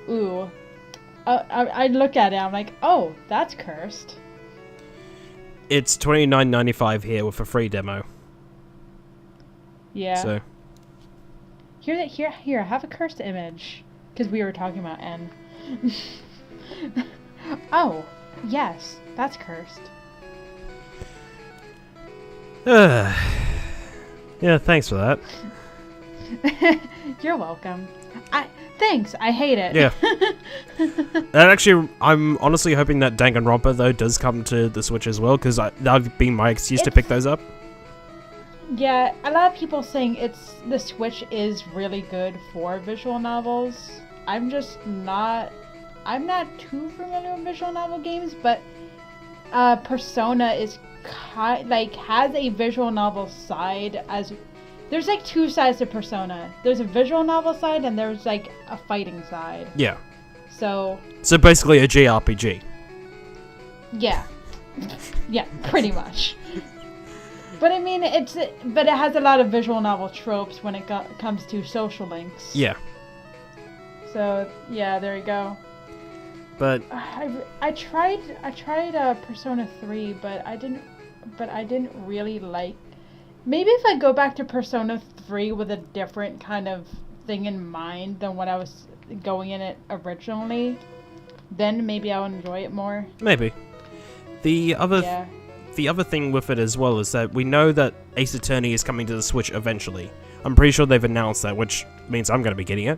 ooh. I look at it, I'm like, oh, that's cursed. It's $29.95 here with a free demo. Yeah. So. Here, have a cursed image. Because we were talking about N. Oh, yes, that's cursed. Yeah, thanks for that. You're welcome. Thanks, I hate it. Yeah. And actually, I'm honestly hoping that Danganronpa, though, does come to the Switch as well, because that would be my excuse to pick those up. Yeah, a lot of people saying the Switch is really good for visual novels. I'm not too familiar with visual novel games, but Persona is has a visual novel side. There's like 2 sides to Persona. There's a visual novel side and there's like a fighting side. Yeah. So basically a JRPG. Yeah. Yeah, pretty much. But I mean, it has a lot of visual novel tropes when it comes to social links. Yeah. So yeah, there you go. But I tried Persona 3, but I didn't really like. Maybe if I go back to Persona 3 with a different kind of thing in mind than what I was going in it originally, then maybe I'll enjoy it more. Maybe. The other thing with it as well is that we know that Ace Attorney is coming to the Switch eventually. I'm pretty sure they've announced that, which means I'm going to be getting it.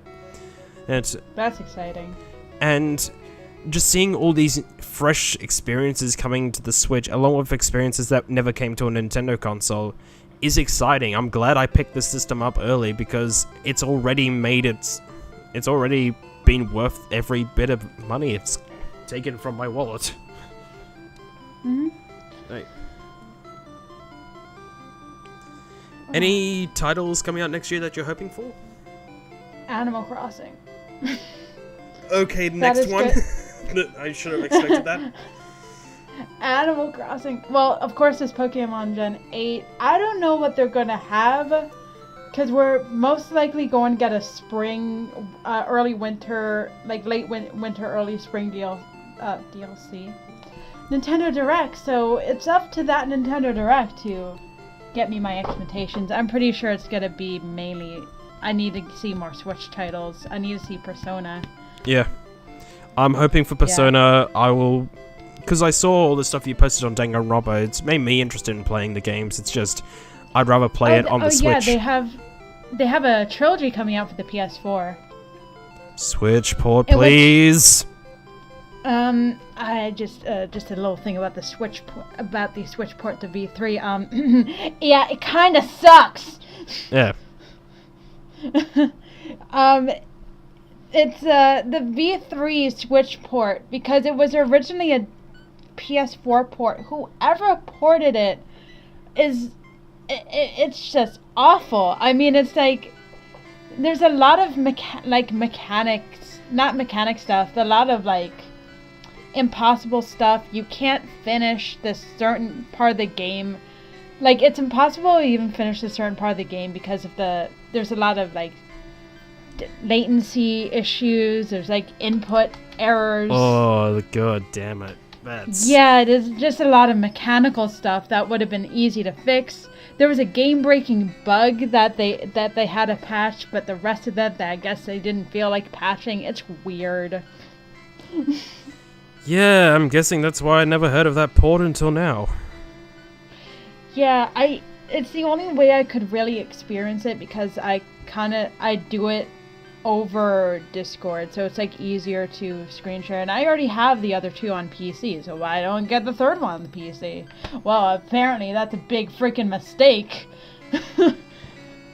That's exciting. And just seeing all these fresh experiences coming to the Switch, along with experiences that never came to a Nintendo console, is exciting. I'm glad I picked the system up early because it's already it's already been worth every bit of money it's taken from my wallet. Mm-hmm. Right. Any titles coming out next year that you're hoping for? Animal Crossing. Okay, next one. I should have expected that. Animal Crossing. Well, of course, it's Pokemon Gen 8. I don't know what they're going to have, because we're most likely going to get a spring, early winter, like late winter, early spring DLC. Nintendo Direct, so it's up to that Nintendo Direct to get me my expectations. I'm pretty sure it's gonna be mainly. I need to see more Switch titles. I need to see Persona. Yeah. I'm hoping for Persona. I will... Because I saw all the stuff you posted on Danganronpa, it's made me interested in playing the games. It's just, I'd rather play it on the Switch. Yeah, they have a trilogy coming out for the PS4. Switch port, please. I just a little thing about the Switch port to V3. Yeah, it kind of sucks. Yeah. It's the V3 Switch port because it was originally a PS4 port. Whoever ported it it's just awful. I mean, it's like there's a lot of mechanics, not mechanic stuff, but a lot of like impossible stuff. You can't finish this certain part of the game. Like, it's impossible to even finish a certain part of the game because of there's a lot of like latency issues. There's like input errors. Oh, god damn it. Yeah, there's just a lot of mechanical stuff that would have been easy to fix. There was a game-breaking bug that they had to patch, but the rest of that I guess they didn't feel like patching. It's weird. Yeah, I'm guessing that's why I never heard of that port until now. Yeah, it's the only way I could really experience it because I do it over Discord, so it's like easier to screen share, and I already have the other two on PC, so why don't get the third one on the PC? Well, apparently that's a big freaking mistake.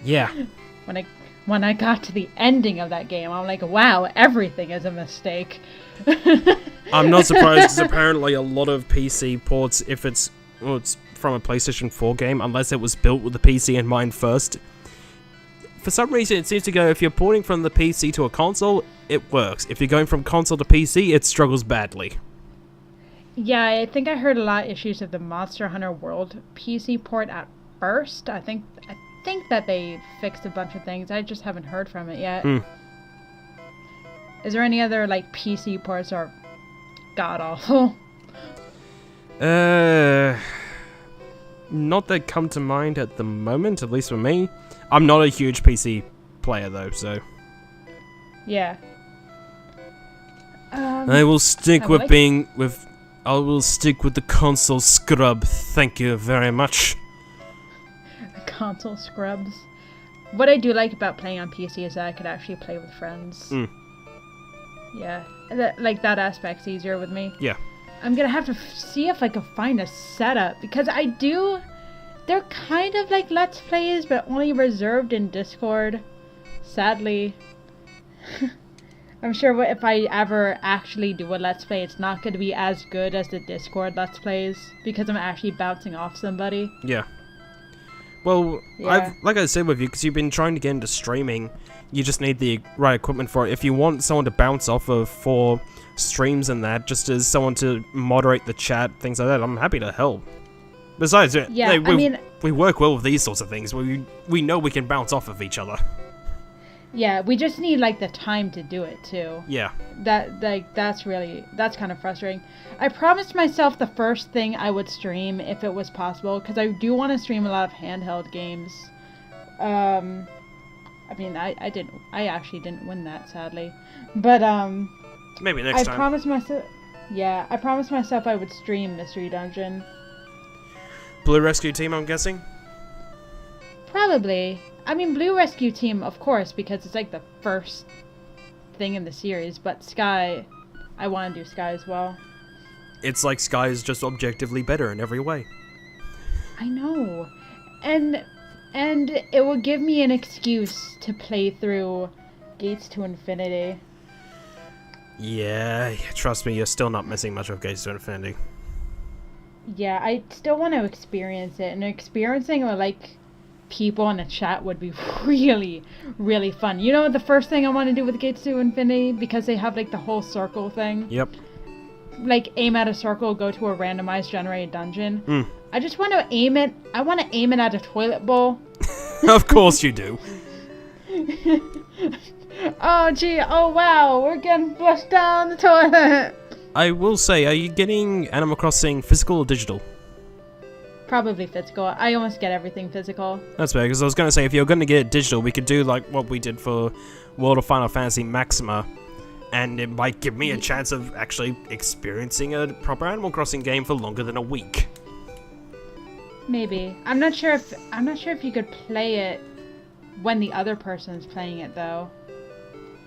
Yeah. When I got to the ending of that game, I'm like, wow, everything is a mistake. I'm not surprised because apparently a lot of PC ports, if it's from a PlayStation 4 game, unless it was built with the PC in mind first, for some reason it seems to go, if you're porting from the PC to a console, it works. If you're going from console to PC, it struggles badly. Yeah, I think I heard a lot of issues of the Monster Hunter World PC port at first. I think that they fixed a bunch of things. I just haven't heard from it yet. Is there any other like PC ports that are god awful? Not that come to mind at the moment, at least for me. I'm not a huge PC player though, so yeah. I will stick with I will stick with the console scrub. Thank you very much. Console scrubs. What I do like about playing on PC is that I could actually play with friends. Yeah, that aspect's easier with me. Yeah. I'm gonna have to see if I can find a setup because they're kind of like Let's Plays, but only reserved in Discord. Sadly. I'm sure if I ever actually do a Let's Play, it's not going to be as good as the Discord Let's Plays because I'm actually bouncing off somebody. Yeah. Well, yeah. like I said with you, because you've been trying to get into streaming, you just need the right equipment for it. If you want someone to bounce off of for streams and that, just as someone to moderate the chat, things like that, I'm happy to help. Besides, yeah, we work well with these sorts of things. We know we can bounce off of each other. Yeah, we just need like the time to do it too. Yeah. That's kind of frustrating. I promised myself the first thing I would stream if it was possible because I do want to stream a lot of handheld games. I mean, I actually didn't win that, sadly, but maybe next time. I promised myself I would stream Mystery Dungeon. Blue Rescue Team, I'm guessing? Probably. I mean, Blue Rescue Team, of course, because it's like the first thing in the series, but Sky, I want to do Sky as well. It's like Sky is just objectively better in every way. I know. And it will give me an excuse to play through Gates to Infinity. Yeah, trust me, you're still not missing much of Gates to Infinity. Yeah, I still want to experience it, and experiencing with like people in the chat would be really, really fun. You know, the first thing I want to do with Gates to Infinity, because they have like the whole circle thing. Yep. Like aim at a circle, go to a randomized generated dungeon. I just want to aim it. I want to aim it at a toilet bowl. Of course you do. Oh gee! Oh wow! We're getting flushed down the toilet. I will say, are you getting Animal Crossing physical or digital? Probably physical. I almost get everything physical. That's fair, because I was going to say, if you're going to get it digital, we could do like what we did for World of Final Fantasy Maxima, and it might give me a chance of actually experiencing a proper Animal Crossing game for longer than a week. Maybe. I'm not sure if you could play it when the other person's playing it though.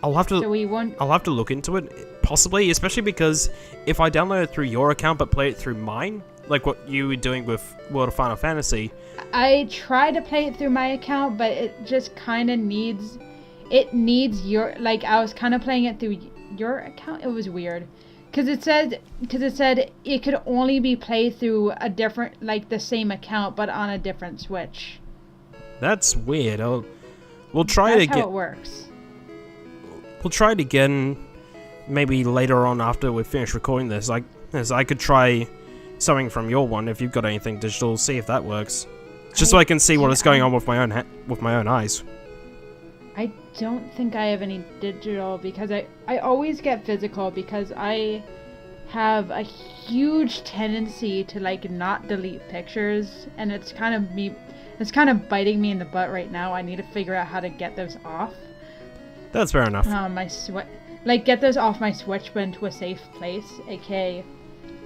I'll have to look into it, possibly, especially because if I download it through your account but play it through mine, like what you were doing with World of Final Fantasy. I tried to play it through my account, but it just kind of needs your, like, I was kind of playing it through your account. It was weird. Because it said it could only be played through a different, like, the same account, but on a different Switch. That's weird. We'll try it again. That's how it works. We'll try it again, maybe later on after we finish recording this. I could try something from your one if you've got anything digital. See if that works, just so I can see what is going on with my own eyes. I don't think I have any digital because I always get physical because I have a huge tendency to like not delete pictures, and it's kind of biting me in the butt right now. I need to figure out how to get those off. That's fair enough. Get those off my Switch but into a safe place, aka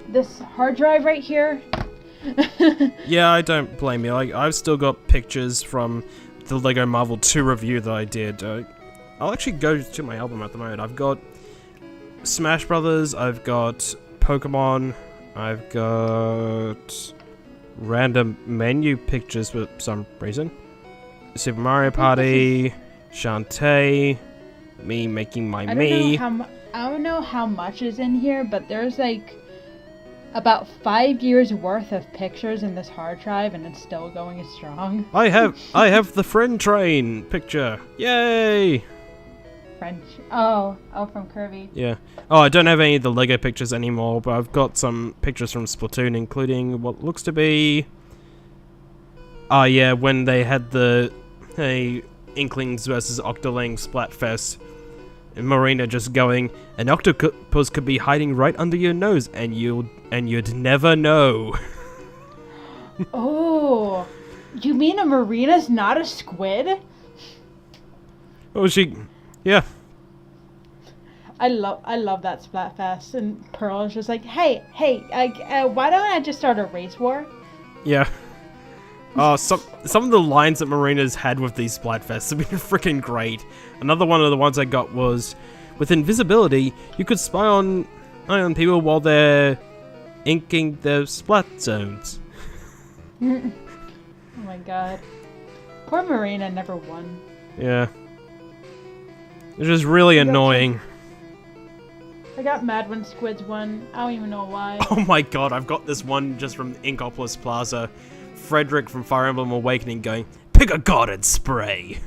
this hard drive right here. Yeah, I don't blame you. I've still got pictures from the Lego Marvel 2 review that I did. I'll actually go to my album at the moment. I've got Smash Brothers, I've got Pokemon, I've got random menu pictures for some reason. Super Mario Party, Shantae, me making my Mii. I don't know how much is in here, but there's like about 5 years worth of pictures in this hard drive, and it's still going strong. I have the friend train picture. Yay! French. Oh, from Kirby. Yeah. Oh, I don't have any of the Lego pictures anymore, but I've got some pictures from Splatoon, including what looks to be. Oh yeah, when they had the Inklings versus Octoling Splatfest. And Marina just going, an octopus could be hiding right under your nose, and you'd never know. Oh, you mean a Marina's not a squid? Oh, yeah. I love that Splatfest, and Pearl is just like, hey, why don't I just start a race war? Yeah. Oh, some of the lines that Marina's had with these Splatfests have been freaking great. Another one of the ones I got was, with invisibility, you could spy on people while they're inking their splat zones. Oh my god. Poor Marina never won. Yeah. It's just really annoying. I got mad when Squids won. I don't even know why. Oh my god, I've got this one just from Inkopolis Plaza. Frederick from Fire Emblem Awakening going, pick a god and spray.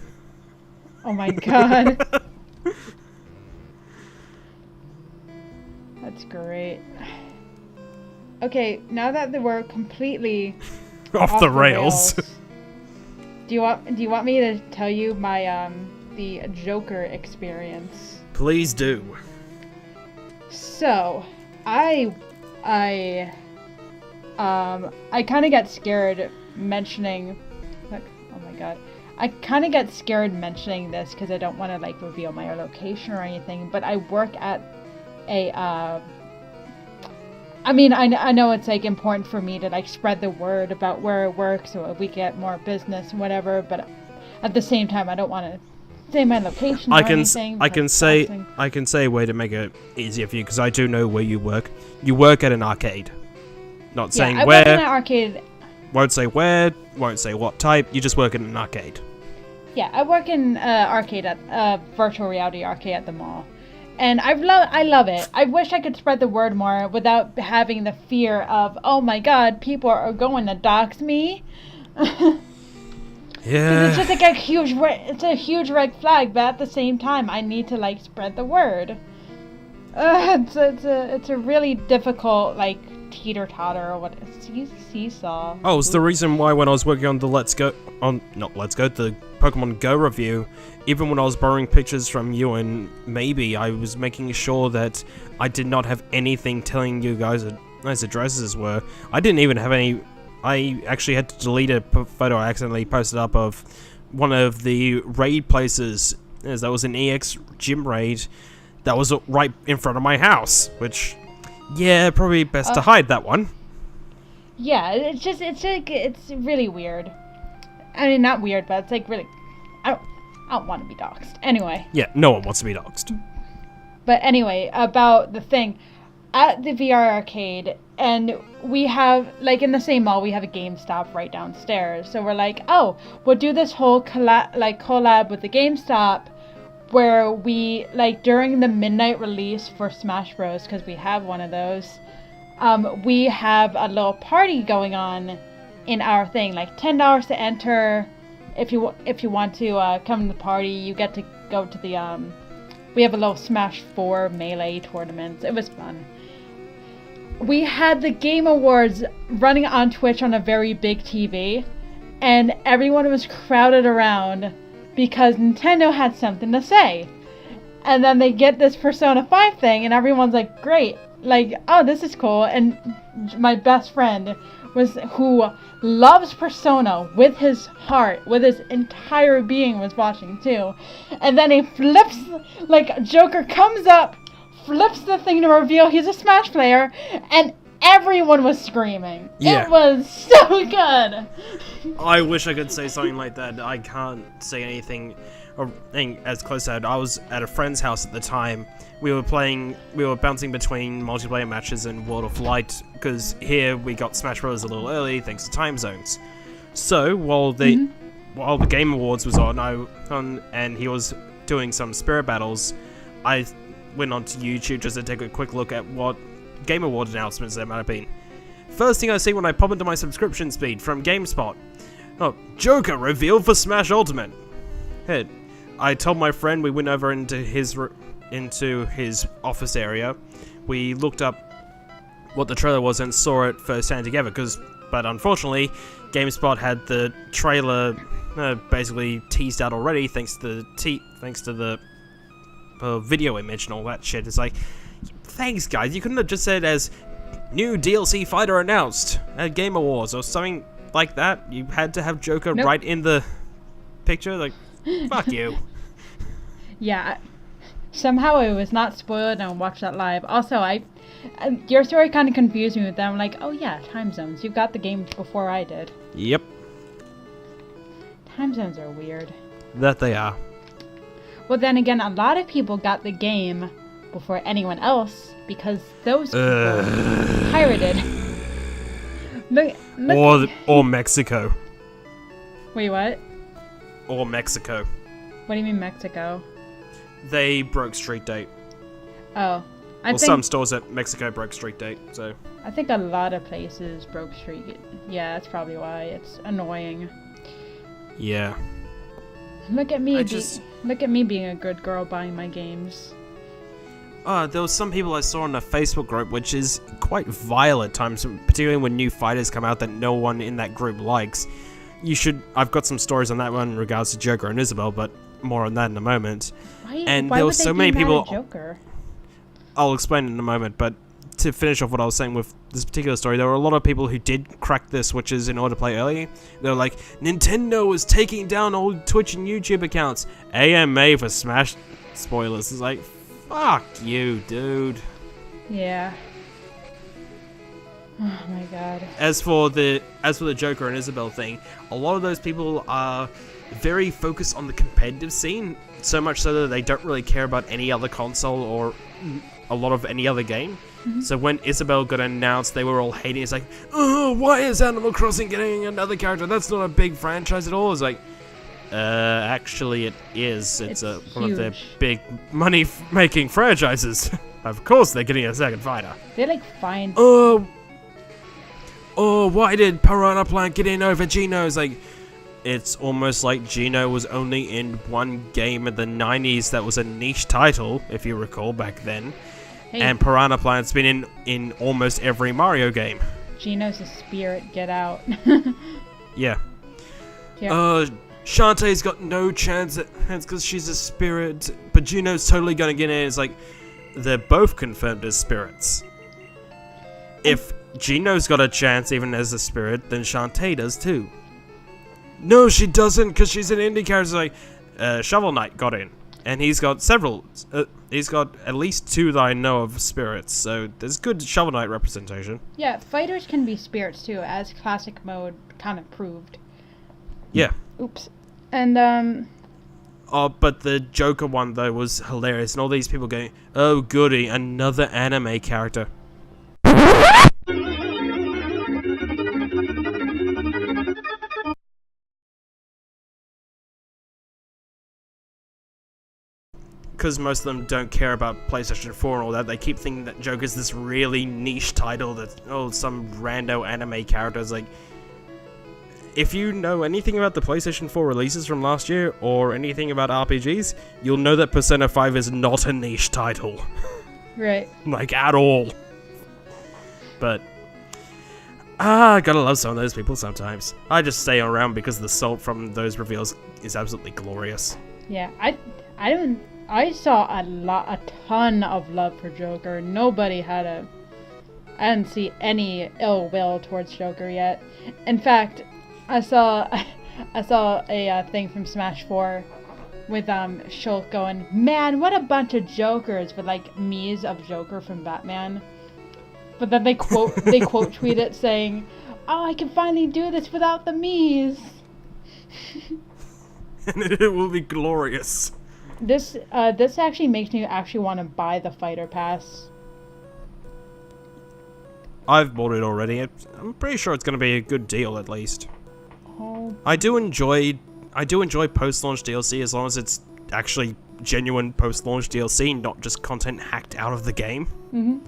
Oh my god. That's great. Okay, now that we're completely off the rails. Do you want me to tell you my the Joker experience? Please do. So, I kind of got scared mentioning. Look, oh my god. I kind of get scared mentioning this because I don't want to like reveal my location or anything. But I work at a. I mean, I know it's like important for me to like spread the word about where I work so we get more business and whatever. But at the same time, I don't want to say my location or anything. I can say a way to make it easier for you because I do know where you work. You work at an arcade. Not saying I where. work in an arcade. Won't say where. Won't say what type. You just work in an arcade. Yeah, I work in arcade at virtual reality arcade at the mall, and I love it. I wish I could spread the word more without having the fear of, oh my god, people are going to dox me. Yeah. It's just like it's a huge red flag, but at the same time, I need to like spread the word. It's a really difficult like teeter-totter or what seesaw. Oh, it's the reason why when I was working on the the Pokemon Go review, even when I was borrowing pictures from you and maybe I was making sure that I did not have anything telling you guys addresses were. I didn't even have any I actually had to delete a photo I accidentally posted up of one of the raid places. As that was an EX gym raid that was right in front of my house, which, yeah, probably best to hide that one. Yeah, it's really weird. I mean, not weird, but it's like really, I don't want to be doxxed. Anyway. Yeah, no one wants to be doxxed. But anyway, about the thing, at the VR arcade, and we have, like, in the same mall, we have a GameStop right downstairs. So we're like, oh, we'll do this whole collab with the GameStop, where we, like, during the midnight release for Smash Bros, because we have one of those, we have a little party going on in our thing, like $10 to enter. If you want to come to the party, you get to go to the we have a little Smash 4 Melee tournament. It was fun. We had the Game Awards running on Twitch on a very big TV, and everyone was crowded around because Nintendo had something to say. And then they get this Persona 5 thing, and everyone's like, great, like, oh, this is cool. And my best friend who loves Persona with his heart, with his entire being, was watching too. And then he flips, like, Joker comes up, flips the thing to reveal he's a Smash player, and everyone was screaming. Yeah. It was so good. I wish I could say something like that. I can't say anything as close to that. I was at a friend's house at the time. We were bouncing between multiplayer matches and World of Light, because here we got Smash Bros. A little early thanks to time zones. So while the Game Awards was on, and he was doing some spirit battles, I went onto YouTube just to take a quick look at what Game Award announcements there might have been. First thing I see when I pop into my subscription feed from GameSpot, oh, Joker revealed for Smash Ultimate. Hey, I told my friend, we went over into his office area. We looked up what the trailer was and saw it firsthand together. But unfortunately, GameSpot had the trailer basically teased out already, thanks to the video image and all that shit. It's like, thanks guys, you couldn't have just said as new DLC fighter announced at Game Awards or something like that. You had to have Joker right in the picture. Like, fuck you. Yeah, somehow it was not spoiled, and I watched that live. Also, your story kind of confused me with them. Like, oh yeah, time zones. You got the game before I did. Yep. Time zones are weird. That they are. Well, then again, a lot of people got the game before anyone else because those people pirated. Look. Or Mexico. Wait, what? Or Mexico. What do you mean Mexico? They broke street date. Oh. Some stores at Mexico broke street date, so. I think a lot of places broke street. Yeah, that's probably why. It's annoying. Yeah. Look at me being a good girl buying my games. There was some people I saw in the Facebook group, which is quite vile at times, particularly when new fighters come out that no one in that group likes. I've got some stories on that one in regards to Joker and Isabel, but more on that in a moment. Why there were so many people. Joker? I'll explain in a moment, but to finish off what I was saying with this particular story, there were a lot of people who did crack the switches in order to play early. They were like, Nintendo is taking down all Twitch and YouTube accounts. AMA for Smash spoilers. It's like, fuck you, dude. Yeah. Oh my god. As for the Joker and Isabel thing, a lot of those people are very focused on the competitive scene, so much so that they don't really care about any other console or a lot of any other game. Mm-hmm. So when Isabel got announced, they were all hating. It's like, oh, why is Animal Crossing getting another character? That's not a big franchise at all. It's like, actually it is. It's one of their big money-making franchises. Of course they're getting a second fighter. They're like fine. Oh, why did Piranha Plant get in over Geno? It's like, it's almost like Geno was only in one game in the 90s that was a niche title, if you recall back then. Hey. And Piranha Plant's been in almost every Mario game. Geno's a spirit, get out. Yeah. Shantae's got no chance because she's a spirit, but Geno's totally gonna get in. It's like, they're both confirmed as spirits. If Gino's got a chance even as a spirit, then Shantae does too. No, she doesn't, because she's an indie character. Like, Shovel Knight got in, and he's got several. He's got at least 2 that I know of spirits, so there's good Shovel Knight representation. Yeah, fighters can be spirits too, as classic mode kind of proved. Yeah. Oops. And Oh, but the Joker one though was hilarious, and all these people going, "Oh goody, another anime character." Because most of them don't care about PlayStation 4 and all that, they keep thinking that Joker's this really niche title that, some rando anime characters. Like, if you know anything about the PlayStation 4 releases from last year, or anything about RPGs, you'll know that Persona 5 is not a niche title. right. Like, at all. But, gotta love some of those people sometimes. I just stay around because the salt from those reveals is absolutely glorious. Yeah, I saw a ton of love for Joker. I didn't see any ill will towards Joker yet. In fact, I saw a thing from Smash 4 with Shulk going, "Man, what a bunch of Jokers," with like memes of Joker from Batman. But then they quote tweet it saying, "Oh, I can finally do this without the memes." And it will be glorious. This actually makes me want to buy the fighter pass. I've bought it already. I'm pretty sure it's going to be a good deal at least. Oh. I do enjoy post-launch DLC as long as it's actually genuine post-launch DLC, not just content hacked out of the game. Mm-hmm.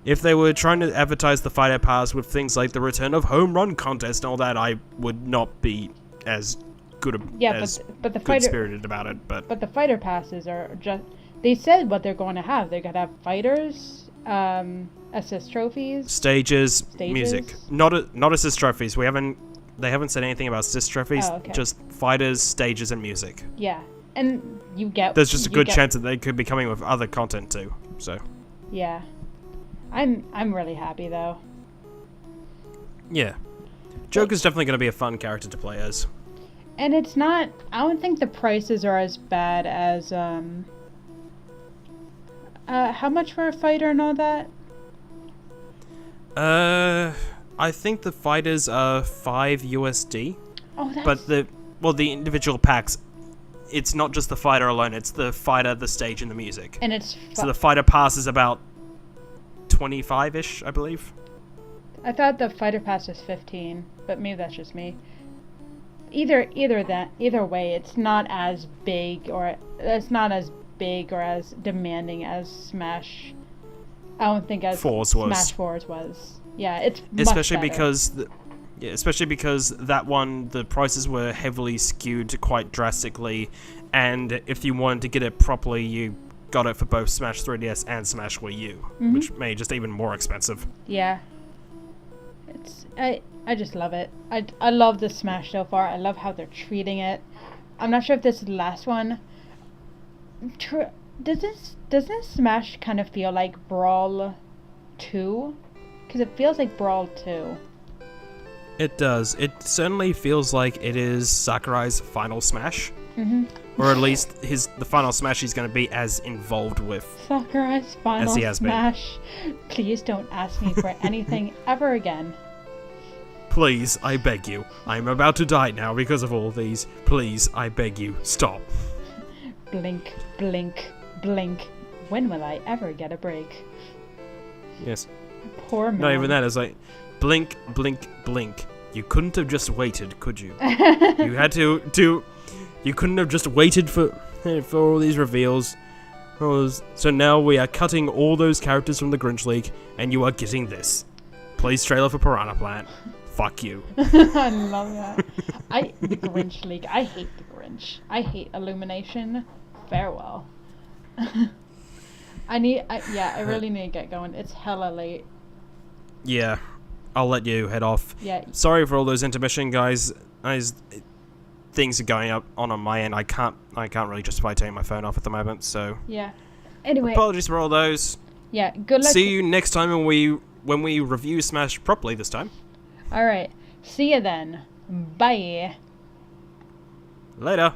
If they were trying to advertise the fighter pass with things like the return of home run contest and all that, I would not be as but the good-spirited about it. But the fighter passes are just. They said what they're going to have. They're going to have fighters, assist trophies, stages, music. Not assist trophies. They haven't said anything about assist trophies. Oh, okay. Just fighters, stages, and music. Yeah, and you get. There's just a good chance that they could be coming with other content too. So. Yeah, I'm really happy though. Yeah, Joker's definitely going to be a fun character to play as. And it's not. I don't think the prices are as bad as how much for a fighter and all that? I think the fighters are $5 USD. Oh, that's... But the individual packs, it's not just the fighter alone, it's the fighter, the stage, and the music. And it's... So the fighter pass is about 25-ish, I believe. I thought the fighter pass was 15, but maybe that's just me. Either way, it's not as big or as demanding as Smash. I don't think as Smash 4's was. Yeah, it's especially much better. especially because that one, the prices were heavily skewed quite drastically, and if you wanted to get it properly, you got it for both Smash 3DS and Smash Wii U, which made it just even more expensive. Yeah. I just love it. I love the Smash so far. I love how they're treating it. I'm not sure if this is the last one. Does this Smash kind of feel like Brawl 2? Because it feels like Brawl 2. It does. It certainly feels like it is Sakurai's final Smash. Mm-hmm. Or at least the final Smash he's going to be as involved with. Sakurai's final Smash. Please don't ask me for anything ever again. Please, I beg you. I'm about to die now because of all these. Please, I beg you, stop. Blink, blink, blink. When will I ever get a break? Yes. Poor man. Not even that. It's like, blink, blink, blink. You couldn't have just waited, could you? You had to. You couldn't have just waited for all these reveals. So now we are cutting all those characters from the Grinch League, and you are getting this. Please trailer for Piranha Plant. Fuck you. I love that. The Grinch League. I hate the Grinch. I hate Illumination. Farewell. I really need to get going. It's hella late. Yeah, I'll let you head off. Yeah. Sorry for all those intermission guys. Things are going on my end. I can't really justify turning my phone off at the moment. So yeah. Anyway. Apologies for all those. Yeah. Good luck. See you next time when we when we review Smash properly this time. Alright, see ya then. Bye. Later.